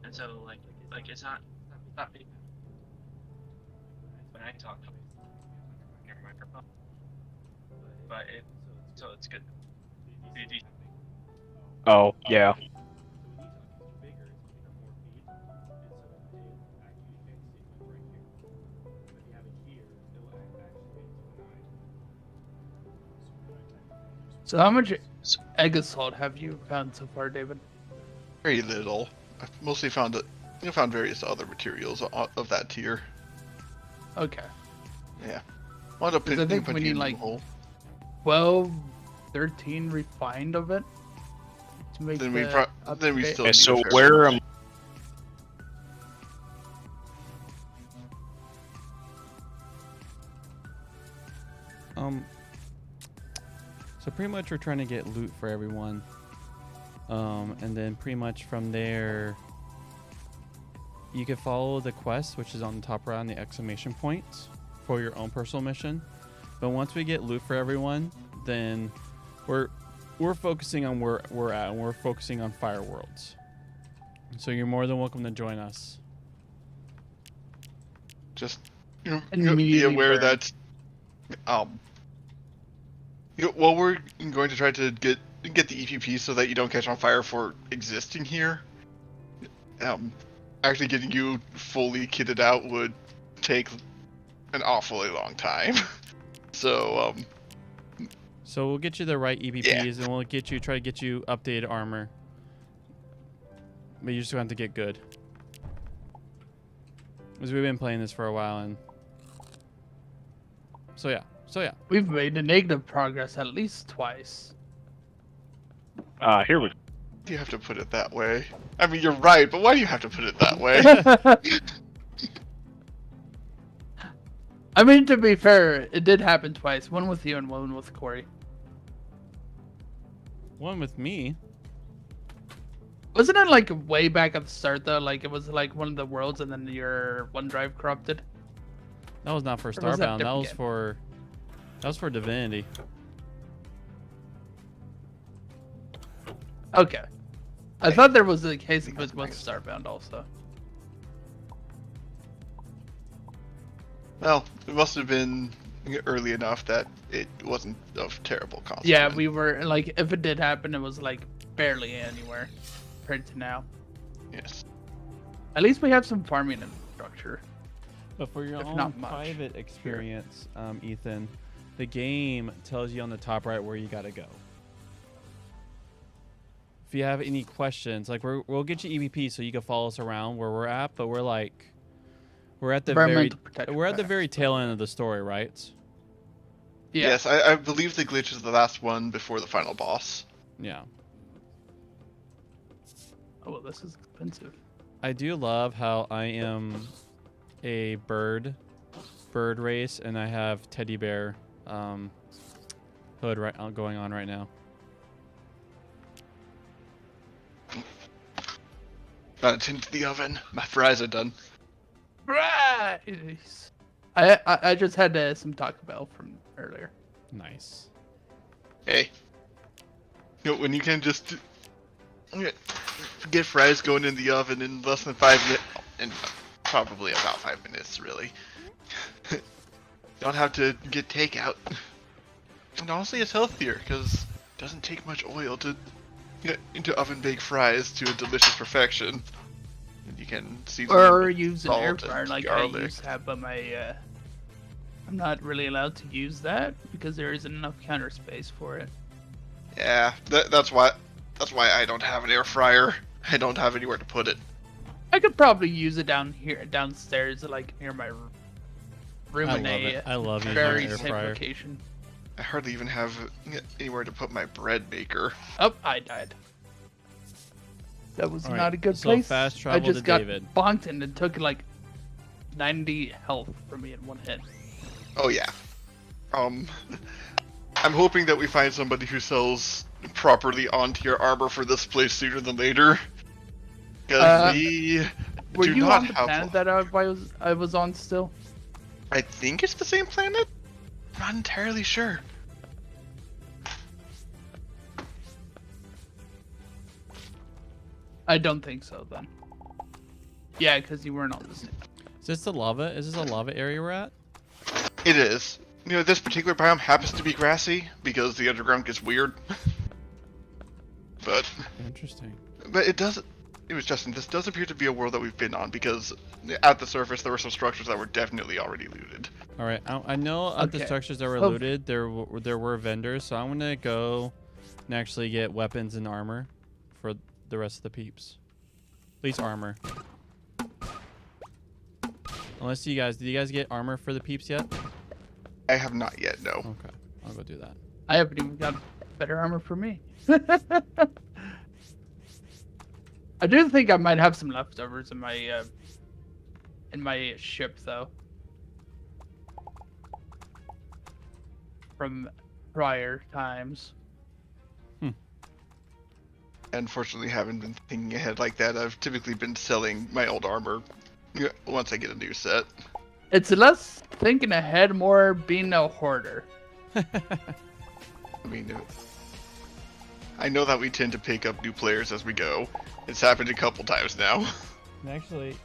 And so like it's not big. When I talk, your microphone. But so it's good. Oh, yeah. So how much egg assault have you found so far, David? Very little. I've mostly found various other materials of that tier. Okay. Yeah. Wound up 'Cause I think we putting need, in the like, hole. 12, 13 refined of it to make Then the we still Okay, need so a fair where am So pretty much we're trying to get loot for everyone. And then pretty much from there, you can follow the quest, which is on the top right on the exclamation points for your own personal mission. But once we get loot for everyone, then we're focusing on where we're at, and we're focusing on Fire Worlds. So you're more than welcome to join us. Just And be immediately aware burn. that while we're going to try to get the EPP so that you don't catch on fire for existing here, actually getting you fully kitted out would take an awfully long time. So, So we'll get you the right EVPs, and we'll try to get you updated armor. But you're just going to have to get good. Because we've been playing this for a while, and so yeah. We've made a negative progress at least twice. Here we go. you have to put it that way? I mean, you're right, but why do you have to put it that way? I mean, to be fair, it did happen twice. One with you and one with Corey. One with me. Wasn't it like way back at the start though? Like it was like one of the worlds, and then your OneDrive corrupted. That was not for Or was that a Starbound. That different was game? for Divinity. Okay. I thought there was a case of it with Starbound also. Well, it must have been early enough that it wasn't of terrible consequence. Yeah, we were like, if it did happen, it was like barely anywhere compared to now. Yes. At least we have some farming infrastructure. But for your If own not much. private experience, Ethan, the game tells you on the top right where you gotta go. If you have any questions, like we'll get you EVP so you can follow us around where we're at, but we're at the very Environmental protection we're at the pack. very tail end of the story, right? Yeah. Yes, I believe the glitch is the last one before the final boss. Yeah. Oh, well, this is expensive. I do love how I am a bird race, and I have teddy bear hood going on right now. Got it into the oven. My fries are done. Fries! I just had some Taco Bell from earlier. Nice. Hey. When you can just get fries going in the oven in less than 5 minutes, and probably about 5 minutes, really. Don't have to get takeout. And honestly, it's healthier because it doesn't take much oil to get into oven baked fries to a delicious perfection. And you can season them Or with use an air salt fryer and like garlic. I used to have, but my I'm not really allowed to use that because there isn't enough counter space for it. Yeah, that's why I don't have an air fryer. I don't have anywhere to put it. I could probably use it downstairs, like near my room I in love a it. I love using very an air safe fryer. location. I hardly even have anywhere to put my bread maker. Oh, I died. That was All right, not a good so place. fast I travel just to got David. bonked and it took like 90 health from me in one hit. Oh yeah. I'm hoping that we find somebody who sells properly on-tier armor for this place sooner than later. Because we Were do you not on the have planet one. that I was on still? I think it's the same planet. I'm not entirely sure. I don't think so then. Yeah, because you weren't on the same. Is this the lava? Is this a lava area we're at? It is. You know, this particular biome happens to be grassy because the underground gets weird. but Interesting. it does. It was Justin. This does appear to be a world that we've been on because at the surface there were some structures that were definitely already looted. All right. I know at the Okay. structures that were So- looted, there were vendors, so I'm gonna go and actually get weapons and armor for the rest of the peeps. At least armor. Unless did you guys get armor for the peeps yet? I have not yet. No. Okay, I'll go do that. I haven't even got better armor for me. I do think I might have some leftovers in my ship though. From prior times. Unfortunately, haven't been thinking ahead like that. I've typically been selling my old armor once I get a new set. It's less thinking ahead, more being a hoarder. I mean, I know that we tend to pick up new players as we go. It's happened a couple times now. And actually,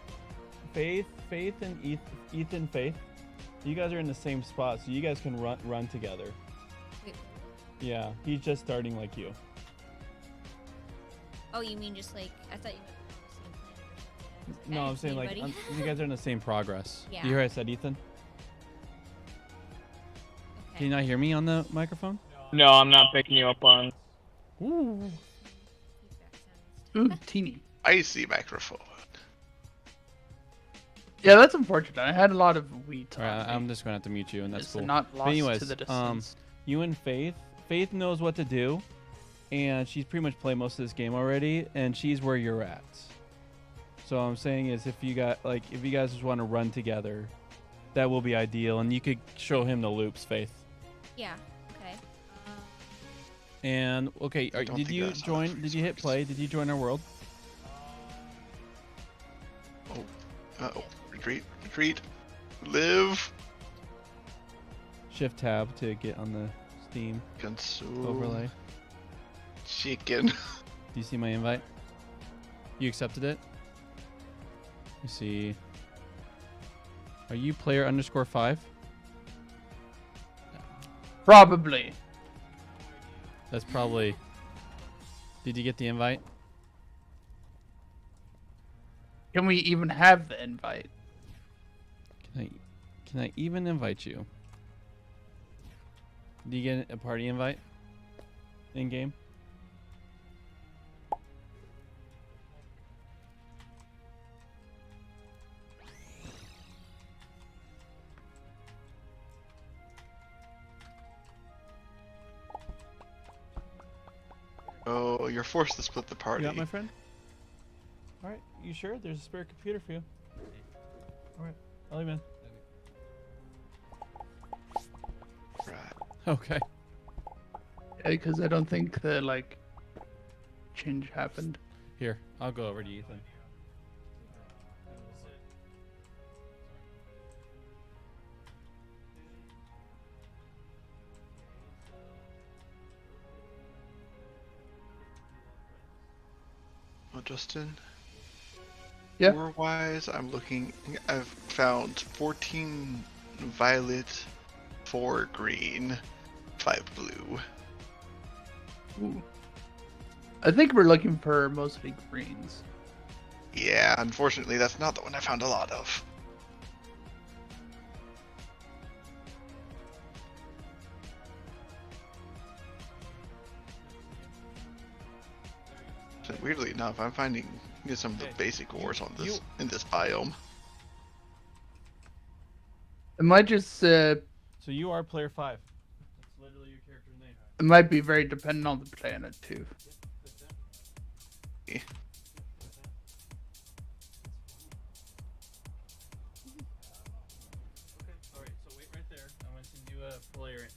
Faith and Ethan Faith, you guys are in the same spot, so you guys can run together. Wait, Yeah, he's just starting like you. oh, you mean just like I thought you meant we were on the same planet or something. No, I'm saying like Anybody? you guys are in the same progress. Yeah. You hear I said Ethan? Okay. Can you not hear me on the microphone? No, I'm not picking you up on. Ooh. Ooh, teeny. Icy microphone. Yeah, that's unfortunate. I had a lot of wheat. All right, on I'm me. just gonna have to mute you, and that's It's cool. not But lost anyways, to the distance. you and Faith knows what to do, and she's pretty much played most of this game already, and she's where you're at. So what I'm saying is, if you guys just want to run together, that will be ideal, and you could show him the loops, Faith. Yeah. Okay. And okay, I don't did think you that's how join? that Did you hit works. play? Did you join our world? Uh-oh. Retreat. Live. Shift tab to get on the Steam Consume. overlay. Chicken. Do you see my invite? You accepted it? You see. Are you player _5? Probably. That's probably. Did you get the invite? Can we even have the invite? Can I even invite you? Do you get a party invite in game? Oh, you're forced to split the party. You got my friend? All right, you sure? There's a spare computer for you. All right, I'll leave in. Right. Okay. Yeah, because I don't think the change happened. Here, I'll go over to Ethan. Well, Justin. Yeah. Lore-wise, I'm looking. I've found 14 violet, 4 green, 5 blue. Ooh. I think we're looking for mostly greens. Yeah, unfortunately, that's not the one I found a lot of. So weirdly enough, I'm finding some of the Okay, basic ores on this you- in this biome. It might just So you are player 5. That's literally your character's name. it might be very dependent on the planet too. Eh. Okay, alright, so wait right there. I'm going to send you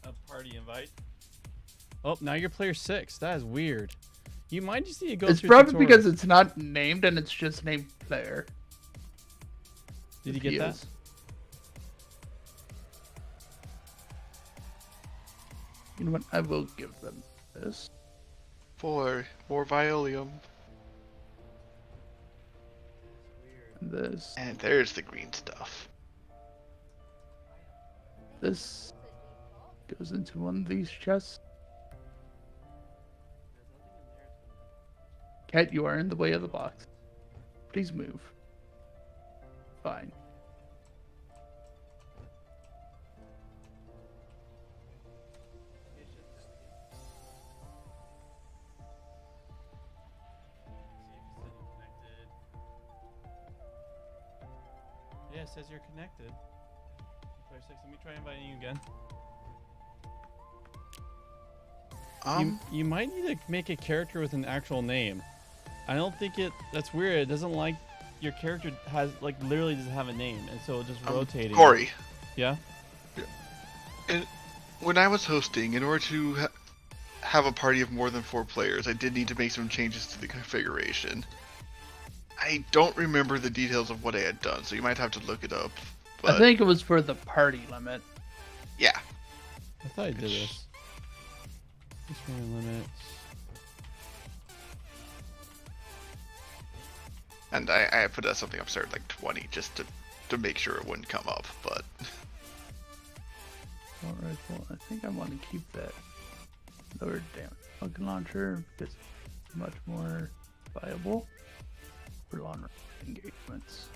a party invite. Oh, now you're player 6. That is weird. You might just need to go It's through probably tutorial. because it's not named and it's just named player. Did you get that? Yes. You know what? I will give them this. For more violium. And this. And there's the green stuff. This goes into one of these chests. Cat, you are in the way of the box. Please move. Fine. Yeah, it says you're connected. Player 6, let me try inviting you again. You might need to make a character with an actual name. I don't think that's weird. It doesn't like your character has literally doesn't have a name, and so it just rotating. Corey. Yeah. And when I was hosting, in order to have a party of more than 4 players, I did need to make some changes to the configuration. I don't remember the details of what I had done, so you might have to look it up. But I think it was for the party limit. yeah, I thought I did this. Just limits. and I put something upstairs like 20 just to make sure it wouldn't come up. But Alright, well, I think I want to keep that lower damage rocket launcher because it's much more viable. super long engagements.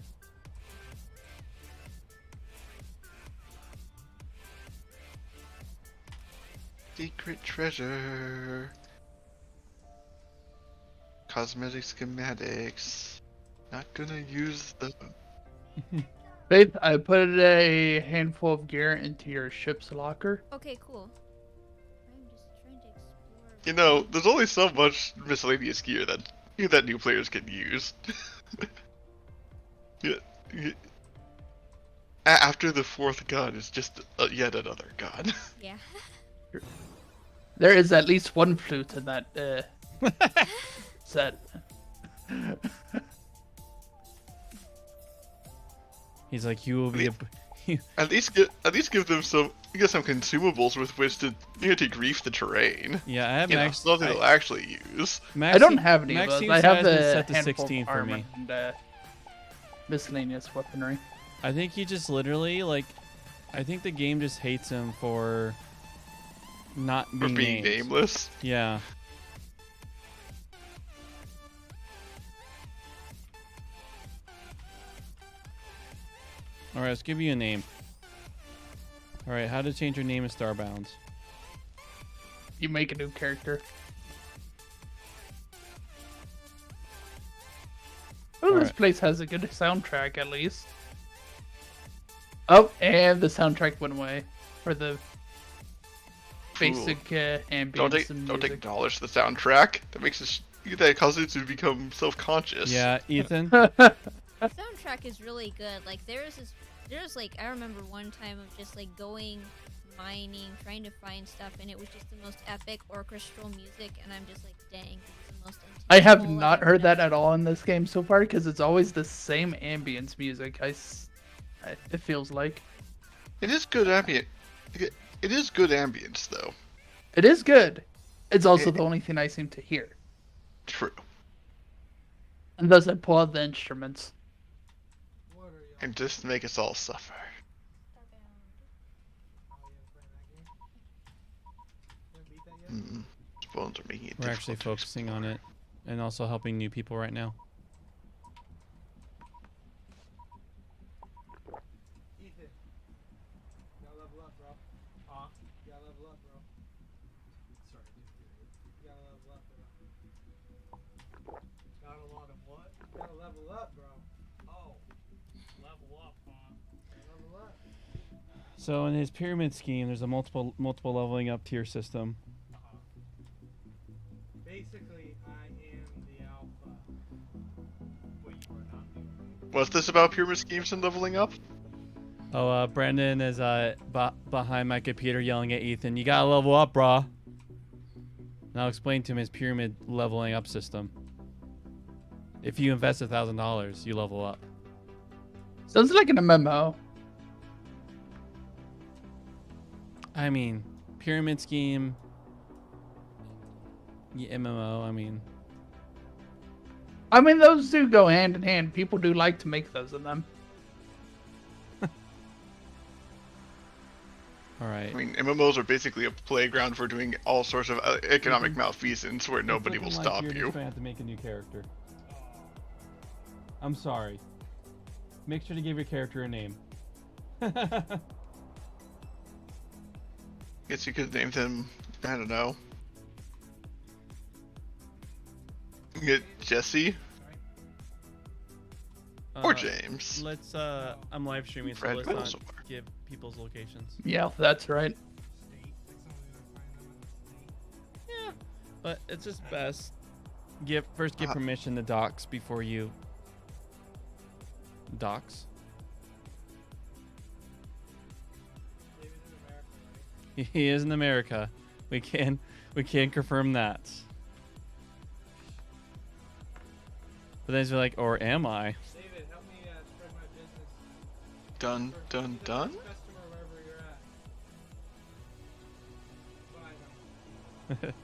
Secret treasure. Cosmetic schematics. Not gonna use the. Faith, I put a handful of gear into your ship's locker. Okay, cool. I'm just trying to explore. You know, there's only so much miscellaneous gear that new players can use. yeah. After the fourth gun is just yet another gun. Yeah. There is at least one flute in that set. He's like, you will be a. At least give them some consumables with which to to grief the terrain. Yeah, I have You know, Max. something they'll actually use. I don't have any of Max those. seems I to have has been the set to handful 16 of for armor me. and miscellaneous weaponry. I think he just literally like. I think the game just hates him for not For being named. nameless. Yeah. Alright, let's give you a name. Alright, how to change your name in Starbound. You make a new character. Oh, this Alright. place has a good soundtrack at least. Oh, and the soundtrack went away for the basic ambience and Don't music. acknowledge the soundtrack. That makes us. That causes it to become self-conscious. Yeah, Ethan. Soundtrack is really good. Like there's like I remember one time of just like going mining, trying to find stuff, and it was just the most epic orchestral music, and I'm just like, dang, this is the most. I have intentional not I've heard that ever- at all in this game so far because it's always the same ambience music. It feels like It is good ambient. It is good ambience though. it is good. It's also the only thing I seem to hear, True. and thus I pull out the instruments. And just make us all suffer. Bones are making it We're actually difficult to focusing on it and also helping new people right now. Ethan, you gotta level up, bro. Huh? You gotta level up, bro. Sorry, you gotta level up, bro. Got a lot of what? You gotta level up, bro. Oh, level up, huh? Level up. So in his pyramid scheme, there's a multiple leveling up tier system. Basically, I am the alpha. Wait, you are not the alpha. What's this about pyramid schemes and leveling up? Oh, Brandon is behind my computer yelling at Ethan, "You gotta level up, brah." And I'll explain to him his pyramid leveling up system. If you invest $1,000, you level up. Sounds like an MMO. I mean, pyramid scheme. Yeah, MMO. I mean, I mean, those do go hand in hand. People do like to make those of them. all right. I mean, MMOs are basically a playground for doing all sorts of economic malfeasance where nobody will It's stop looking like you. You're just gonna have to make a new character. I'm sorry. Make sure to give your character a name. Guess you could name them, I don't know. Get Jesse or James. Let's. I'm live streaming, so Fred let's not Wilson. give people's locations. Yeah, that's right. Yeah, but it's just best. First get Uh, permission to dox before you dox. He is in America. We can confirm that. But then he's like, or am I? David, help me spread my business. Dun dun dun. Customer wherever you're at. Buy them.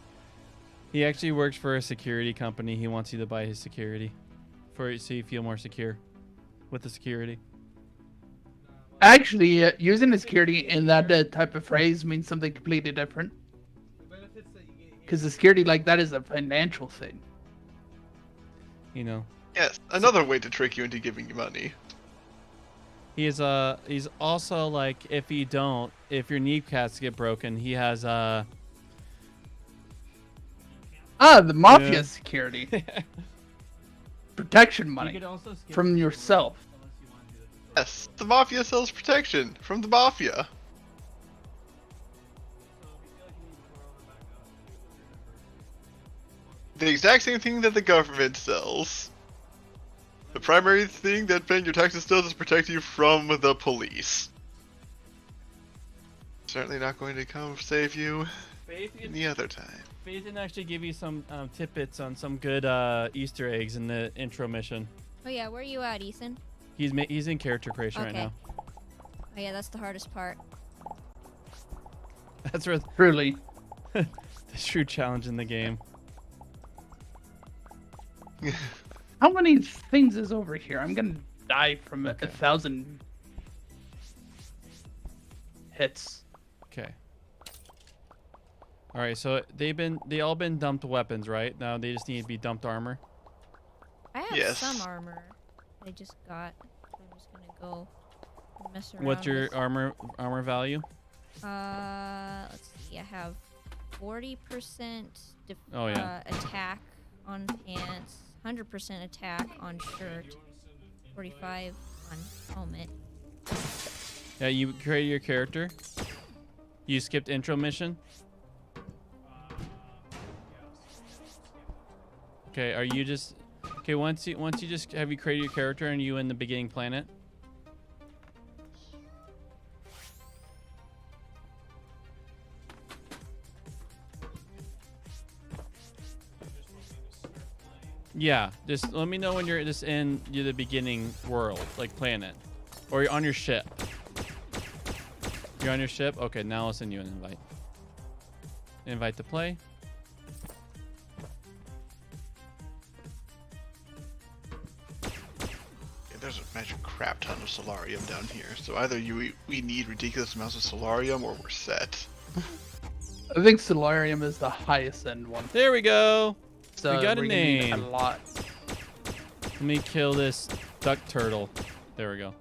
He actually works for a security company. He wants you to buy his security, so you feel more secure with the security. Actually, using the security in that type of phrase means something completely different. The benefits that you get here. Because the security like that is a financial thing. You know, Yes, another way to trick you into giving you money. He's also like, if your kneecaps get broken, he has The mafia Yeah. security. Protection money from yourself. Yes, the Mafia sells protection from the Mafia. The exact same thing that the government sells. The primary thing that paying your taxes does is protect you from the police. Certainly not going to come save you any other time. Faith didn't actually give you some tidbits on some good Easter eggs in the intro mission. Oh yeah, where are you at, Ethan? He's in character creation right Okay. now. Oh yeah, that's the hardest part. That's where Truly. the true challenge in the game. How many things is over here? I'm gonna die from a 1,000 hits. Okay. All right, so they all been dumped weapons, right? Now they just need to be dumped armor. I have Yes. some armor. I just got. So I'm just gonna go mess around. What's your with- armor value? Let's see. I have 40% Oh, yeah. attack on pants, 100% attack on shirt, 45 on helmet. Yeah, you created your character. You skipped intro mission. Okay, are you just okay? Once you just have you created your character and you in the beginning planet. Yeah, just let me know when you're just in the beginning world, like planet, or you're on your ship. You're on your ship? Okay, now I'll send you an invite. Invite to play. Yeah, there's a magic crap ton of Solarium down here, so either we need ridiculous amounts of Solarium or we're set. I think Solarium is the highest end one. There we go. So We got a we're gonna need name. a lot. Let me kill this duck turtle. There we go.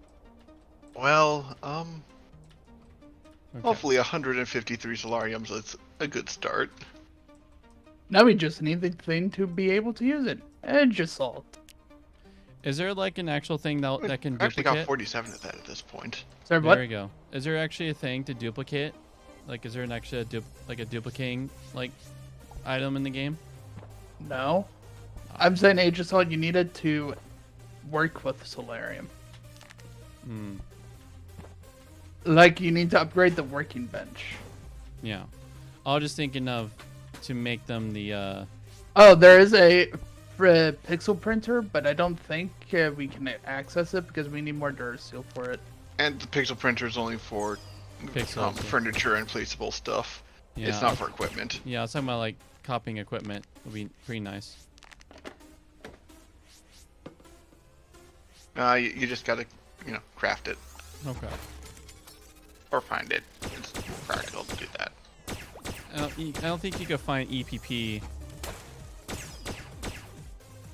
Well, Okay. hopefully 153 Solariums, it's a good start. Now we just need the thing to be able to use it. Edge assault. Is there like an actual thing that can I actually got duplicate? 47 of that at this point. Sorry, There what? we go. Is there actually a thing to duplicate? Like, is there an actual a duplicating like item in the game? No. I'm saying Age Assault, you needed to work with Solarium. Hmm. Like, you need to upgrade the working bench. Yeah. I was just thinking of to make them the Oh, there is a pixel printer, but I don't think we can access it because we need more Duracell for it. And the pixel printer is only for Pixels, yeah. furniture and placeable stuff. yeah. It's not for equipment. Yeah, I was talking about like copying equipment would be pretty nice. You just gotta, craft it Okay. or find it. It's practical to do that. I don't think you could find EPP.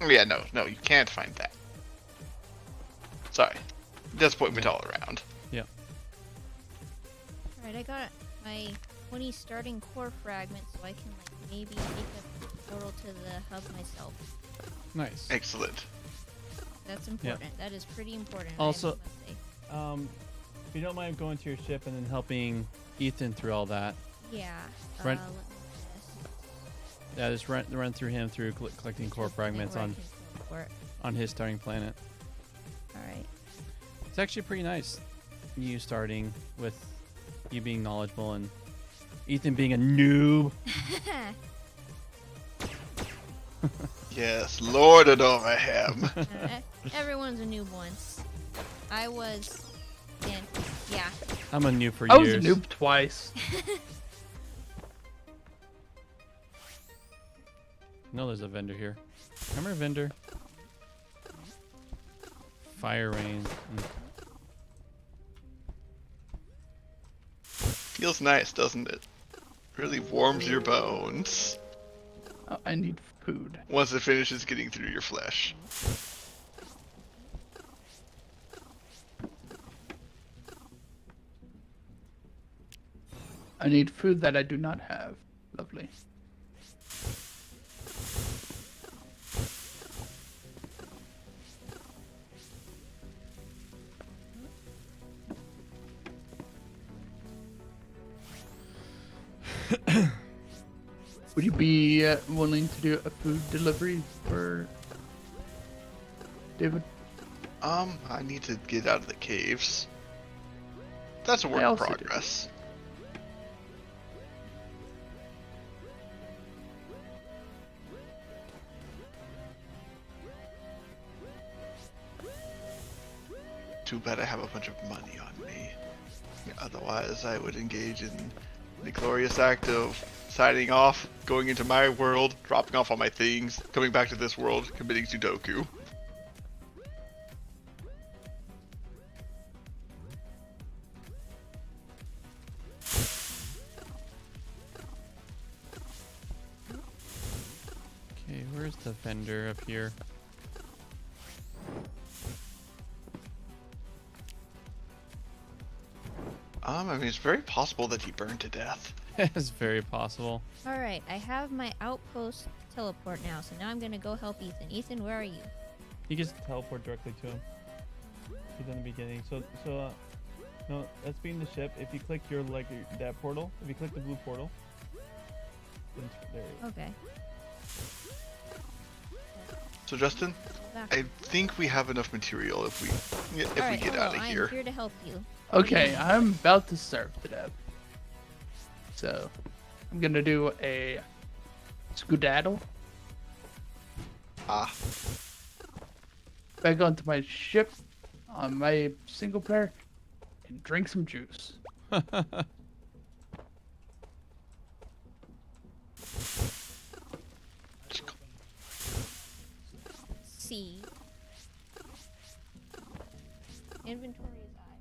Yeah, no, you can't find that. Sorry. Disappointment all around. Alright, I got my 20 starting core fragments, so I can maybe make a portal to the hub myself. Nice. Excellent. That's important. That is pretty important. Also- must say. If you don't mind going to your ship and then helping Ethan through all that, Yeah. Run- Let me yeah, just run through him through collecting core fragments on his starting planet. Alright. It's actually pretty nice. You starting with you being knowledgeable and Ethan being a noob. Yes, lord it over him. Everyone's a noob once. I was. Yeah. I'm a noob for I was years. a noob twice. No, there's a vendor here. Come here, vendor. Fire rain. Feels nice, doesn't it? Really warms your bones I need food. once it finishes getting through your flesh. I need food that I do not have. Lovely. Would you be willing to do a food delivery for David? I need to get out of the caves. That's a work I in also do. progress. Too bad I have a bunch of money on me. Otherwise, I would engage in the glorious act of signing off, going into my world, dropping off all my things, coming back to this world, committing Sudoku. Okay, where's the vendor up here? I mean, it's very possible that he burned to death. It's very possible. All right, I have my outpost teleport now, so now I'm gonna go help Ethan. Ethan, where are you? You just teleport directly to him. He's in the beginning. No, let's be in the ship. If you click that portal, if you click the blue portal, then there you go. Okay. So Justin, Back. I think we have enough material if we All right, get hello, out of I here. am here to help you. Okay, I'm about to starve to death. So, I'm gonna do a skedaddle Ah, back onto my ship on my single player and drink some juice. C. Inventory is I.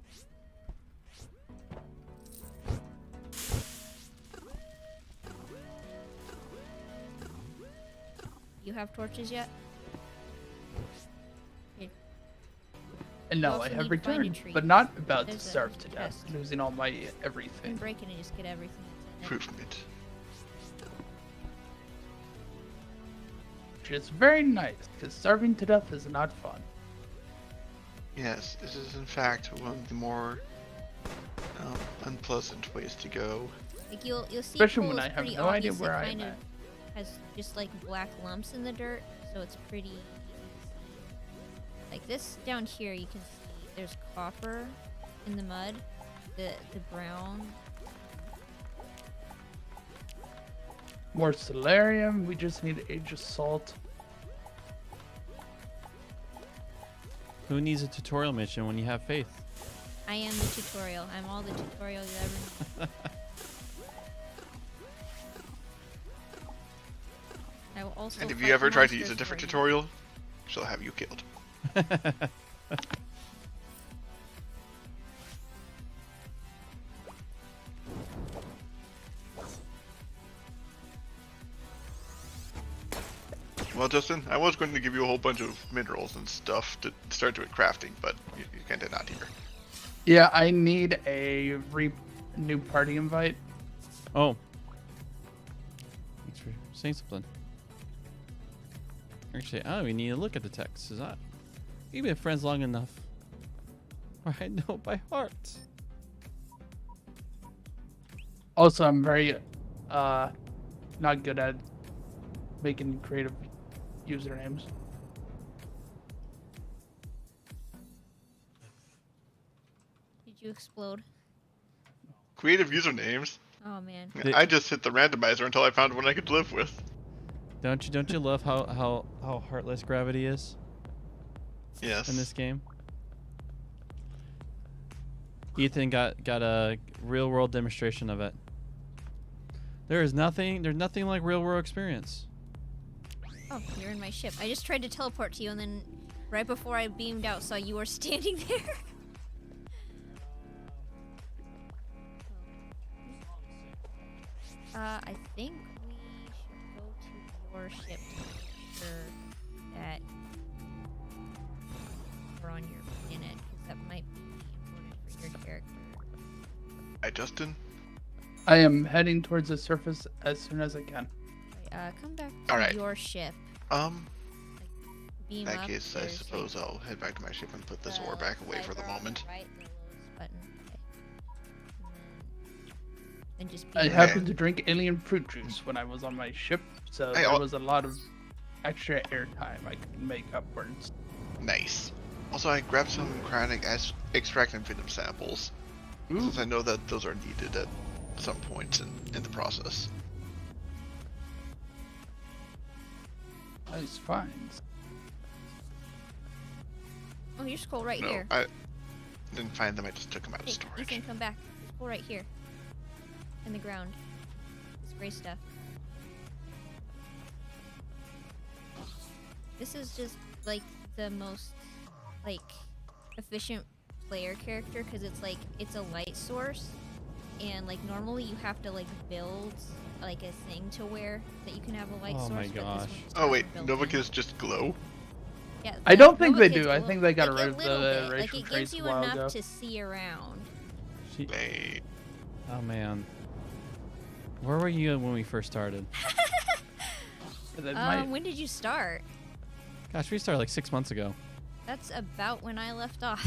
You have torches yet? And You no, also I need have to find a returned, tree. but not about There's to a starve to death, chest. losing all my You can everything. break it and just get everything that's in it. improvement. Which is very nice, because starving to death is not fun. Yes, this is in fact one of the more unpleasant ways to go. Like you'll see Especially coal when is I have pretty no idea obvious. where It I kind am of at. has just like black lumps in the dirt, so it's pretty easy to see. Like this down here, you can see there's copper in the mud. The brown. More solarium, we just need Age of Salt. Who needs a tutorial mission when you have faith? I am the tutorial. I'm all the tutorial you ever need. I will also. And if fight you ever the try to use a monsters different for you. tutorial, she'll have you killed. Well, Justin, I was going to give you a whole bunch of minerals and stuff to start doing crafting, but you kind of not here. Yeah, I need a new party invite. Oh. Thanks for saying something. Actually, I don't even need to look at the text. Is that? We've been friends long enough. Or I know by heart. Also, I'm very not good at making creative usernames. Did you explode? Creative usernames. Oh man. I just hit the randomizer until I found one I could live with. Don't you love how heartless gravity is Yes. in this game? Ethan got a real world demonstration of it. There's nothing like real world experience. Oh, you're in my ship. I just tried to teleport to you, and then right before I beamed out, saw you were standing there. I think we should go to your ship to make sure that we're on your planet, because that might be important for your character. Hi, Justin. I am heading towards the surface as soon as I can. Come back to All right. your ship. Beam In that up. case, I there's, suppose I'll head back to my ship and put this ore the back away for the slider on moment. Right, the lowest button. Okay. And then just I beam up. happened to drink alien fruit juice when I was on my ship, so Hey, there was a lot of extra airtime I could make upwards. Nice. Also, I grabbed some cryonic extract and venom samples, Ooh, since I know that those are needed at some point in the process. nice finds. Oh, your skull right No, here. I didn't find them. I just took them out of Hey, storage. Ethan, come back. Your skull right here. In the ground. This gray stuff. This is just like the most like efficient player character because it's a light source, and like normally you have to like build like a thing to wear that you can have a light Oh source. my but this gosh. one just Oh has wait, it built in. Novakids just glow? Yeah, I the don't think Nova they Kids do. I glow- think they got like, rid of little the bit. Like racial it traits gives a you while enough ago. to see around. She, They... oh man. Where were you when we first started? That might- When did you start? Gosh, we started like 6 months ago. That's about when I left off.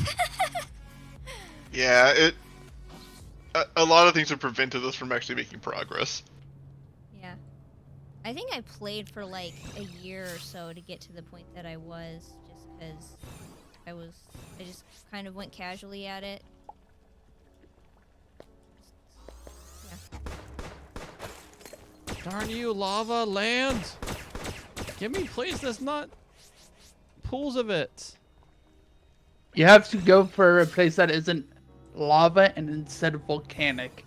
Yeah, it... A lot of things have prevented us from actually making progress. Yeah. I think I played for like a year or so to get to the point that I was, just because I just kind of went casually at it. Yeah. Darn you, lava, land! Give me, please, there's not pools of it. You have to go for a place that isn't lava and instead of volcanic.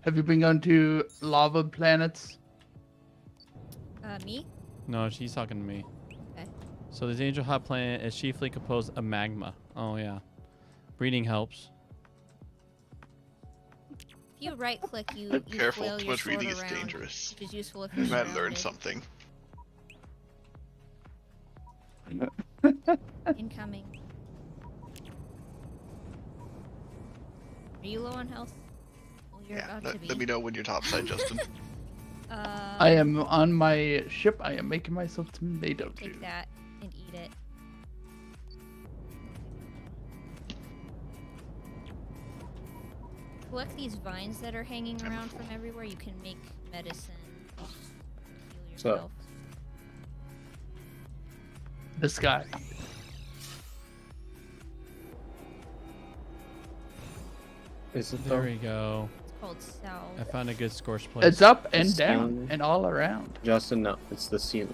Have you been going to lava planets? Me? No, she's talking to me. Okay. So this angel hot planet is chiefly composed of magma. Oh yeah. Breeding helps. If you right click, you Careful, flail too your much sword reading is around, dangerous. which is useful if you're You might learn surrounded. something. Incoming. Are you low on health? Well, you're Yeah, about to be. let me know when you're topside, Justin. I am on my ship. I am making myself tomato juice. Take that and eat it. Collect these vines that are hanging around from everywhere. You can make medicine. Heal So- yourself. This guy. Is it There though? we go. It's called salve. I found a good scorched place. It's up and It's down down. and all around. Justin, no, it's the ceiling.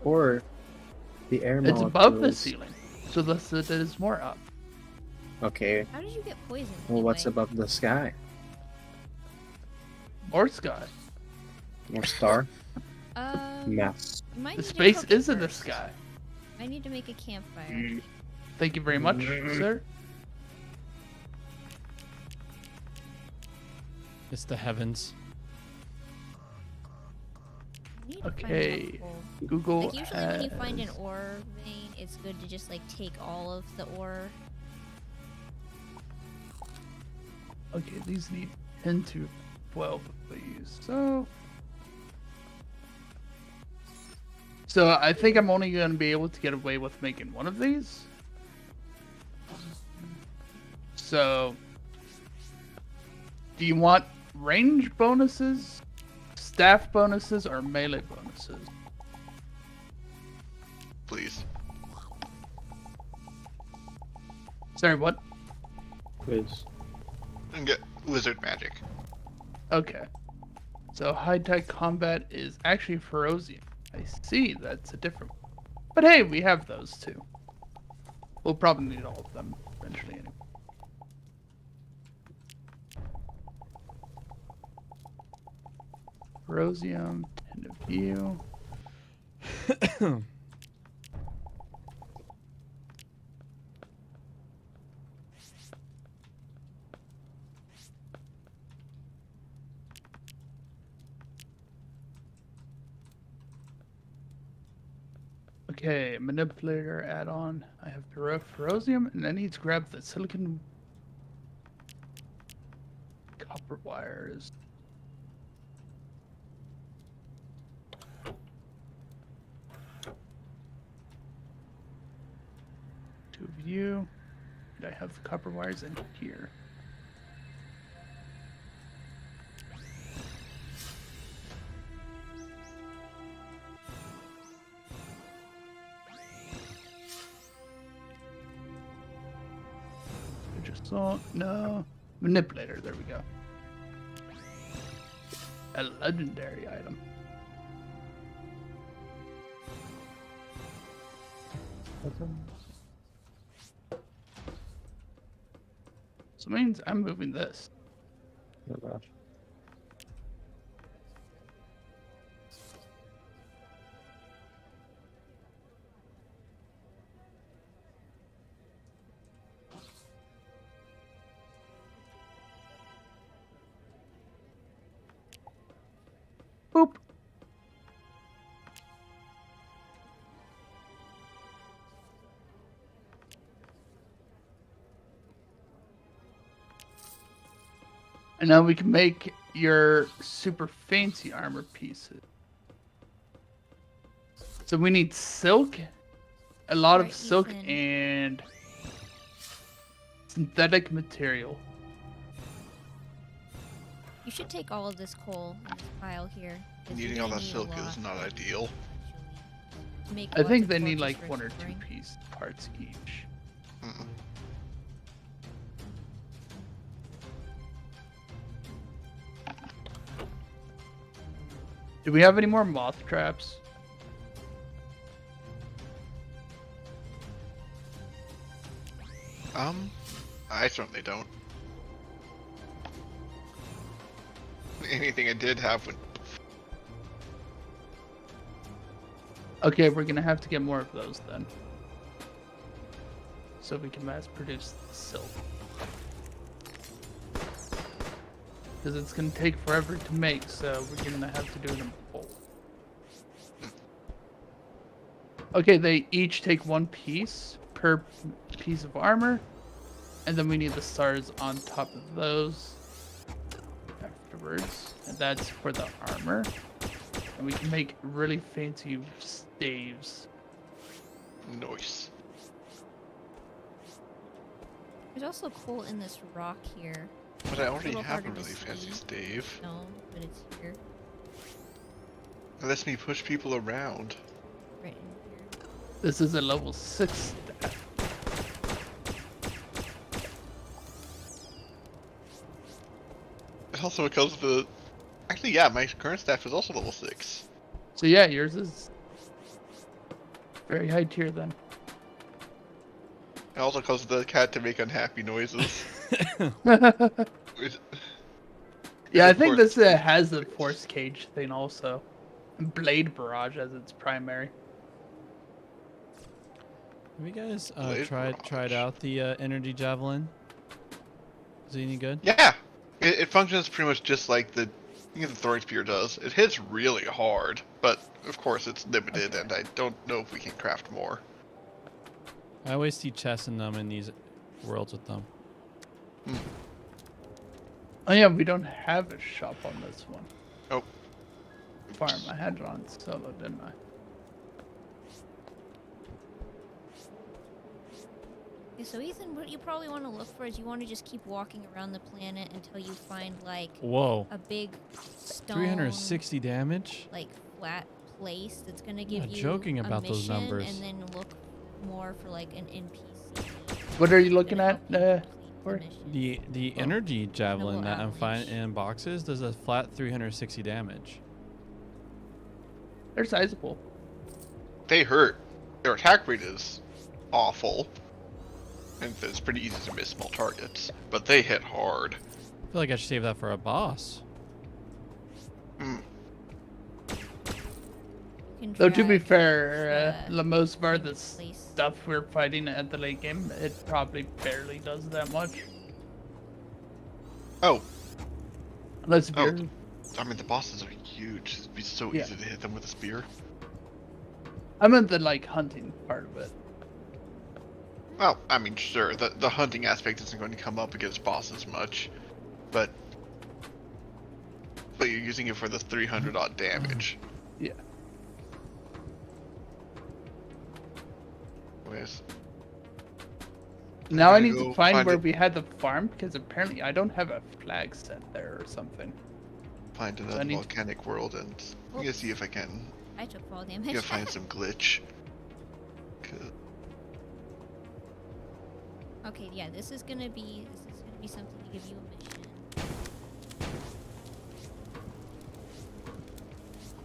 Or the air It's above the molecules. ceiling, so thus it is more up. Okay, How did you get poisoned? well, what's anyway? above the sky? More sky. More star? Might Mass. The need to space cook it is in the first. sky. I need to make a campfire. Thank you very much, sir. It's the heavens. I need to find Okay. enough coal. Google Like usually when you find an has- ore vein, it's good to just like take all of the ore. Okay, these need 10 to 12 of these. So I think I'm only going to be able to get away with making one of these. So, do you want range bonuses, staff bonuses, or melee bonuses? Please. Sorry, what? Quiz. And get lizard magic. Okay. So high-tech combat is actually Ferocian. I see, that's a different one. But hey, we have those too. We'll probably need all of them eventually anyway. Ferocium, 10 of view. Okay, manipulator add-on. I have ferrosium, and I need to grab the silicon copper wires. Two of you. And I have the copper wires in here. I just saw no manipulator. There we go. A legendary item. So it means I'm moving this. Oh gosh. Boop. And now we can make your super fancy armor pieces. So we need silk, a lot of Right, silk, Ethan. and synthetic material. You should take all of this coal in this pile here. 'cause you're Needing all gonna that need a silk lot, is not ideal. actually, to make I lots think of they need torches like for one or two spring. piece parts each. Mm-mm. Do we have any more moth traps? I certainly don't. Anything I did have would. Okay, we're gonna have to get more of those then. So we can mass produce the silk. Because it's gonna take forever to make, so we're gonna have to do it in bulk. Okay, they each take one piece per piece of armor. And then we need the stars on top of those afterwards. And that's for the armor. And we can make really fancy staves. Nice. There's also coal in this rock here. But I already Little have a harder to really fancy see. stave. No, but it's here. It lets me push people around. Right in here. This is a level 6 staff. It also comes with. Actually, yeah, my current staff is also level 6. So yeah, yours is very high tier then. It also comes with the cat to make unhappy noises. Which- Yeah, I Of think course. this has the force cage thing also. And blade barrage as its primary. Have you guys Blade tried barrage. out the energy javelin? Is it any good? Yeah, it functions pretty much just like the throwing spear does. It hits really hard, but of course it's limited, and I don't know if we can craft more. I always see chests in them in these worlds with them. Oh yeah, we don't have a shop on this one. Oh. Farm, I had it on solo, didn't I? Okay, so Ethan, what you probably want to look for is you want to just keep walking around the planet until you find like Whoa. a big stone, 360 damage? like flat place that's gonna give not you joking a about those mission, numbers. and then look more for like an NPC. What are you looking gonna at? help you complete the Corey? mission. The energy javelin Noble that I'm finding Avalanche. in boxes does a flat 360 damage. They're sizable. They hurt. Their attack rate is awful, and it's pretty easy to miss small targets. But they hit hard. I feel like I should save that for a boss. Mm. You can Though to be drag, fair, uh, the most part of the place. stuff we're fighting at the late game, it probably barely does that much. Oh, Unless Oh. you're I mean the bosses are huge. It'd be so Yeah. easy to hit them with a spear. I meant the like hunting part of it. Well, I mean, sure, the hunting aspect isn't going to come up against bosses much, but you're using it for the 300 odd damage. Yeah. Anyways, Now I gonna need to go find find where it. we had the farm because apparently I don't have a flag set there or something. find I another need- volcanic world and I'm gonna see if I can I took fall yeah, damage. find some glitch. 'Cause- Okay, yeah, this is gonna be something to give you a mission.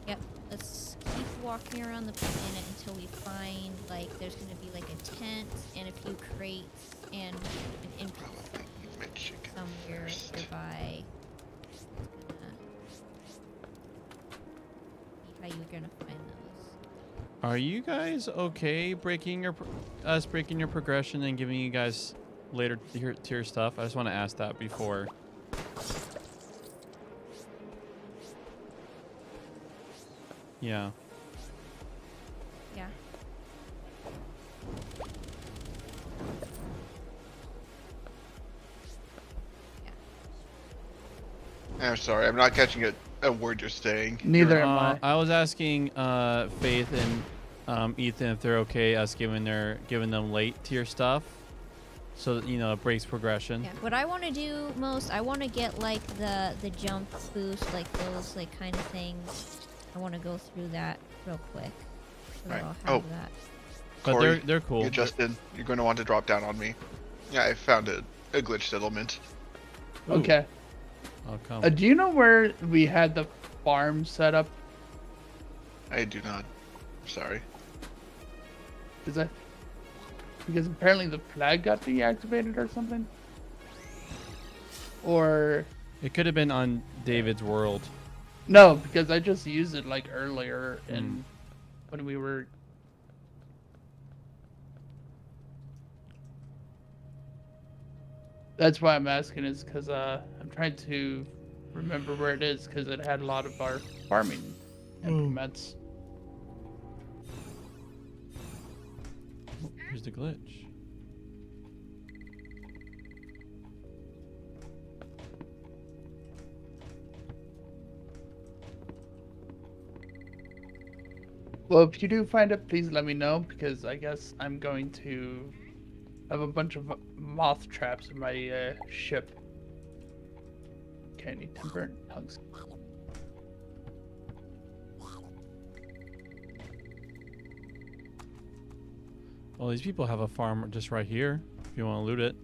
Yep, let's keep walking around the planet until we find like there's gonna be like a tent and a few crates and an oh, I NPC think you meant chicken somewhere first. nearby. See how you're gonna find those. Are you guys okay breaking your progression and giving you guys later tier stuff? I just want to ask that before. Yeah. Yeah. I'm sorry, I'm not catching a word you're saying. Neither am I. I was asking Faith and Ethan if they're okay us giving them late tier stuff, so that, you know, it breaks progression. Yeah. What I want to do most, I want to get like the jump boost, like those like kind of things. I want to go through that real quick. So that Right. I'll have Oh. that. But Corey, they're cool. You Justin, you're going to want to drop down on me. Yeah, I found a glitch settlement. Ooh, Okay. I'll come. Do you know where we had the farm set up? I do not. Sorry. Because apparently the flag got deactivated or something. Or It could have been on David's world. no, because I just used it like earlier in when we were. That's why I'm asking is because I'm trying to remember where it is because it had a lot of our farming implements. Oh, here's the glitch. Well, if you do find it, please let me know because I guess I'm going to have a bunch of moth traps in my ship. Okay, I need timber and tungsten. Well, these people have a farm just right here. If you want to loot it.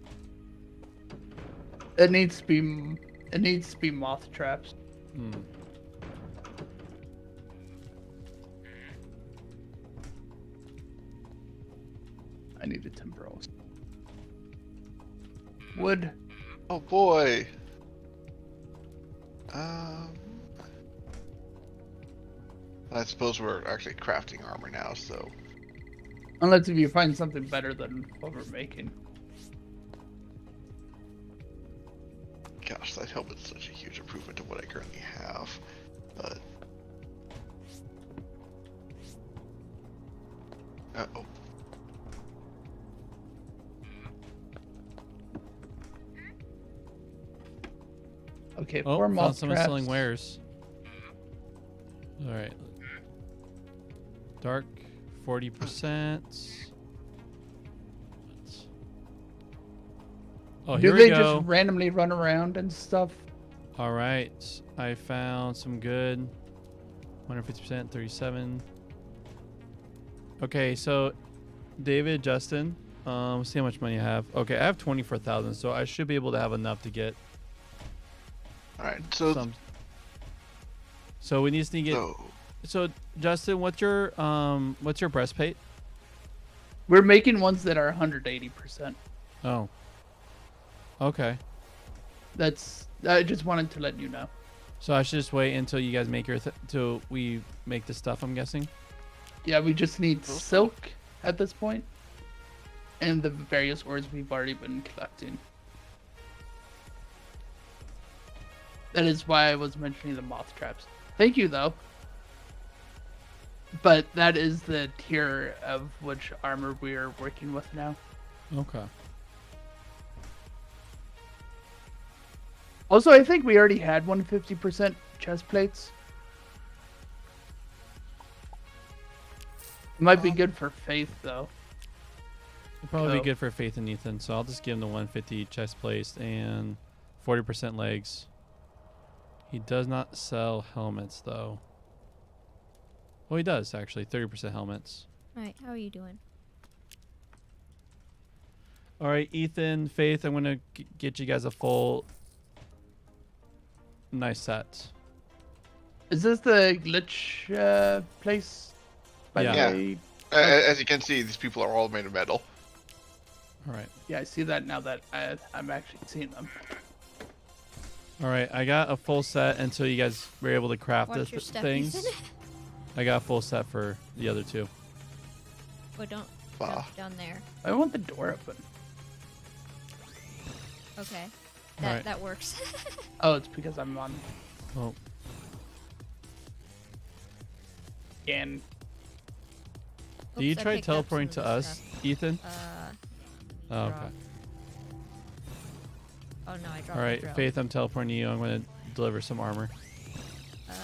It needs to be moth traps. Hmm. I need a timber also. Wood. Oh boy. I suppose we're actually crafting armor now, so Unless if you find something better than what we're making. gosh, that helmet's such a huge improvement to what I currently have. But oh. Okay, Oh, four found moth someone traps. selling wares. All right. Dark, 40%. Oh, Do here they we go. just randomly run around and stuff? All right, I found some good. 150%, 37. Okay, so David, Justin, see how much money I have. Okay, I have 24,000, so I should be able to have enough to get Alright, so some. So we need to get. So Justin, what's your breastplate? We're making ones that are 180%. Oh. Okay. I just wanted to let you know. So I should just wait until you guys make your till we make the stuff. I'm guessing. Yeah, we just need silk at this point, and the various ores we've already been collecting. That is why I was mentioning the moth traps. Thank you, though. But that is the tier of which armor we are working with now. Okay. Also, I think we already had 150% chest plates. Might be good for Faith, though. It'd probably Oh. be good for Faith and Ethan, so I'll just give him the 150 chest plate and 40% legs. He does not sell helmets, though. Well, he does, actually. 30% helmets. Alright, how are you doing? All right, Ethan, Faith, I'm going to get you guys a full nice set. Is this the glitch place? By Yeah. the way? As you can see, these people are all made of metal. All right. Yeah, I see that now that I'm actually seeing them. All right, I got a full set until you guys were able to craft Watch the your step, things. Ethan. I got a full set for the other two. Oh, don't Bah. jump down there. I want the door open. Okay. Alright. That works. Oh, it's because I'm on Oh, scan. do you Oops, I try picked up teleporting some to of this us, stuff. Ethan? Oh, Drop. okay. Oh no, I dropped All the right, drill. Faith, I'm teleporting you. I'm going to deliver some armor. I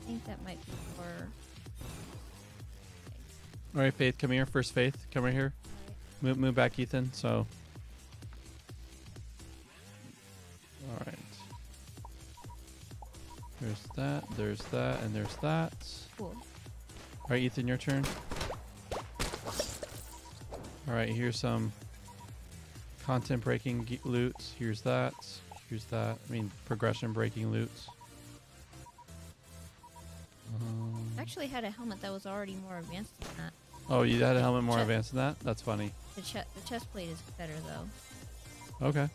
think that might be for. All right, Faith, come here. First, Faith, come right here. Move back, Ethan. So. All right. There's that, and there's that. Cool. All right, Ethan, your turn. All right, here's some content breaking loot. Here's that. Here's that. I mean, progression breaking loot. Actually, had a helmet that was already more advanced than that. Oh, you had a helmet more Check. advanced than that? That's funny. The chest plate is better though. Okay.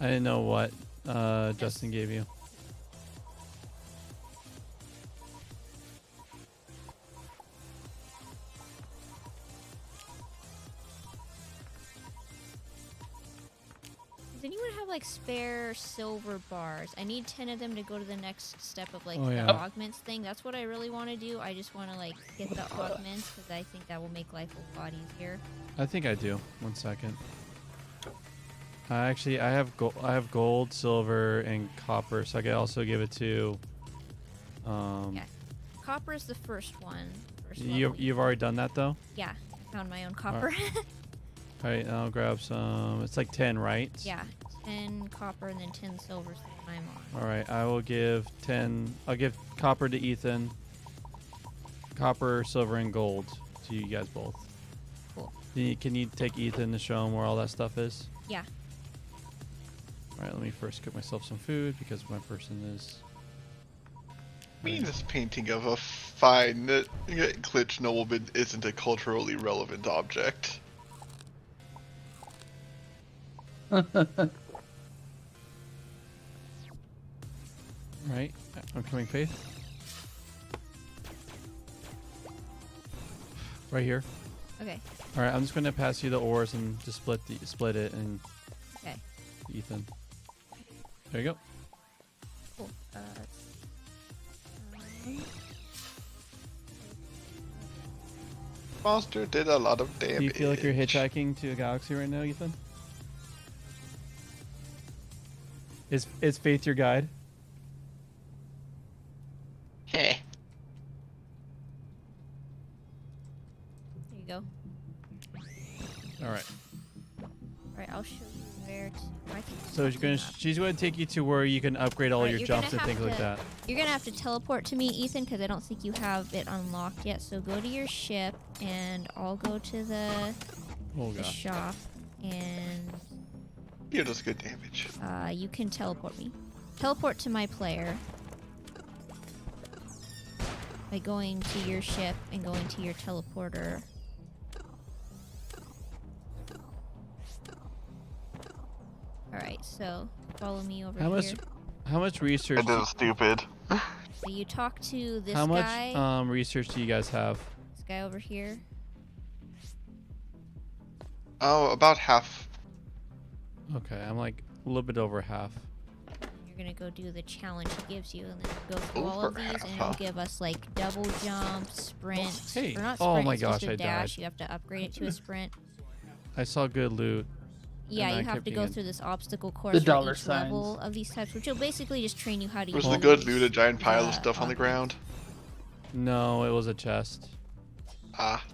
I didn't know what Justin gave you. Does anyone have like spare silver bars? I need 10 of them to go to the next step of like Oh, the yeah. augments thing. That's what I really want to do. I just want to like get the augments because I think that will make life a lot easier. I think I do. 1 second. Actually, I have gold, silver, and copper, so I could also give it to. Yeah. Copper is the first one. First You've already done that though. Yeah, found my own copper. All right, I'll grab some. It's like 10, right? Yeah, 10 copper and then 10 silver. So I'm on. All right, I will give 10. I'll give copper to Ethan. Copper, silver, and gold to you guys both. Cool. Can you take Ethan to show him where all that stuff is? Yeah. All right, let me first cook myself some food because my person is. Me, this painting of a fine glitch nobleman isn't a culturally relevant object. Right, I'm coming, Faith. Right here. Okay. All right, I'm just gonna pass you the ores and just split it and Okay. Ethan. There you go. Cool. Monster did a lot of damage. Do you feel like you're hitchhiking to a galaxy right now, Ethan? Is Faith your guide? Heh. There you go. All right. All right, I'll show you where to. I can So she's gonna take you to where you can upgrade all Alright, your you're jumps gonna and things have like to- that. You're gonna have to teleport to me, Ethan, because I don't think you have it unlocked yet. So go to your ship, and I'll go to the Oh the gosh. shop, and He does good damage. you can teleport me. Teleport to my player by going to your ship and going to your teleporter. Alright, so follow me over How here. How much research? It is stupid. So you talk to this How much guy. research do you guys have? This guy over here. Oh, about half. Okay, I'm like a little bit over half. You're gonna go do the challenge he gives you, and then go through all of Over these, half, and it'll huh? give us like double jump, sprint, Hey. or not Oh sprint, my it's just gosh, a I dash. died. You have to upgrade it to a sprint. I saw good loot. Yeah, And I you have kept to being go in- through this obstacle course The for dollar each level signs. of these types, which will basically just train you how to Was use the good loot a giant pile of the stuff on the augments. ground? No, it was a chest. Ah.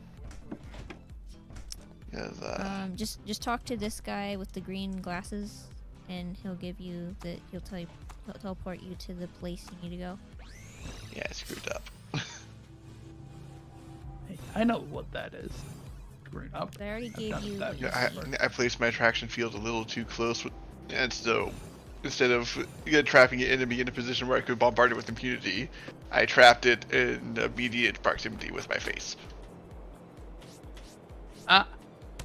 Yeah, Just talk to this guy with the green glasses, and he'll give you the. He'll teleport you to the place you need to go. yeah, I screwed up. Hey, I know what that is. Green up. I already gave done you. that the- Yeah, I placed my attraction field a little too close, and so instead of trapping it in to be in a position where I could bombard it with impunity, I trapped it in immediate proximity with my face. Ah,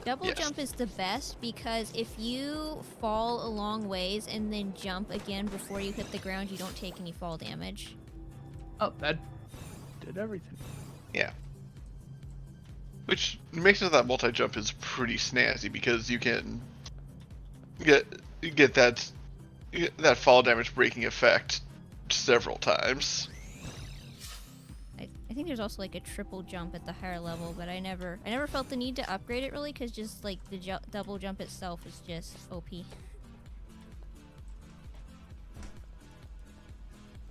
Double Yes. jump is the best because if you fall a long ways and then jump again before you hit the ground, you don't take any fall damage. oh, that did everything. Yeah. Which makes it that multi-jump is pretty snazzy because you can get that fall damage breaking effect several times. I think there's also like a triple jump at the higher level, but I never felt the need to upgrade it really because just like the double jump itself is just OP.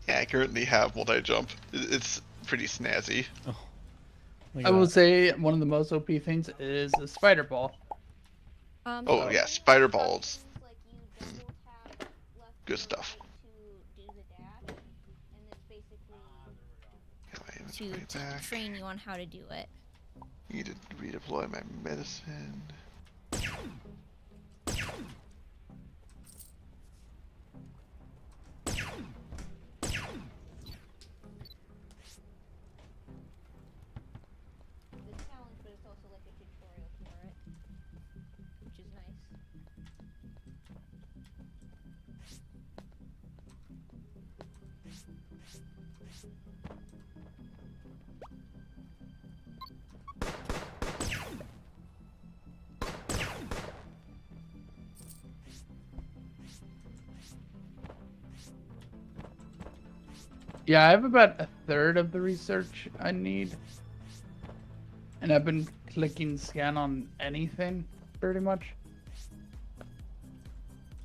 Yeah, I currently have multi-jump. It's pretty snazzy. Look I at will that. say one of the most OP things is a spider ball. Oh yeah, spider balls. Good stuff. Get my To inventory back. train you on how to do it. Need to redeploy my medicine. It's a challenge, but it's also like a tutorial for it, which is nice. Yeah, I have about a third of the research I need. And I've been clicking scan on anything, pretty much.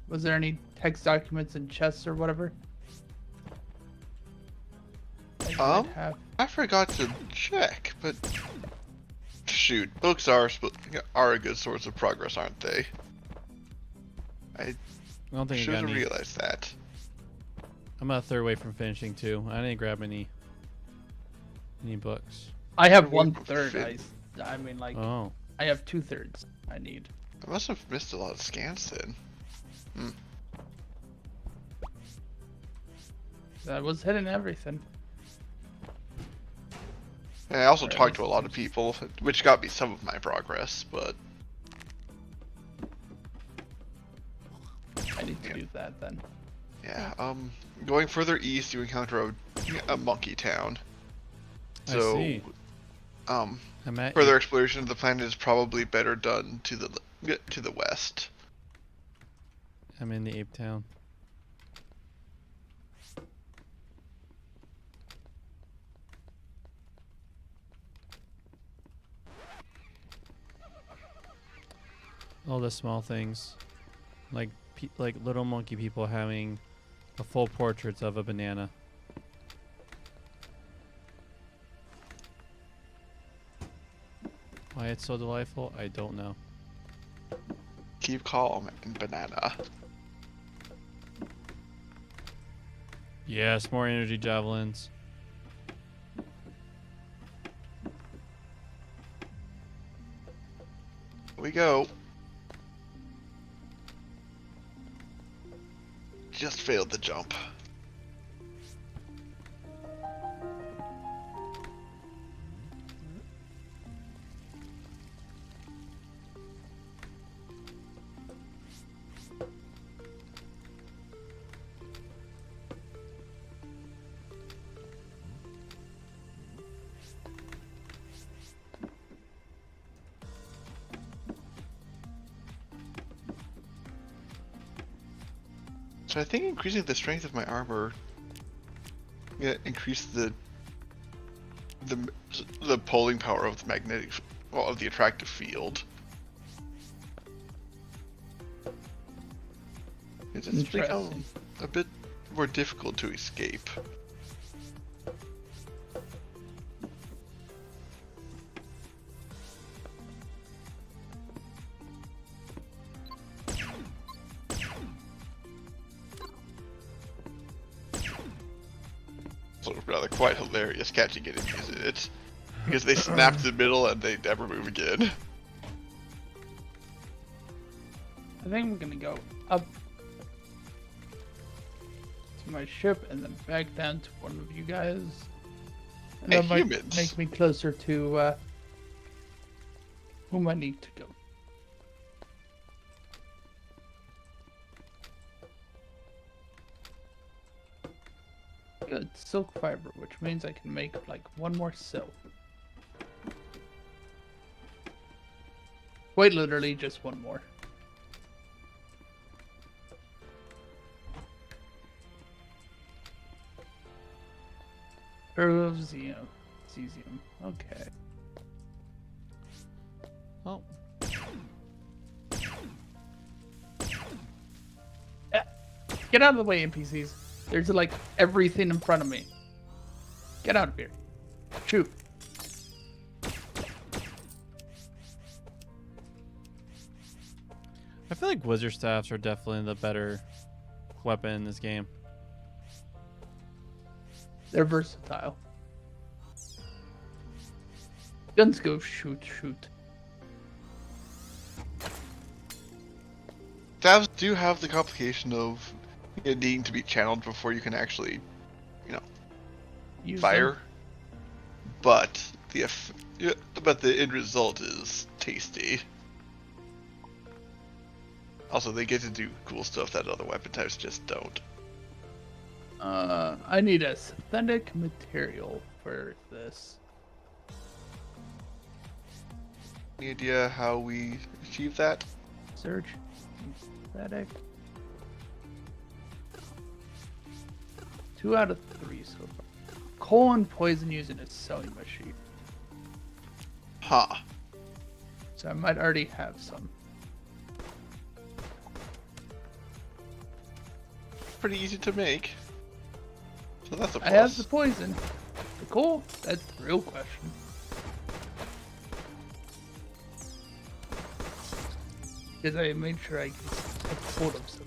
Was there any text documents in chests or whatever? I might have. I forgot to check, but shoot, books are a good source of progress, aren't they? I I don't think I should got have any. realized that. I'm a third way from finishing too. I didn't grab any books. I have What 1/3. fit? I mean, like, Oh, I have 2/3 I need. I must have missed a lot of scans then. That was hitting everything. And I also Right, talked to a let's lot of people, which got me some of my progress, but I need to Yeah. do that then. yeah, going further east you encounter a monkey town. So, I see. I'm at further exploration of the planet is probably better done to the west. I'm in the ape town. All the small things, like like little monkey people having a full portraits of a banana. Why it's so delightful, I don't know. Keep calm and banana. Yes, more energy javelins. We go. Just failed the jump. So I think increasing the strength of my armor, increase the pulling power of the magnetic, well, of the attractive field. It's become Interesting. a bit more difficult to escape. So rather quite hilarious catching enemies in it, because they snap to the middle and they never move again. I think I'm gonna go up to my ship and then back down to one of you guys. And Hey, that might humans. make me closer to whom I need to go. Good silk fiber, which means I can make like one more silk. Quite literally just one more. Cesium. Okay. Oh, Get out of the way, NPCs. There's like everything in front of me. Get out of here. Shoot. I feel like wizard staffs are definitely the better weapon in this game. They're versatile. Guns go shoot. Stabs do have the complication of needing to be channeled before you can actually, Use fire. them. But the end result is tasty. Also, they get to do cool stuff that other weapon types just don't. I need a synthetic material for this. Any idea how we achieve that? Search synthetic. 2 out of 3 so far. Coal and poison using a sewing machine. Huh. So I might already have some. Pretty easy to make. So that's a plus. I have the poison. The coal? That's the real question. Because I made sure I had hold of some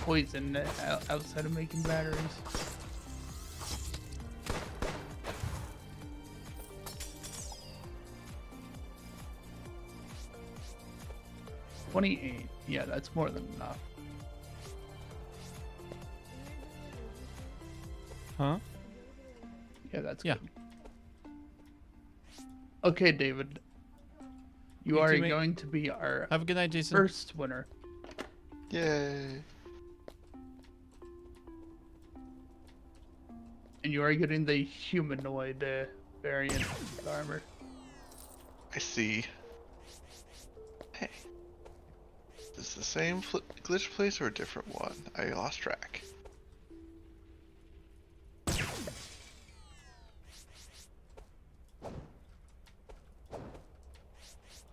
poison outside of making batteries. $28. Yeah, that's more than enough. Huh? Yeah, that's Yeah. good. Okay, David. You You are two make- going to be our Have a good night, Jason. first winner. Yay. And you are getting the humanoid variant armor. I see. Hey. Is this the same glitch place or a different one? I lost track.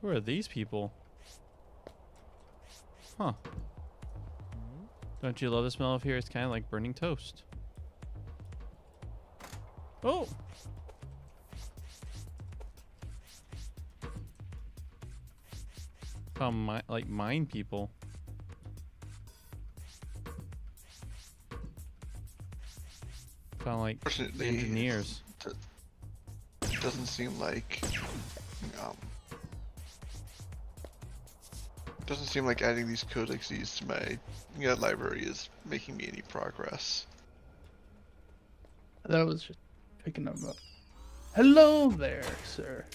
Who are these people? Huh. Don't you love the smell of here? It's kind of like burning toast. Oh! Found like mine people. Found like Fortunately, engineers. It doesn't seem like doesn't seem like adding these codexes to my library is making me any progress. That was just picking them up. Hello there, sir.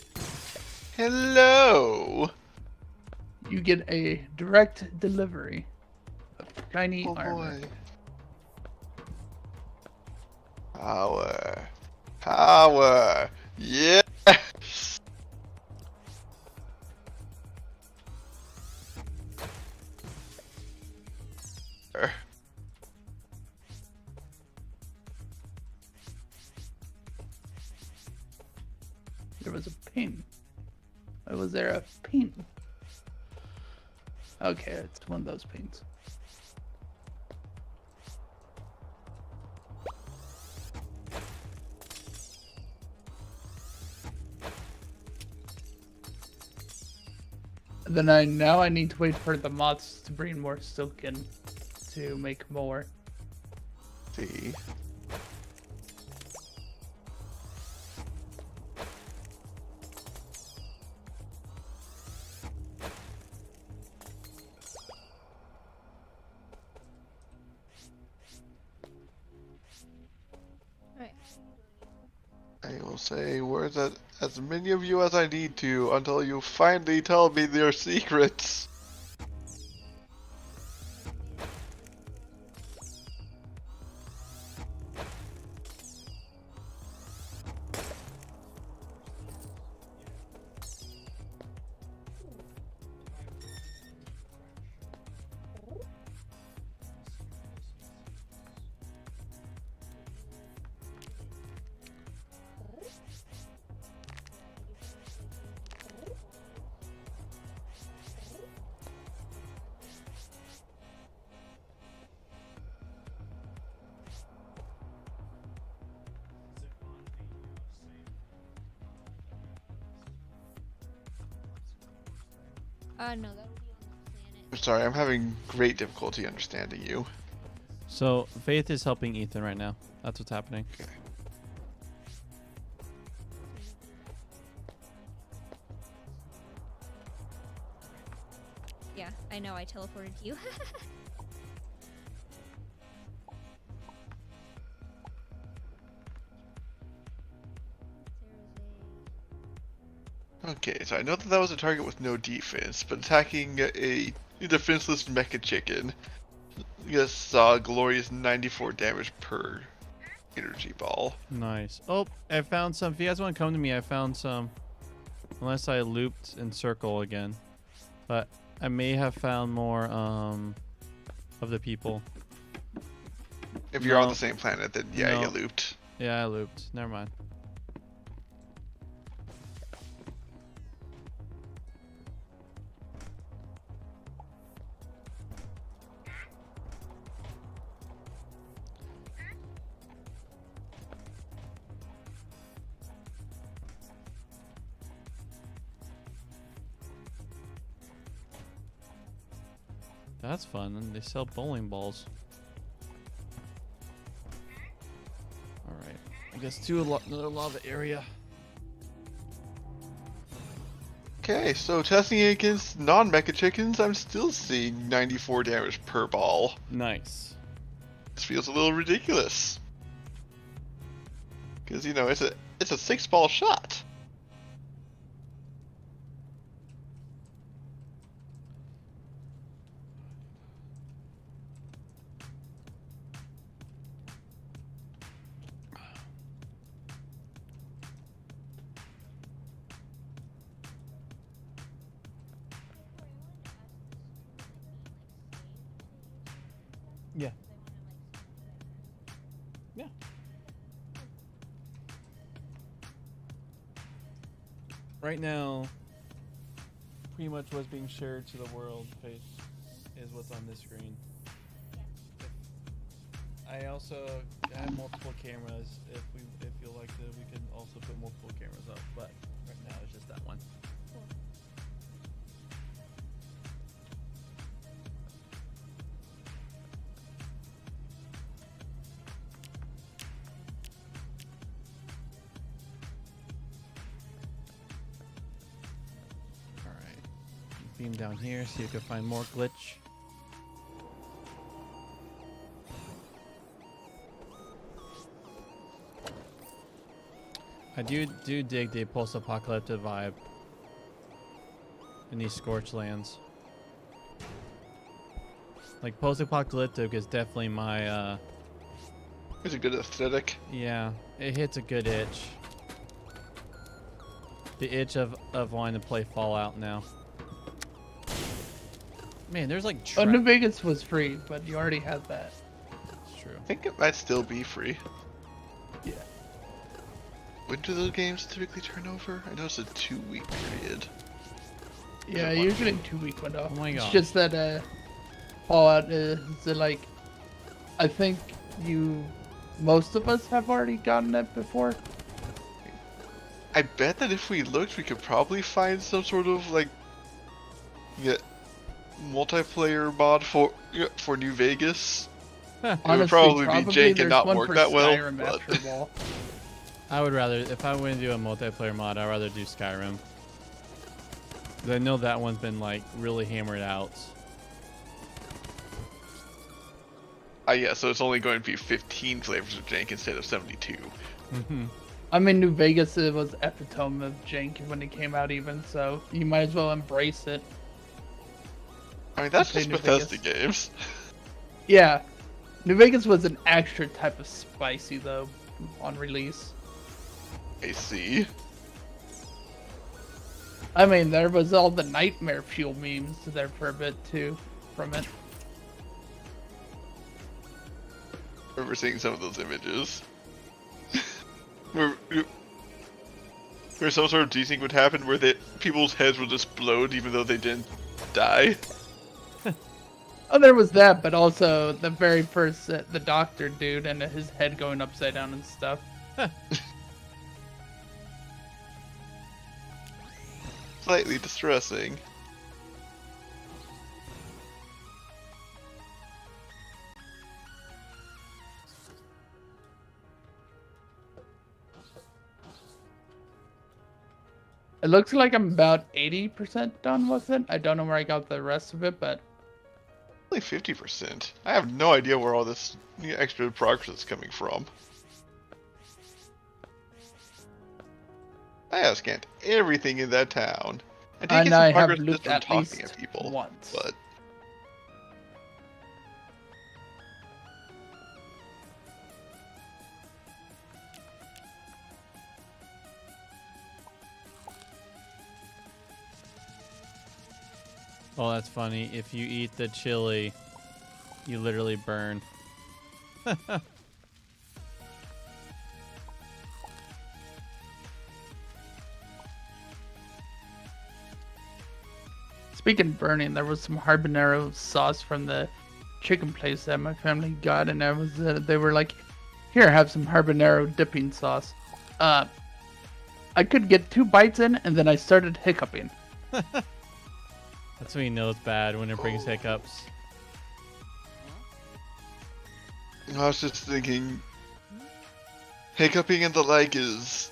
Hello. You get a direct delivery of shiny Oh armor. boy. Power. Power. Yes. There was a pin. Why was there a pin? Okay, it's one of those pins. Then now I need to wait for the moths to bring more silken to make more. See. Alright. I will say words at as many of you as I need to until you finally tell me their secrets. No, that would be on the planet. I'm sorry, I'm having great difficulty understanding you. So Faith is helping Ethan right now. That's what's happening. Okay. Yeah, I know, I teleported to you. Okay, so I know that was a target with no defense, but attacking a defenseless mecha chicken just saw a glorious 94 damage per energy ball. Nice. Oh, I found some. If you guys want to come to me, I found some. Unless I looped in circle again. But I may have found more of the people. If you're on No. the same planet, then yeah, No. you looped. Yeah, I looped. Never mind. That's fun. And they sell bowling balls. Alright. I guess another lava area. Okay, so testing it against non-mecha chickens, I'm still seeing 94 damage per ball. Nice. This feels a little ridiculous. Because, you know, it's a 6-ball shot. Yeah. Yeah. Right now, pretty much what's being shared to the world Faith, is what's on this screen. I also have multiple cameras. If you like to, we can also put multiple cameras up. But right now it's just that one. Alright. Beam down here, see if you can find more glitch. I do dig the post-apocalyptic vibe in these scorched lands. Like post-apocalyptic is definitely my It's a good aesthetic. yeah, it hits a good itch. The itch of wanting to play Fallout now. Man, there's like. Oh, New Vegas was free, but you already had that. That's true. I think it might still be free. Yeah. When do those games typically turn over? I know it's a 2-week period. Yeah, Is it usually 2-week window. Oh my It's God. just that Fallout is like, I think most of us have already gotten it before. I bet that if we looked, we could probably find some sort of like, multiplayer mod for New Vegas. It would probably be jank and there's not one work for that well. Skyrim But after all. I would rather, if I went to do a multiplayer mod, I'd rather do Skyrim. 'Cause I know that one's been like really hammered out. yeah, so it's only going to be 15 flavors of jank instead of 72. Mm-hmm. I mean, New Vegas was epitome of jank when it came out, even so you might as well embrace it. I mean, that's Okay, just New Bethesda Vegas. games. Yeah, New Vegas was an extra type of spicy though on release. I see. I mean, there was all the Nightmare Fuel memes there for a bit too from it. I remember seeing some of those images. Where some sort of desync would happen where people's heads would explode even though they didn't die. Oh, there was that, but also the very first, the doctor dude and his head going upside down and stuff. Slightly distressing. It looks like I'm about 80% done with it. I don't know where I got the rest of it, but Only 50%. I have no idea where all this extra progress is coming from. I have scanned everything in that town. I did and get some I have progress just looked from at talking least to people, once. but Oh, that's funny. If you eat the chili, you literally burn. Speaking of burning, there was some habanero sauce from the chicken place that my family got, and they were like, "Here, have some habanero dipping sauce." I could get 2 bites in, and then I started hiccuping. That's when you know it's bad, when it brings hiccups. I was just thinking, hiccuping and the like is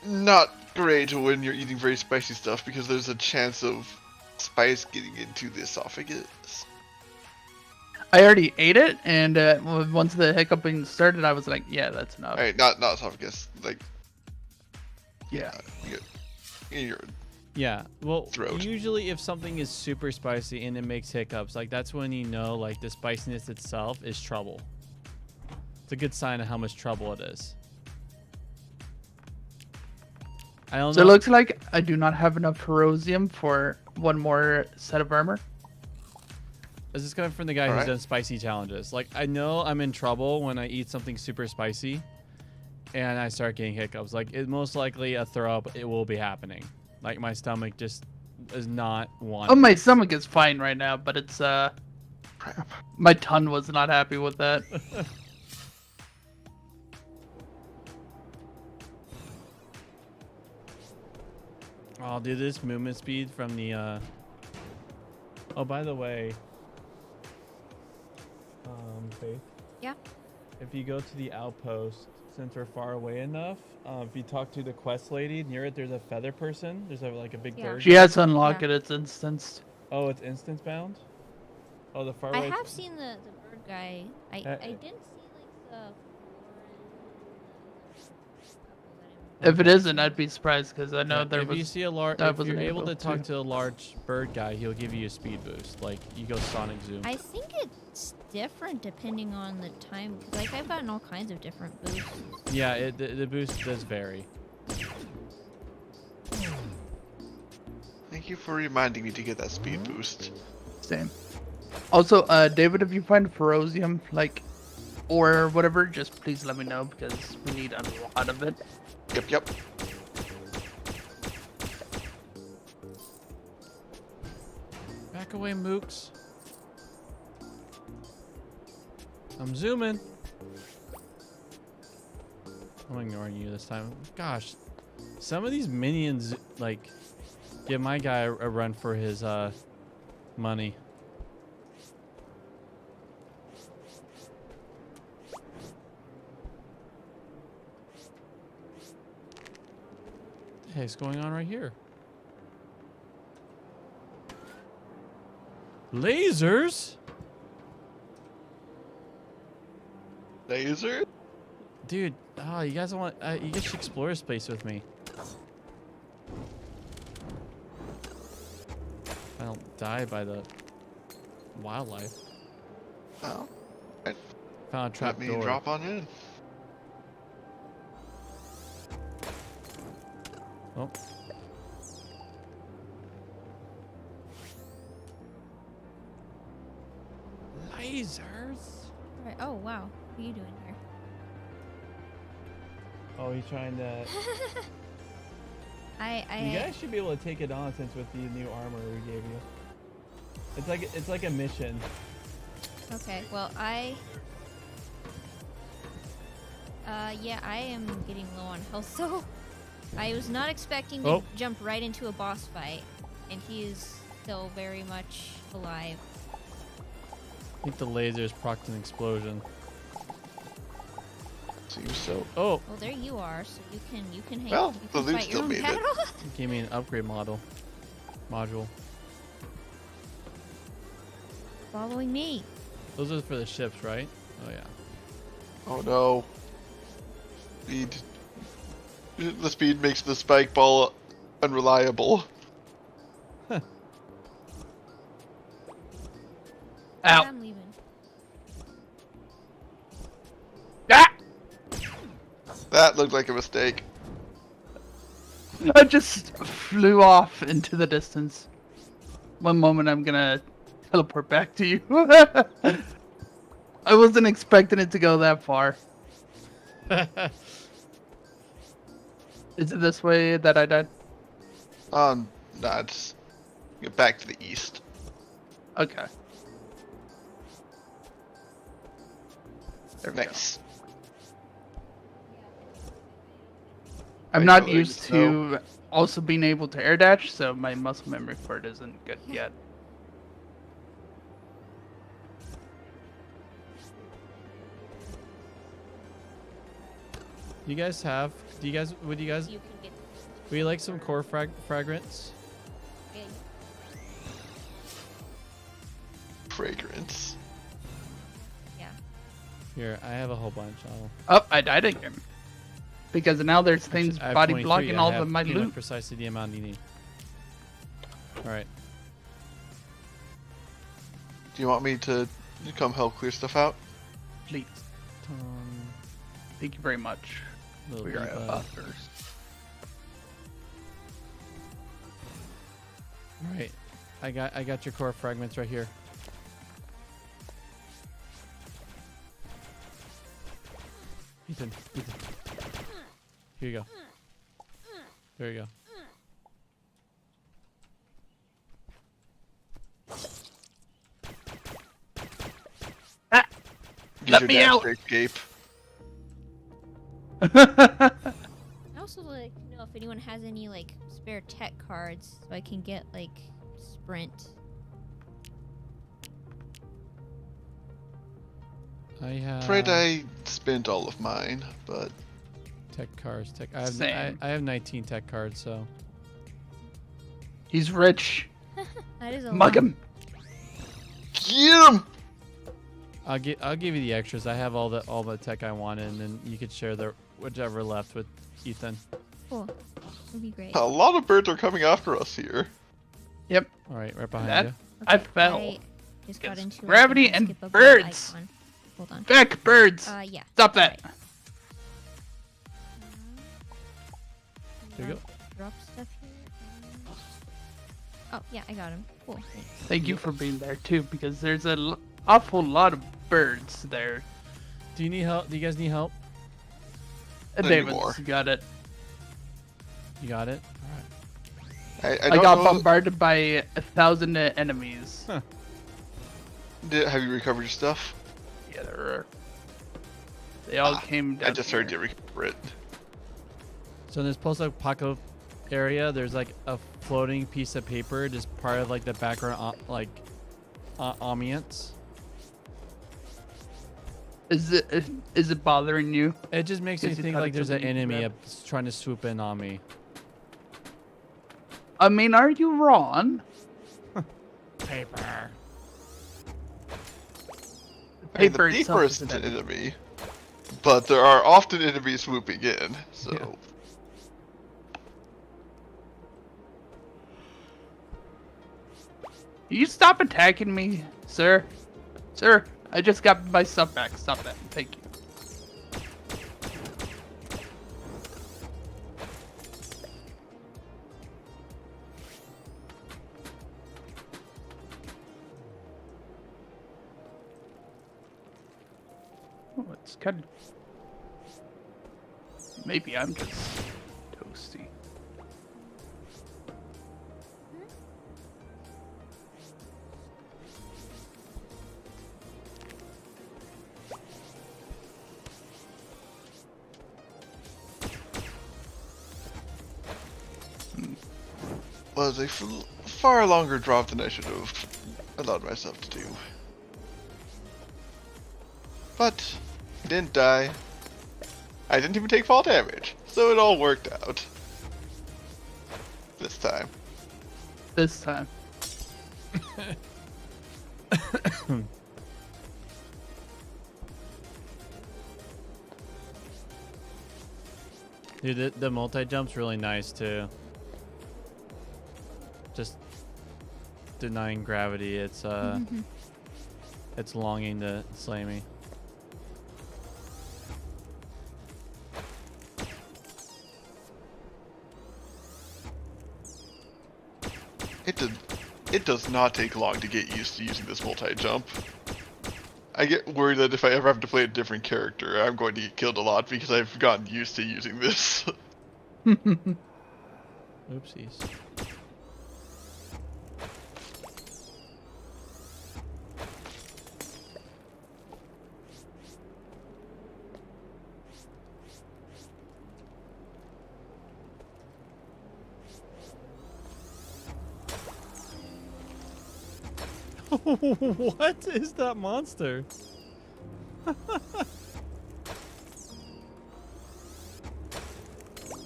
not great when you're eating very spicy stuff because there's a chance of spice getting into the esophagus. I already ate it, and once the hiccuping started, I was like, "Yeah, that's enough." Alright, not esophagus, like Yeah. in your Yeah, well, Throat. usually if something is super spicy and it makes hiccups, like that's when you know like the spiciness itself is trouble. It's a good sign of how much trouble it is. I don't So it know. looks like I do not have enough Herosium for one more set of armor. This is coming from the guy who's Alright. done spicy challenges. Like, I know I'm in trouble when I eat something super spicy and I start getting hiccups. Like, it most likely a throw up, it will be happening. Like, my stomach just is not wanting. Oh, my stomach is fine right now, but it's crap. my tongue was not happy with that. Oh, dude, this movement speed from the, Oh, by the way, Faith. Yeah. If you go to the outpost, since we're far away enough, if you talk to the quest lady near it, there's a feather person. There's like a big Yeah. bird. She has to unlock Yeah. it. It's instanced. Oh, it's instance bound. Oh, the far I away. have seen the bird guy. I didn't see like the. If it isn't, I'd be surprised because I know Yeah, there if was. you see a large, that if you're wasn't able to able talk to. to a large bird guy, he'll give you a speed boost. Like you go Sonic Zoom. I think it's different depending on the time. 'Cause, like I've gotten all kinds of different boosts. Yeah, the boost does vary. Thank you for reminding me to get that speed boost. Same. Also, David, if you find ferrosium, like, or whatever, just please let me know because we need a lot of it. Yep. Back away, Mooks. I'm zooming. I'm ignoring you this time. Gosh, some of these minions like give my guy a run for his money. Hey, what's going on right here? Lasers? Laser? Dude, oh, you guys want you guys should explore a space with me. I don't die by the wildlife. Oh. Found a trap Let me door. drop on in. Oh. Lasers. Alright, oh wow. What are you doing here? Oh, he's trying to. I You guys should be able to take it on since with the new armor we gave you. It's like a mission. Okay, well yeah, I am getting low on health so I was not expecting to Oh. jump right into a boss fight, and he is still very much alive. I think the lasers procced an explosion. Seems so. Oh, Well, there you are, so you can hang. Well, you the can loot fight your still own made it. battle. gave me an upgrade module. Following me. Those are for the ships, right? Oh yeah. Oh no. Speed. The speed makes the spike ball unreliable. Ow. I'm leaving. Ah! That looked like a mistake. I just flew off into the distance. One moment, I'm gonna teleport back to you. I wasn't expecting it to go that far. Is it this way that I died? Nah, it's get back to the east. Okay. There we go. Nice. I'm Right, not so there used you go. to also being able to air dash, so my muscle memory for it isn't good yet. You guys have? Would you guys? You can get. Would you like some core fragrance? Yeah, Fragrance. yeah. Here, I have a whole bunch. Oh, I died again. Because now there's Actually, things I have body 23. blocking I all have of my pretty much loot. precisely the amount you need. All right. Do you want me to come help clear stuff out? Please. Thank you very much. Little We are Eva. buffers. All right. I got your core fragments right here. Ethan. Here you go. There you go. Use Let your me dash out! to escape. I also like to know if anyone has any like spare tech cards so I can get like sprint. I have Afraid I spent all of mine, but tech cards. Tech. I have Same. I have 19 tech cards, so He's rich. That is a Mug lot. him. get him! I'll give you the extras. I have all the tech I wanted, and then you could share the whichever left with Ethan. Cool. That'd be great. A lot of birds are coming after us here. Yep. All right, right behind That- you. I fell. I just got Because into like, gravity the and skippable birds. icon. Hold on. Back, birds. Yeah. Stop that. There you go. Drop stuff here. Oh yeah, I got him. Cool. Thank you for being there too, because there's an awful lot of birds there. Do you need help? Do you guys need help? Not David's anymore. got it. You got it. I I don't got know. bombarded by 1,000 enemies. Have you recovered your stuff? Yeah, they all came down. I just heard here. you recover it. So in this post-apocalyptic area, there's like a floating piece of paper, just part of like the background, ambience. Is it bothering you? It just makes me Is it think kinda like there's an convenient for enemy them? trying to swoop in on me. I mean, are you wrong? Paper. I mean, Paper the itself paper is isn't an an enemy, but there are often enemies swooping in. So Yeah. You stop attacking me, sir. Sir, I just got my stuff back. Stop that. Thank you. Oh, it's kind of... Maybe I'm just toasty. was a far longer drop than I should have allowed myself to do. But I didn't die. I didn't even take fall damage, so it all worked out. This time. This time. Dude, the multi-jump's really nice too. Just denying gravity, it's it's longing to slay me. It does not take long to get used to using this multi-jump. I get worried that if I ever have to play a different character, I'm going to get killed a lot because I've gotten used to using this. Oopsies. What is that monster?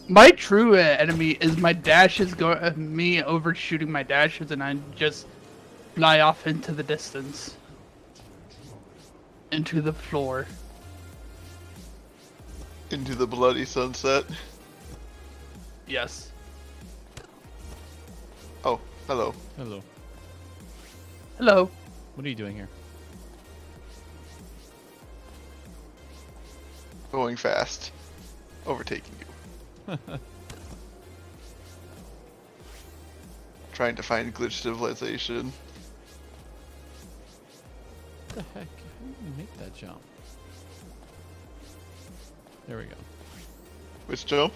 My true enemy is my dashes me overshooting my dashes and I just fly off into the distance. Into the floor. Into the bloody sunset. Yes. Oh, hello. Hello. Hello. What are you doing here? Going fast. Overtaking you. Trying to find glitch civilization. What the heck? How do you make that jump? There we go. Which jump?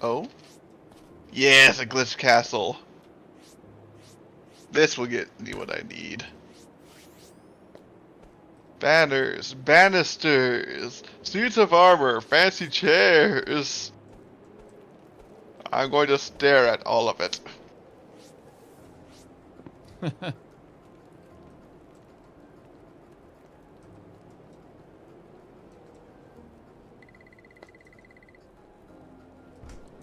Oh? Yes, a glitch castle. This will get me what I need. Banners, banisters, suits of armor, fancy chairs. I'm going to stare at all of it.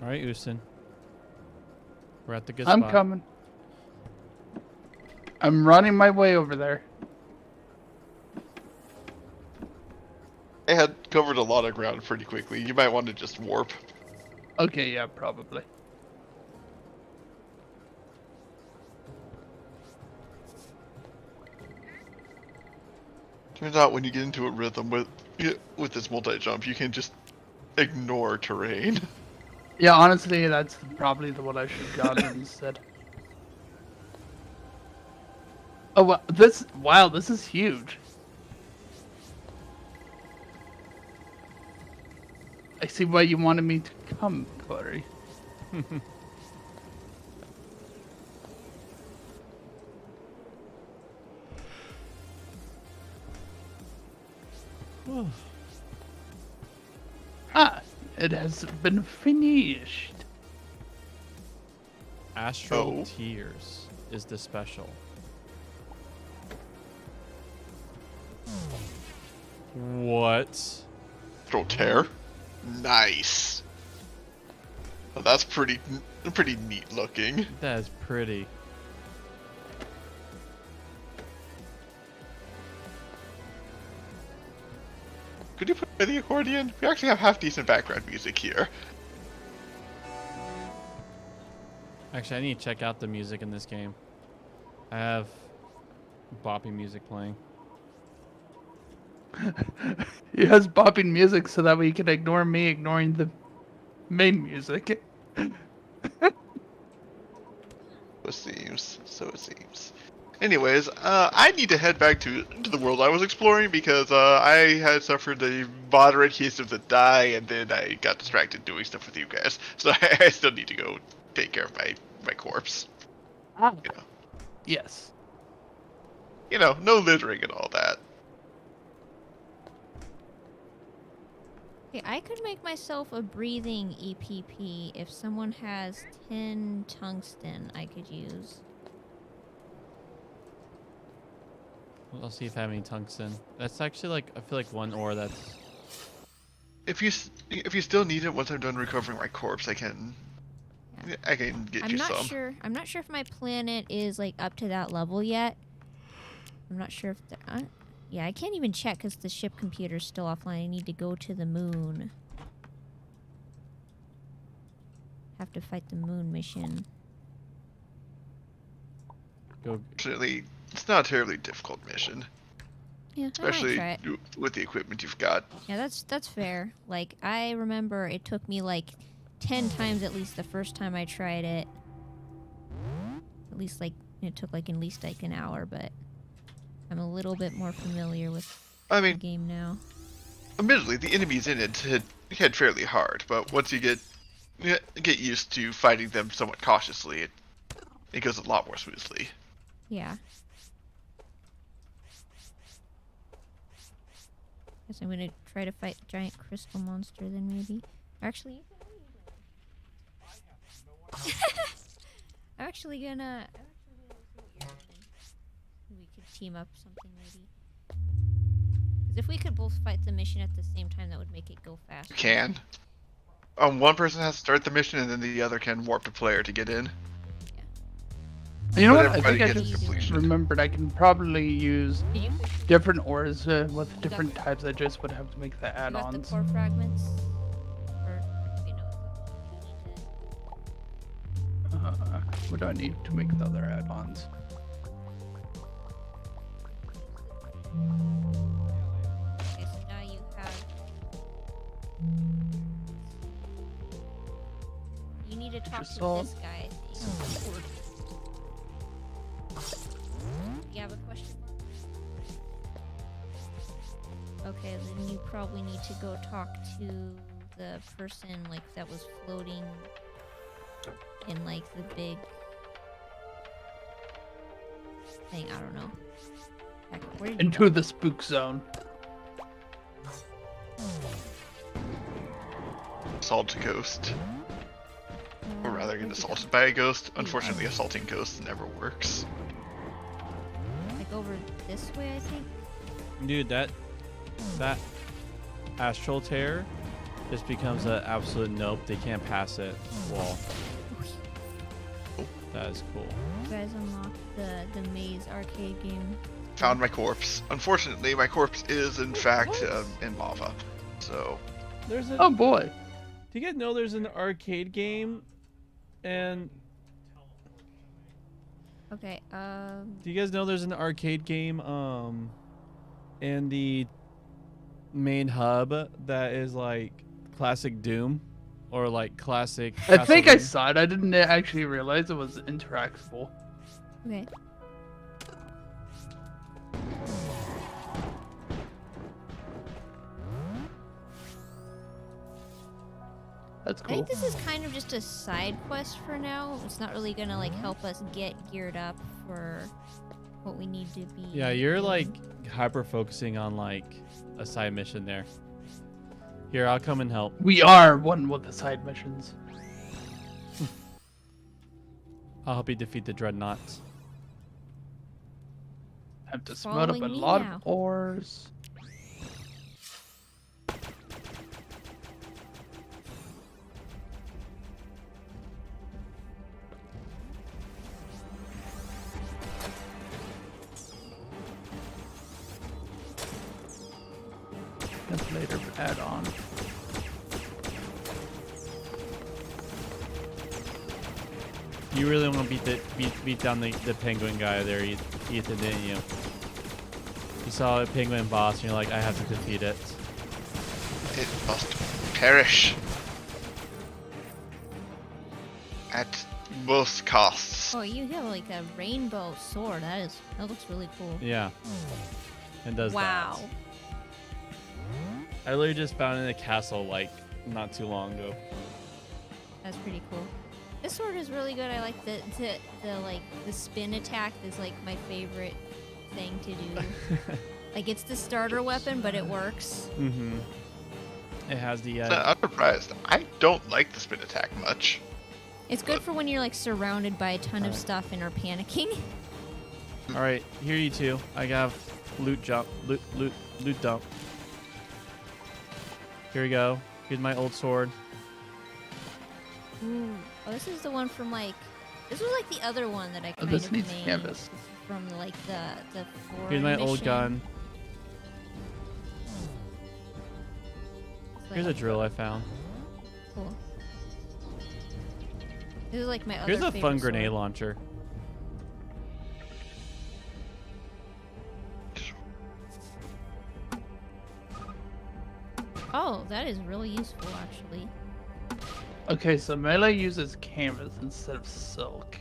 All right, Houston. We're at the good I'm spot. coming. I'm running my way over there. I had covered a lot of ground pretty quickly. You might want to just warp. Okay, yeah, probably. Turns out when you get into a rhythm with this multi-jump, you can just ignore terrain. Yeah, honestly, that's probably the one I should have gotten instead. Oh, wow, this is huge. I see why you wanted me to come, Corey. It has been finished. Astral Oh. Tears is the special. What? Throw tear. Nice. Well, that's pretty neat looking. That is pretty. Could you put away the accordion? We actually have half decent background music here. Actually, I need to check out the music in this game. I have bopping music playing. He has bopping music so that we can ignore me ignoring the main music. So it seems. Anyways, I need to head back to the world I was exploring because I had suffered a moderate case of the die, and then I got distracted doing stuff with you guys. So I still need to go take care of my corpse. You know, Yes. no littering and all that. Okay, I could make myself a breathing EPP if someone has 10 tungsten I could use. I'll see if I have any tungsten. That's actually like, I feel like one ore that's... If you still need it once I'm done recovering my corpse, I can get I'm you not some. sure. I'm not sure if my planet is like up to that level yet. I'm not sure if yeah, I can't even check because the ship computer's still offline. I need to go to the moon. Have to fight the moon mission. Go. Fortunately, it's not a terribly difficult mission, Yeah, especially I might try it. with the equipment you've got. Yeah, that's fair. Like I remember it took me like 10 times at least the first time I tried it. At least like it took like at least like an hour, but I'm a little bit more familiar with I the mean, game now. admittedly, the enemies in it hit fairly hard, but once you get used to fighting them somewhat cautiously, it goes a lot more smoothly. Yeah. Guess I'm gonna try to fight giant crystal monster then maybe. Actually, you can I'm actually gonna see what you're doing. We could team up something maybe. Because if we could both fight the mission at the same time, that would make it go faster. You can. One person has to start the mission, and then the other can warp the player to get in. You know But what? I everybody think I gets just completion. remembered I can probably use Did you different ores with different types. I just would have to make the got the add-ons. core fragments? Or you know, What do I need to make the other add-ons? okay, so now you have. You need to talk to Assault. this guy, I think. You have a question mark? Okay, then you probably need to go talk to the person like that was floating in like the big thing. I don't know. Heck, where did you Into go? the spook zone. Assault a ghost. Or rather, get assaulted by a ghost. Unfortunately, assaulting ghosts never works. Like over this way, I think. Dude, that astral tear just becomes an absolute nope. They can't pass it wall. That is cool. You guys unlocked the maze arcade game. Found my corpse. Unfortunately, my corpse is in fact in lava. So There's a. Oh boy. Do you guys know there's an arcade game? And Okay. do you guys know there's an arcade game in the main hub that is like classic Doom, or like classic. I think I Castlevania. saw it. I didn't actually realize it was interactable. Okay. That's I cool. think this is kind of just a side quest for now. It's not really gonna like help us get geared up for what we need to be. Yeah, you're doing. like hyper focusing on like a side mission there. Here, I'll come and help. We are one with the side missions. I'll help you defeat the dreadnoughts. Have to smelt up a Following me lot now. of ores. That's later add on. You really want to beat down the penguin guy there, Ethan, didn't you? You saw a penguin boss, and you're like, I have to defeat it. It must perish. At most costs. Oh, you have like a rainbow sword. That looks really cool. Yeah. It does Wow. that. I literally just found it in a castle like not too long ago. That's pretty cool. This sword is really good. I like the like the spin attack is like my favorite thing to do. Like it's the starter weapon, but it works. Mm-hmm. It has the I'm surprised. I don't like the spin attack much. It's good for when you're like surrounded by a ton of Alright. stuff and are panicking. All right, here you two. I got loot dump. Here we go. Here's my old sword. Ooh. Oh, this is the one from like. This was like the other one that I Oh, kind this of needs made canvas. from like the foreign Here's my old mission. gun. It's Here's a like- drill I found. Cool. This is like my other Here's a favorite fun grenade sword. launcher. Oh, that is really useful actually. Okay, so melee uses canvas instead of silk.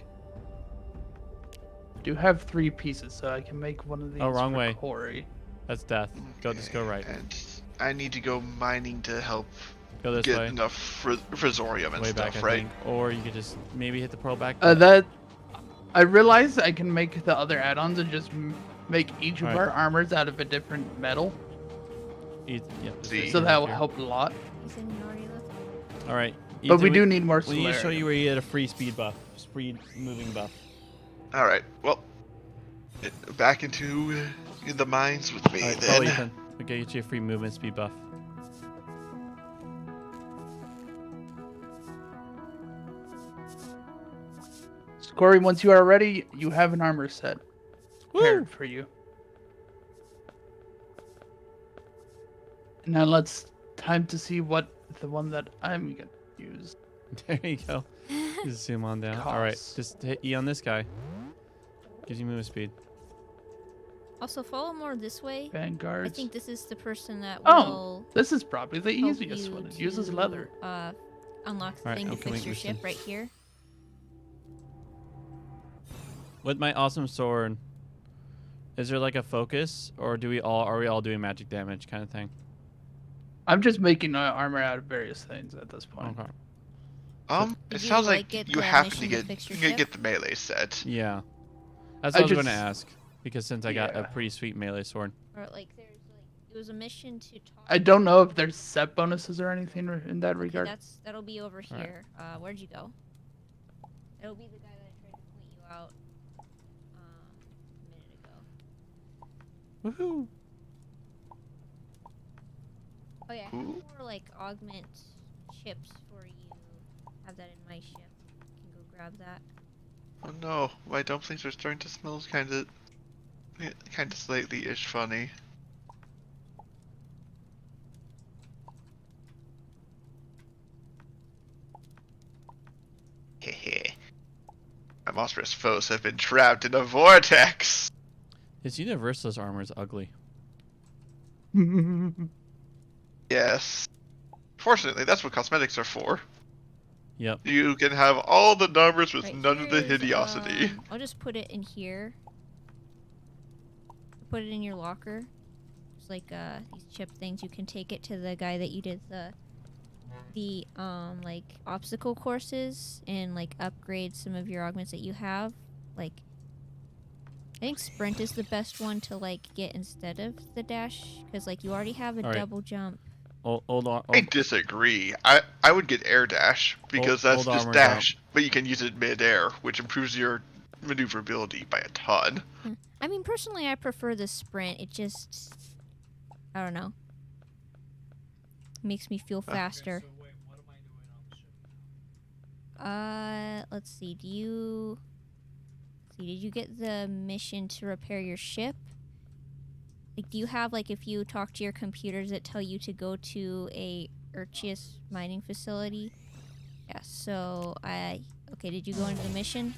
I do have 3 pieces, so I can make one of these. Oh, wrong for way. Corey. That's death. Just go right. And I need to go mining to help Go this get way. enough frisorium and Way stuff, back, I right? think. Or you could just maybe hit the pearl back. That I realized I can make the other add-ons and just make each of Alright. our armors out of a different metal, Yeah, this See. way. so that will Here. help a lot. Is it already left? All right. But we Ethan, do need more We need to show celerity. you where you get a free speed buff, speed moving buff. All right. Well, back into the mines with me All right, follow then. Ethan. We get you a free movement speed buff. Corey, once you are ready, you have an armor set prepared for you. Now time to see what the one that I'm gonna use. There you go. Just zoom on down. All right, Costs. just hit E on this guy. Gives you movement speed. Also, follow more this way. I Vanguards. think this is the person that Oh, will This is probably the help easiest you one. It uses to, leather. Unlock the Alright, thing to I'm coming, fix your Lucian. ship right here. With my awesome sword, is there like a focus, or are we all doing magic damage kind of thing? I'm just making armor out of various things at this point. Okay. It Did you, sounds like, like get you the have to mission to fix your ship? get the melee set. Yeah. That's I what I was going to just- ask. Because since I got a Yeah. pretty sweet melee sword. Or like there's like it was a mission to talk. I don't know if there's set bonuses or anything in that Okay, regard. that'll be over Alright. here. Where'd you go? It'll be the guy that I tried to point you out a minute ago. Woohoo! Oh yeah, I have Ooh. more like augment chips for you. Have that in my ship. You can go grab that. Oh no, my dumplings are starting to smell kind of slightly-ish funny. Hehe. My monstrous foes have been trapped in a vortex. His Universalist armor is ugly. Yes. Fortunately, that's what cosmetics are for. Yep. You can have all the numbers with Right, none of the here's, hideosity. I'll just put it in here. Put it in your locker. It's like these chip things. You can take it to the guy that you did the like obstacle courses and like upgrade some of your augments that you have. Like I think sprint is the best one to like get instead of the dash because like you already have a All right. double jump. Old I disagree. I would get air dash because that's old just armor's dash, but you can use it mid-air, which improves your maneuverability by a ton. I mean, personally, I prefer the sprint. It just, I don't know, makes me feel faster. Let's see. Did you get the mission to repair your ship? Like, do you have, like, if you talk to your computers that tell you to go to a Urchius mining facility? Yeah, so okay, did you go into the mission?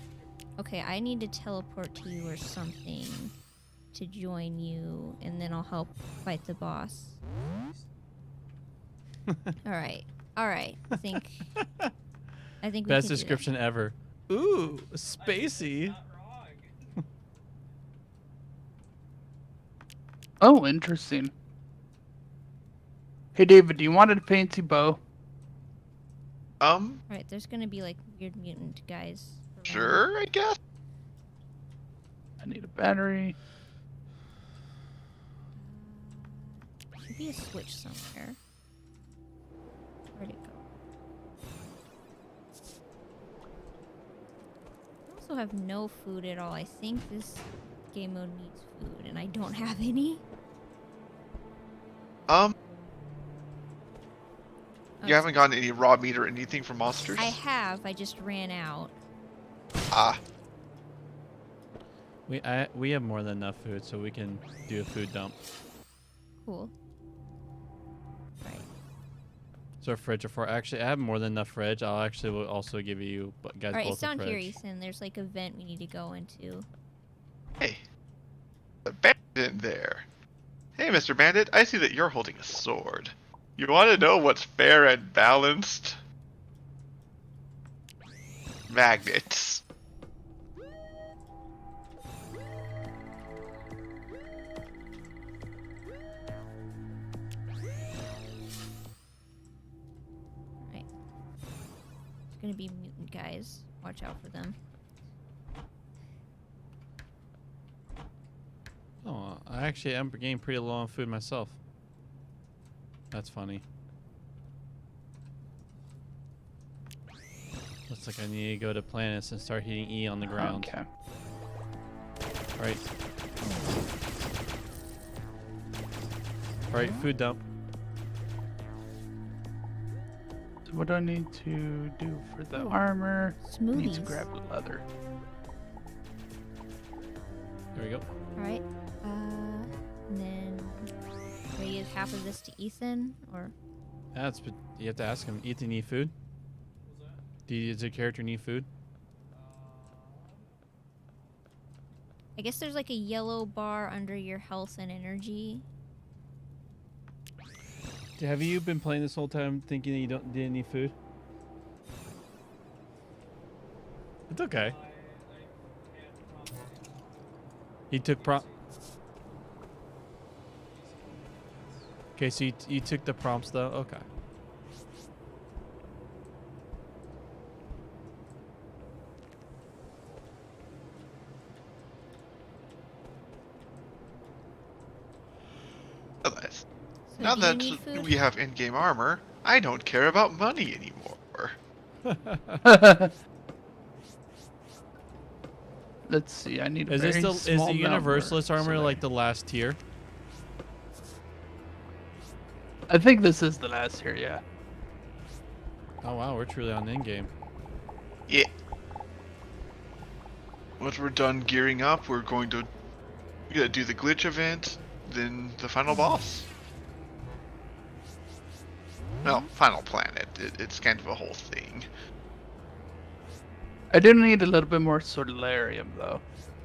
Okay, I need to teleport to you or something to join you, and then I'll help fight the boss. Alright, I think we Best can do that. description ever. Ooh, spacey. Oh, interesting. Hey, David, do you want a fancy bow? Alright, there's gonna be like weird mutant guys. around. Sure, I guess. I need a battery. Should be a switch somewhere. Where'd it go? I also have no food at all. I think this game mode needs food, and I don't have any. You haven't gotten any raw meat or anything from monsters? I have. I just ran out. Ah, We have more than enough food, so we can do a food dump. Cool. Right. So fridge or four. Actually, I have more than enough fridge. I'll actually will also give you guys Alright, both it's a down fridge. here, Ethan. There's like a vent we need to go into. hey. The bandit in there. Hey, Mr. Bandit, I see that you're holding a sword. You want to know what's fair and balanced? Magnets. Right. There's gonna be mutant guys. Watch out for them. Oh, I actually am getting pretty low on food myself. That's funny. Looks like I need to go to planets and start hitting E on the ground. Okay. Alright. Alright, food dump. So what do I need to do for the armor? I need to Smoothies. grab the leather. There we go. Alright. And then do I use half of this to Ethan or That's you have to ask him. Ethan, need food? Does your character need food? I guess there's like a yellow bar under your health and energy. Have you been playing this whole time thinking that you didn't need food? It's okay. He took Okay, so you took the prompts though? Okay. Nice. So Now do you that need food? we have in-game armor, I don't care about money anymore. Let's see. I need a Is very this the small Universalist number, armor so like the last tier? I think this is the last here. Yeah. Oh wow, we're truly on in-game. Yeah. Once we're done gearing up, we're going to do the glitch event, then the final boss. Well, final planet. It's kind of a whole thing. I do need a little bit more Solarium though.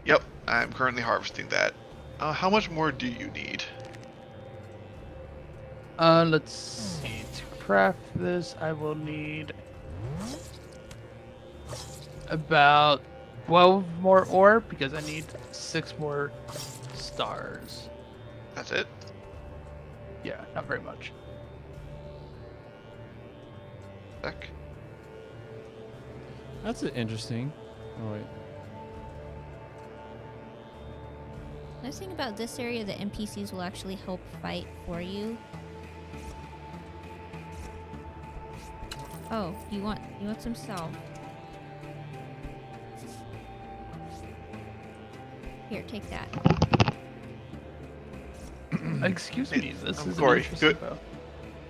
Yep, I'm currently harvesting that. How much more do you need? Let's see. To craft this, I will need about 12 more ore because I need 6 more stars. That's it. Yeah, not very much. Heck. That's interesting. Oh wait. Nice thing about this area, the NPCs will actually help fight for you. Oh, you want some salve? Here, take that. Excuse me, this is Corey, interesting. good.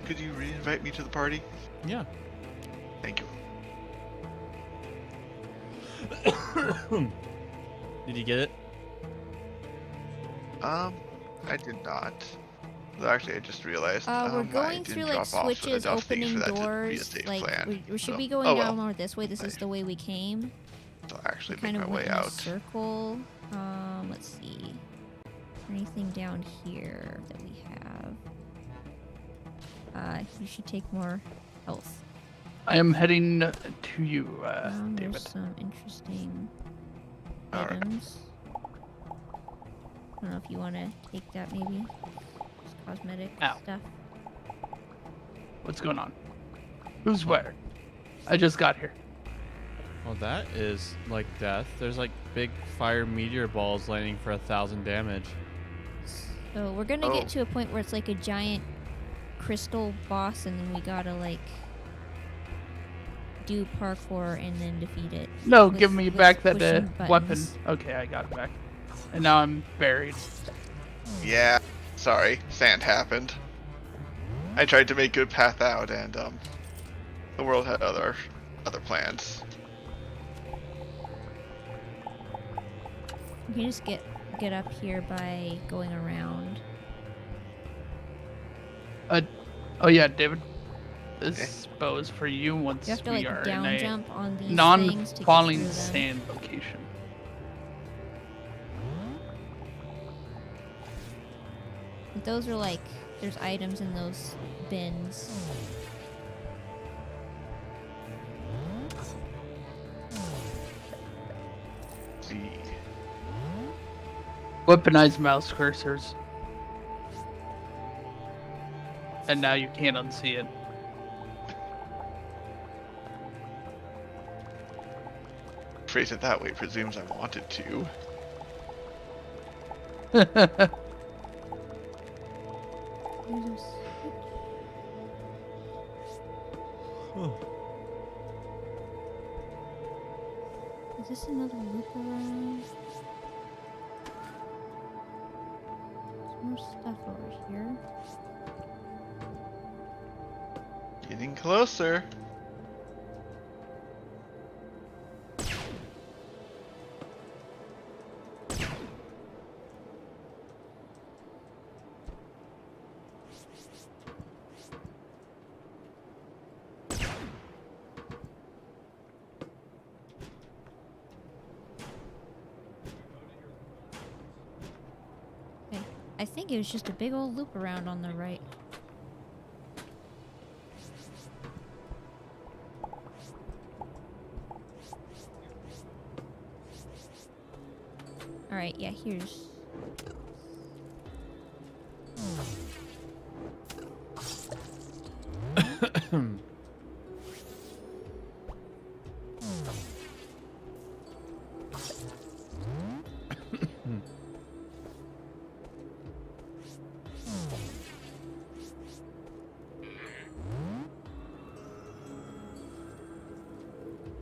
Could you re-invite me to the party? Yeah. Thank you. Did you get it? I did not. Well, actually, I just realized. We're I going didn't through like drop off the switches, Dusty for opening that to be a doors. safe Like plan. we should So- be going oh, down well. more this way. This is the way we came. So I'll actually Kind make of my went way in a out. circle. Let's see. Anything down here that we have? You should take more health. I am heading to you, David. There's some interesting Alright. items. I don't know if you want to take that, maybe. Just cosmetic Ow. stuff. What's going on? Who's where? I just got here. Well, that is like death. There's like big fire meteor balls landing for 1,000 damage. So we're gonna Oh. get to a point where it's like a giant crystal boss, and then we gotta like do parkour and then defeat it. No, with- give me with back that pushing weapon. buttons. Okay, I got it back. And now I'm buried. Yeah. Sorry, sand happened. I tried to make good path out, and the world had other plans. You can just get up here by going around. Oh yeah, David. This bow is for you once You have to we like are down in a jump on these things to get non-falling through them. sand location. Those are like, there's items in those bins. See. Weaponized mouse cursors. And now you can't unsee it. Phrase it that way presumes I wanted to. There's a switch. Is this another loop around? There's more stuff over here. Getting closer. I think it was just a big old loop around on the right. Alright, yeah, here's...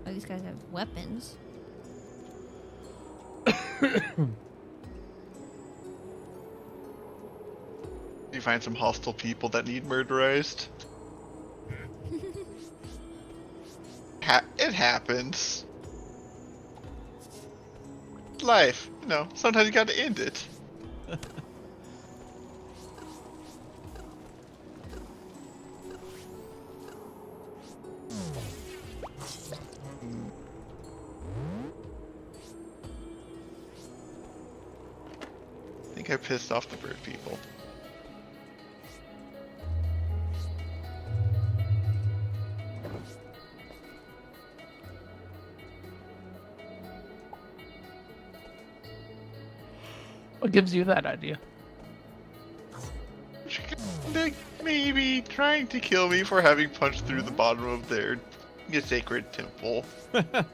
Oh, these guys have weapons. You find some hostile people that need murderized. It happens. Life, you know, sometimes you gotta end it. I think I pissed off the bird people. What gives you that idea? Like, maybe trying to kill me for having punched through the bottom of their sacred temple. Alright,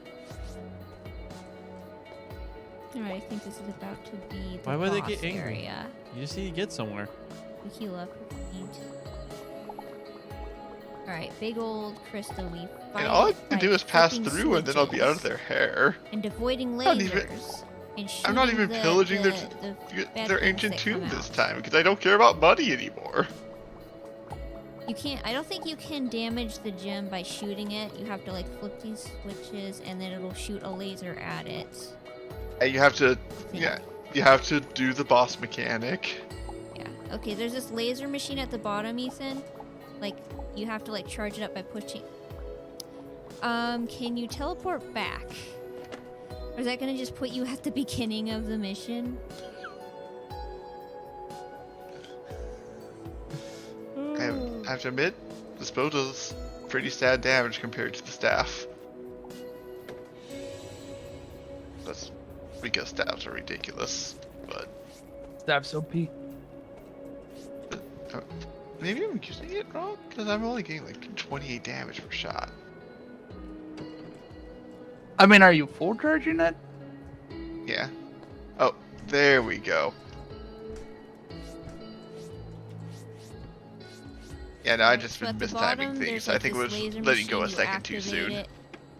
I think this is about to be the Why would they boss get angry? area. You just need to get somewhere. We heal up if we need to. Alright, big old crystal. We fight And all I it can by do is pass flipping through, and then I'll be out of switches their hair. and avoiding not even- lasers. And I'm not shooting even pillaging the bad their things ancient that tomb come this out. time because I don't care about money anymore. You can't. I don't think you can damage the gem by shooting it. You have to like flip these switches, and then it'll shoot a laser at it. And you have to, I think. yeah, you have to do the boss mechanic. Yeah. Okay. There's this laser machine at the bottom, Ethan. Like you have to like charge it up by pushing. Can you teleport back? Or is that gonna just put you at the beginning of the mission? I have to admit, this bow does pretty sad damage compared to the staff. That's because staffs are ridiculous, but Staff's OP. maybe I'm using it wrong because I'm only getting like 28 damage per shot. I mean, are you full charging it? Yeah. Oh, there we go. Yeah, no, I just So been at the mistiming bottom, things. there's, I like, think it this was laser letting go a machine. You second too activate soon. it,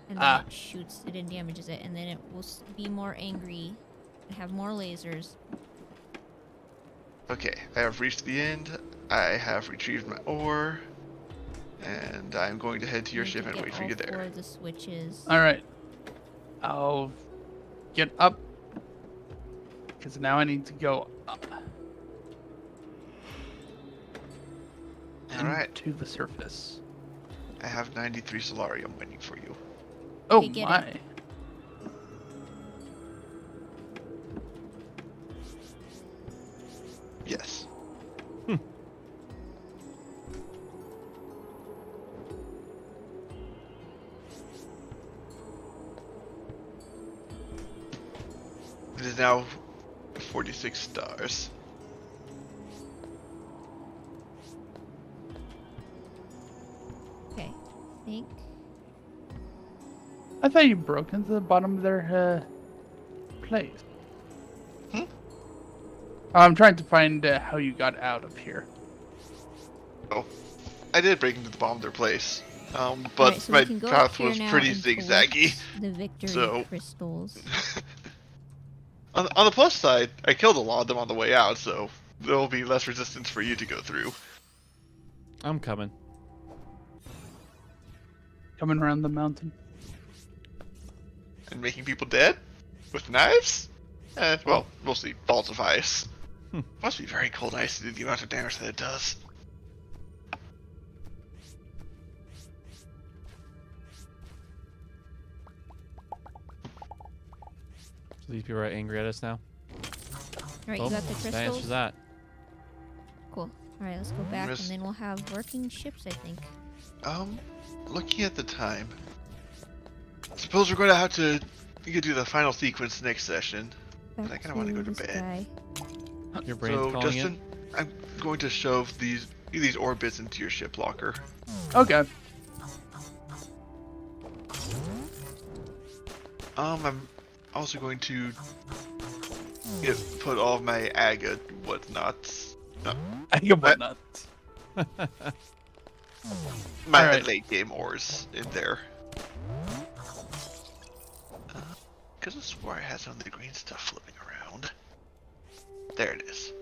and then Ah. it shoots it and damages it, and then it will be more angry and have more lasers. Okay, I have reached the end. I have retrieved my ore, and I'm going to head to your You ship can and get wait for all you four there. of the switches. All right. I'll get up because now I need to go up All right, to the surface. I have 93 Solarium waiting for you. Oh Okay, get my! it. Yes. It is now 46 stars. Okay, I think. I thought you broke into the bottom of their place. Hmm? I'm trying to find how you got out of here. Oh, I did break into the bottom of their place, but Alright, so we my can go up path here was now pretty and zigzaggy. collect The victory so- crystals. On the plus side, I killed a lot of them on the way out, so there will be less resistance for you to go through. I'm coming. Coming around the mountain. And making people dead? With knives? Well, mostly balls of ice. Must be very cold ice to do the amount of damage that it does. So these people are angry at us now. Alright, Oh, you got the that answers crystals? that. Cool. Alright, let's go back Miss- and then we'll have working ships, I think. Looking at the time, suppose we're going to have to do the final sequence next session. Back I kinda wanna go to this bed. guy. Your brain's So, calling Justin, I'm going to shove these orbits into your ship locker. Okay. I'm also going to put all of my agate whatnots, I can What? not. my Alright. late game ores in there. Because I swore I had some of the green stuff flipping around. There it is.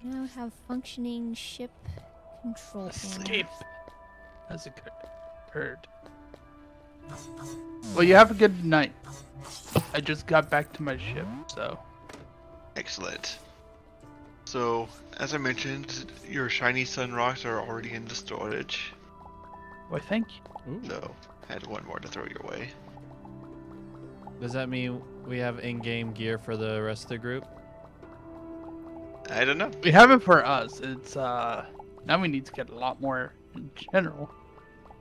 Now have functioning ship control panel. Escape. As it occurred. Well, you have a good night. I just got back to my ship, so. Excellent. So, as I mentioned, your shiny sun rocks are already in the storage. Why, thank you. Ooh. So, I had one more to throw your way. Does that mean we have in-game gear for the rest of the group? I don't know. We have it for us. It's now we need to get a lot more in general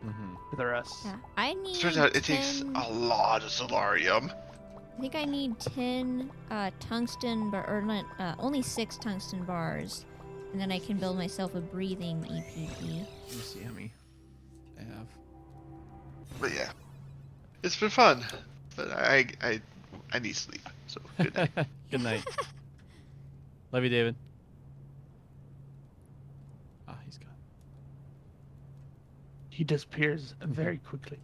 Mm-hmm. for the rest. Yeah, I need. Turns out it 10, takes a lot of solarium. I think I need 10 tungsten, or not, only 6 tungsten bars, and then I can build myself a breathing EPP. Let me see how many I have. But yeah, it's been fun. But I need sleep. So good night. Good night. Love you, David. Ah, he's gone. He disappears very quickly.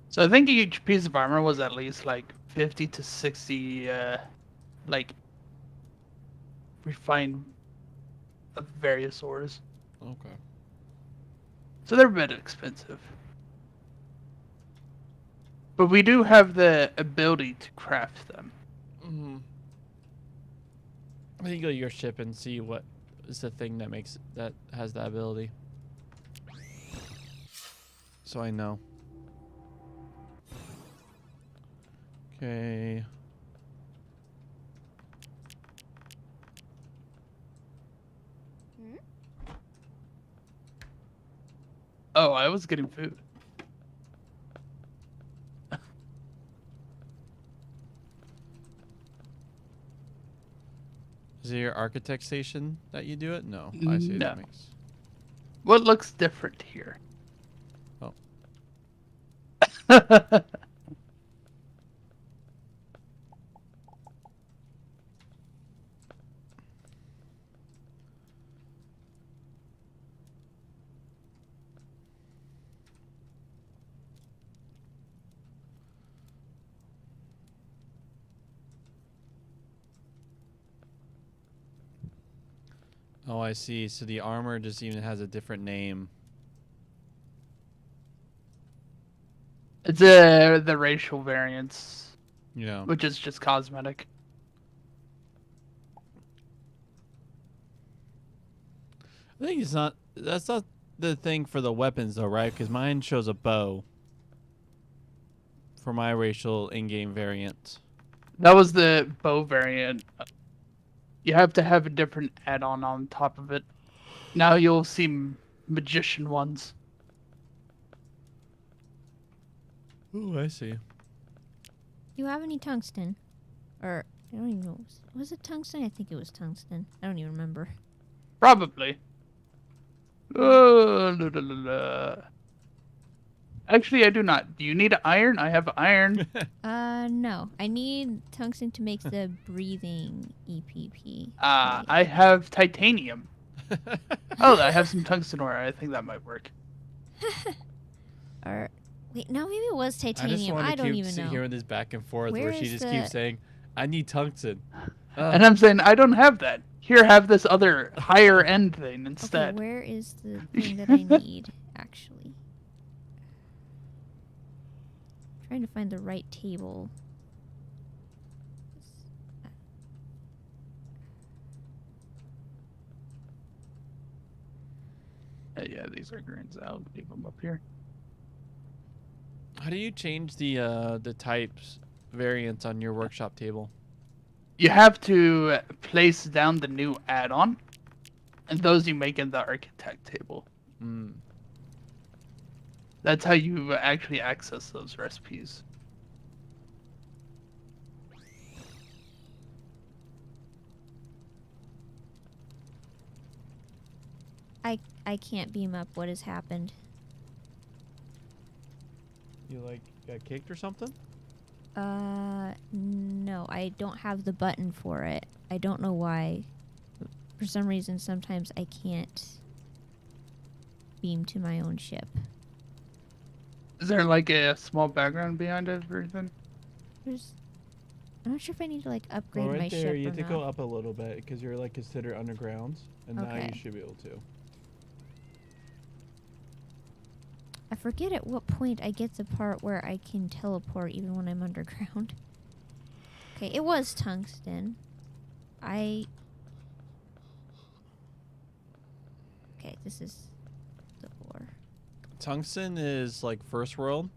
So I think each piece of armor was at least like 50 to 60, like refined of various ores. Okay. So they're a bit expensive. But we do have the ability to craft them. Mm-hmm. I think go to your ship and see what is the thing that has that ability. So I know. Okay. Oh, I was getting food. Is it your architect station that you do it? No. I see. No. That makes. What looks different here? Oh. Oh, I see. So the armor just even has a different name. It's the racial variance, Yeah. which is just cosmetic. I think it's not. That's not the thing for the weapons, though, right? Because mine shows a bow for my racial in-game variant. That was the bow variant. You have to have a different add-on on top of it. Now you'll see magician ones. Oh, I see. Do you have any tungsten? Or, I don't even know. Was it tungsten? I think it was tungsten. I don't even remember. Probably. La, la, la, la. Actually, I do not. Do you need iron? I have iron. No. I need tungsten to make the breathing EPP. I have titanium. Oh, I have some tungsten ore. I think that might work. Or, wait, no, maybe it was I just titanium. want I to don't keep even know. hearing this back and forth where Where she is just the- keeps saying, "I need tungsten." And I'm saying I don't have that. Here, have this other higher end thing instead. Okay, where is the thing that I need, actually? Trying to find the right table. Yeah, these are grains. I'll leave them up here. How do you change the types variants on your workshop table? You have to place down the new add-on, and those you make in the architect table. Mm. That's how you actually access those recipes. I can't beam up. What has happened? You like got kicked or something? No, I don't have the button for it. I don't know why. For some reason, sometimes I can't beam to my own ship. Is there like a small background behind everything? There's... I'm not sure if I need to like upgrade Well, my right there, ship you or have to not. go up a little bit because you're like considered underground, and now Okay. you should be able to. I forget at what point I get the part where I can teleport even when I'm underground. Okay, it was tungsten. Okay, this is the ore. Tungsten is like first world.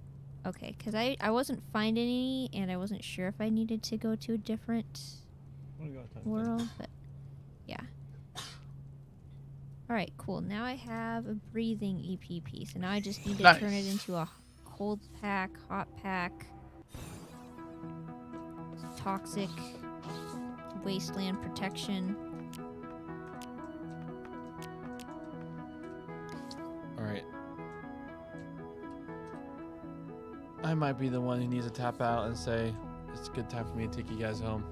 Okay, because I wasn't finding any, and I wasn't sure if I needed to go to a different world, but yeah. Alright, cool. Now I have a breathing EPP, so now I just need to turn it Nice. into a cold pack, hot pack, toxic, wasteland protection. All right. I might be the one who needs to tap out and say it's a good time for me to take you guys home.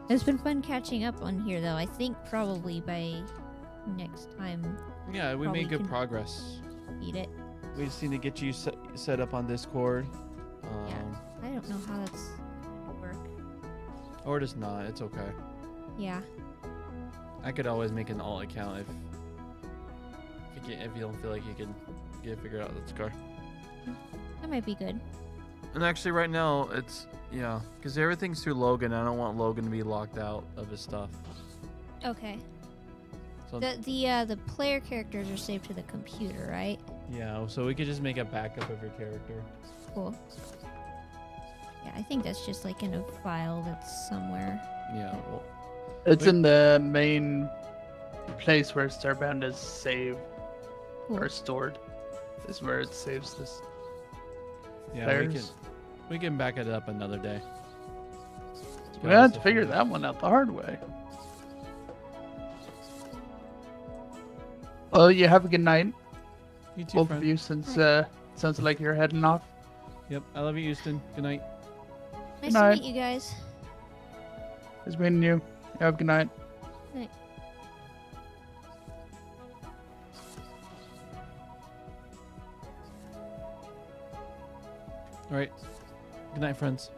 It's been fun catching up on here, though. I think probably by next time Yeah, we Probably made good can- progress. beat it. We just need to get you set up on Discord. Yeah. I don't know how that's going to work. Or just not. It's okay. Yeah. I could always make an alt account if you don't feel like you can get it figured out. Let's go. That might be good. And actually, right now it's because everything's through Logan. I don't want Logan to be locked out of his stuff. Okay. So The player characters are saved to the computer, right? yeah, so we could just make a backup of your character. Cool. Yeah, I think that's just like in a file that's somewhere. Yeah. Well, It's in the main place where Starbound is saved Cool. or stored. Is where it saves this. yeah. Players. We can back it up another day. We had to figure that one out the hard way. Well, you have a good night, You too, both friend. of you, since sounds like you're heading off. Yep. I love you, Houston. Good night. Nice Night. to meet you guys. It's meeting you. Have a good night. All right. Good night, friends.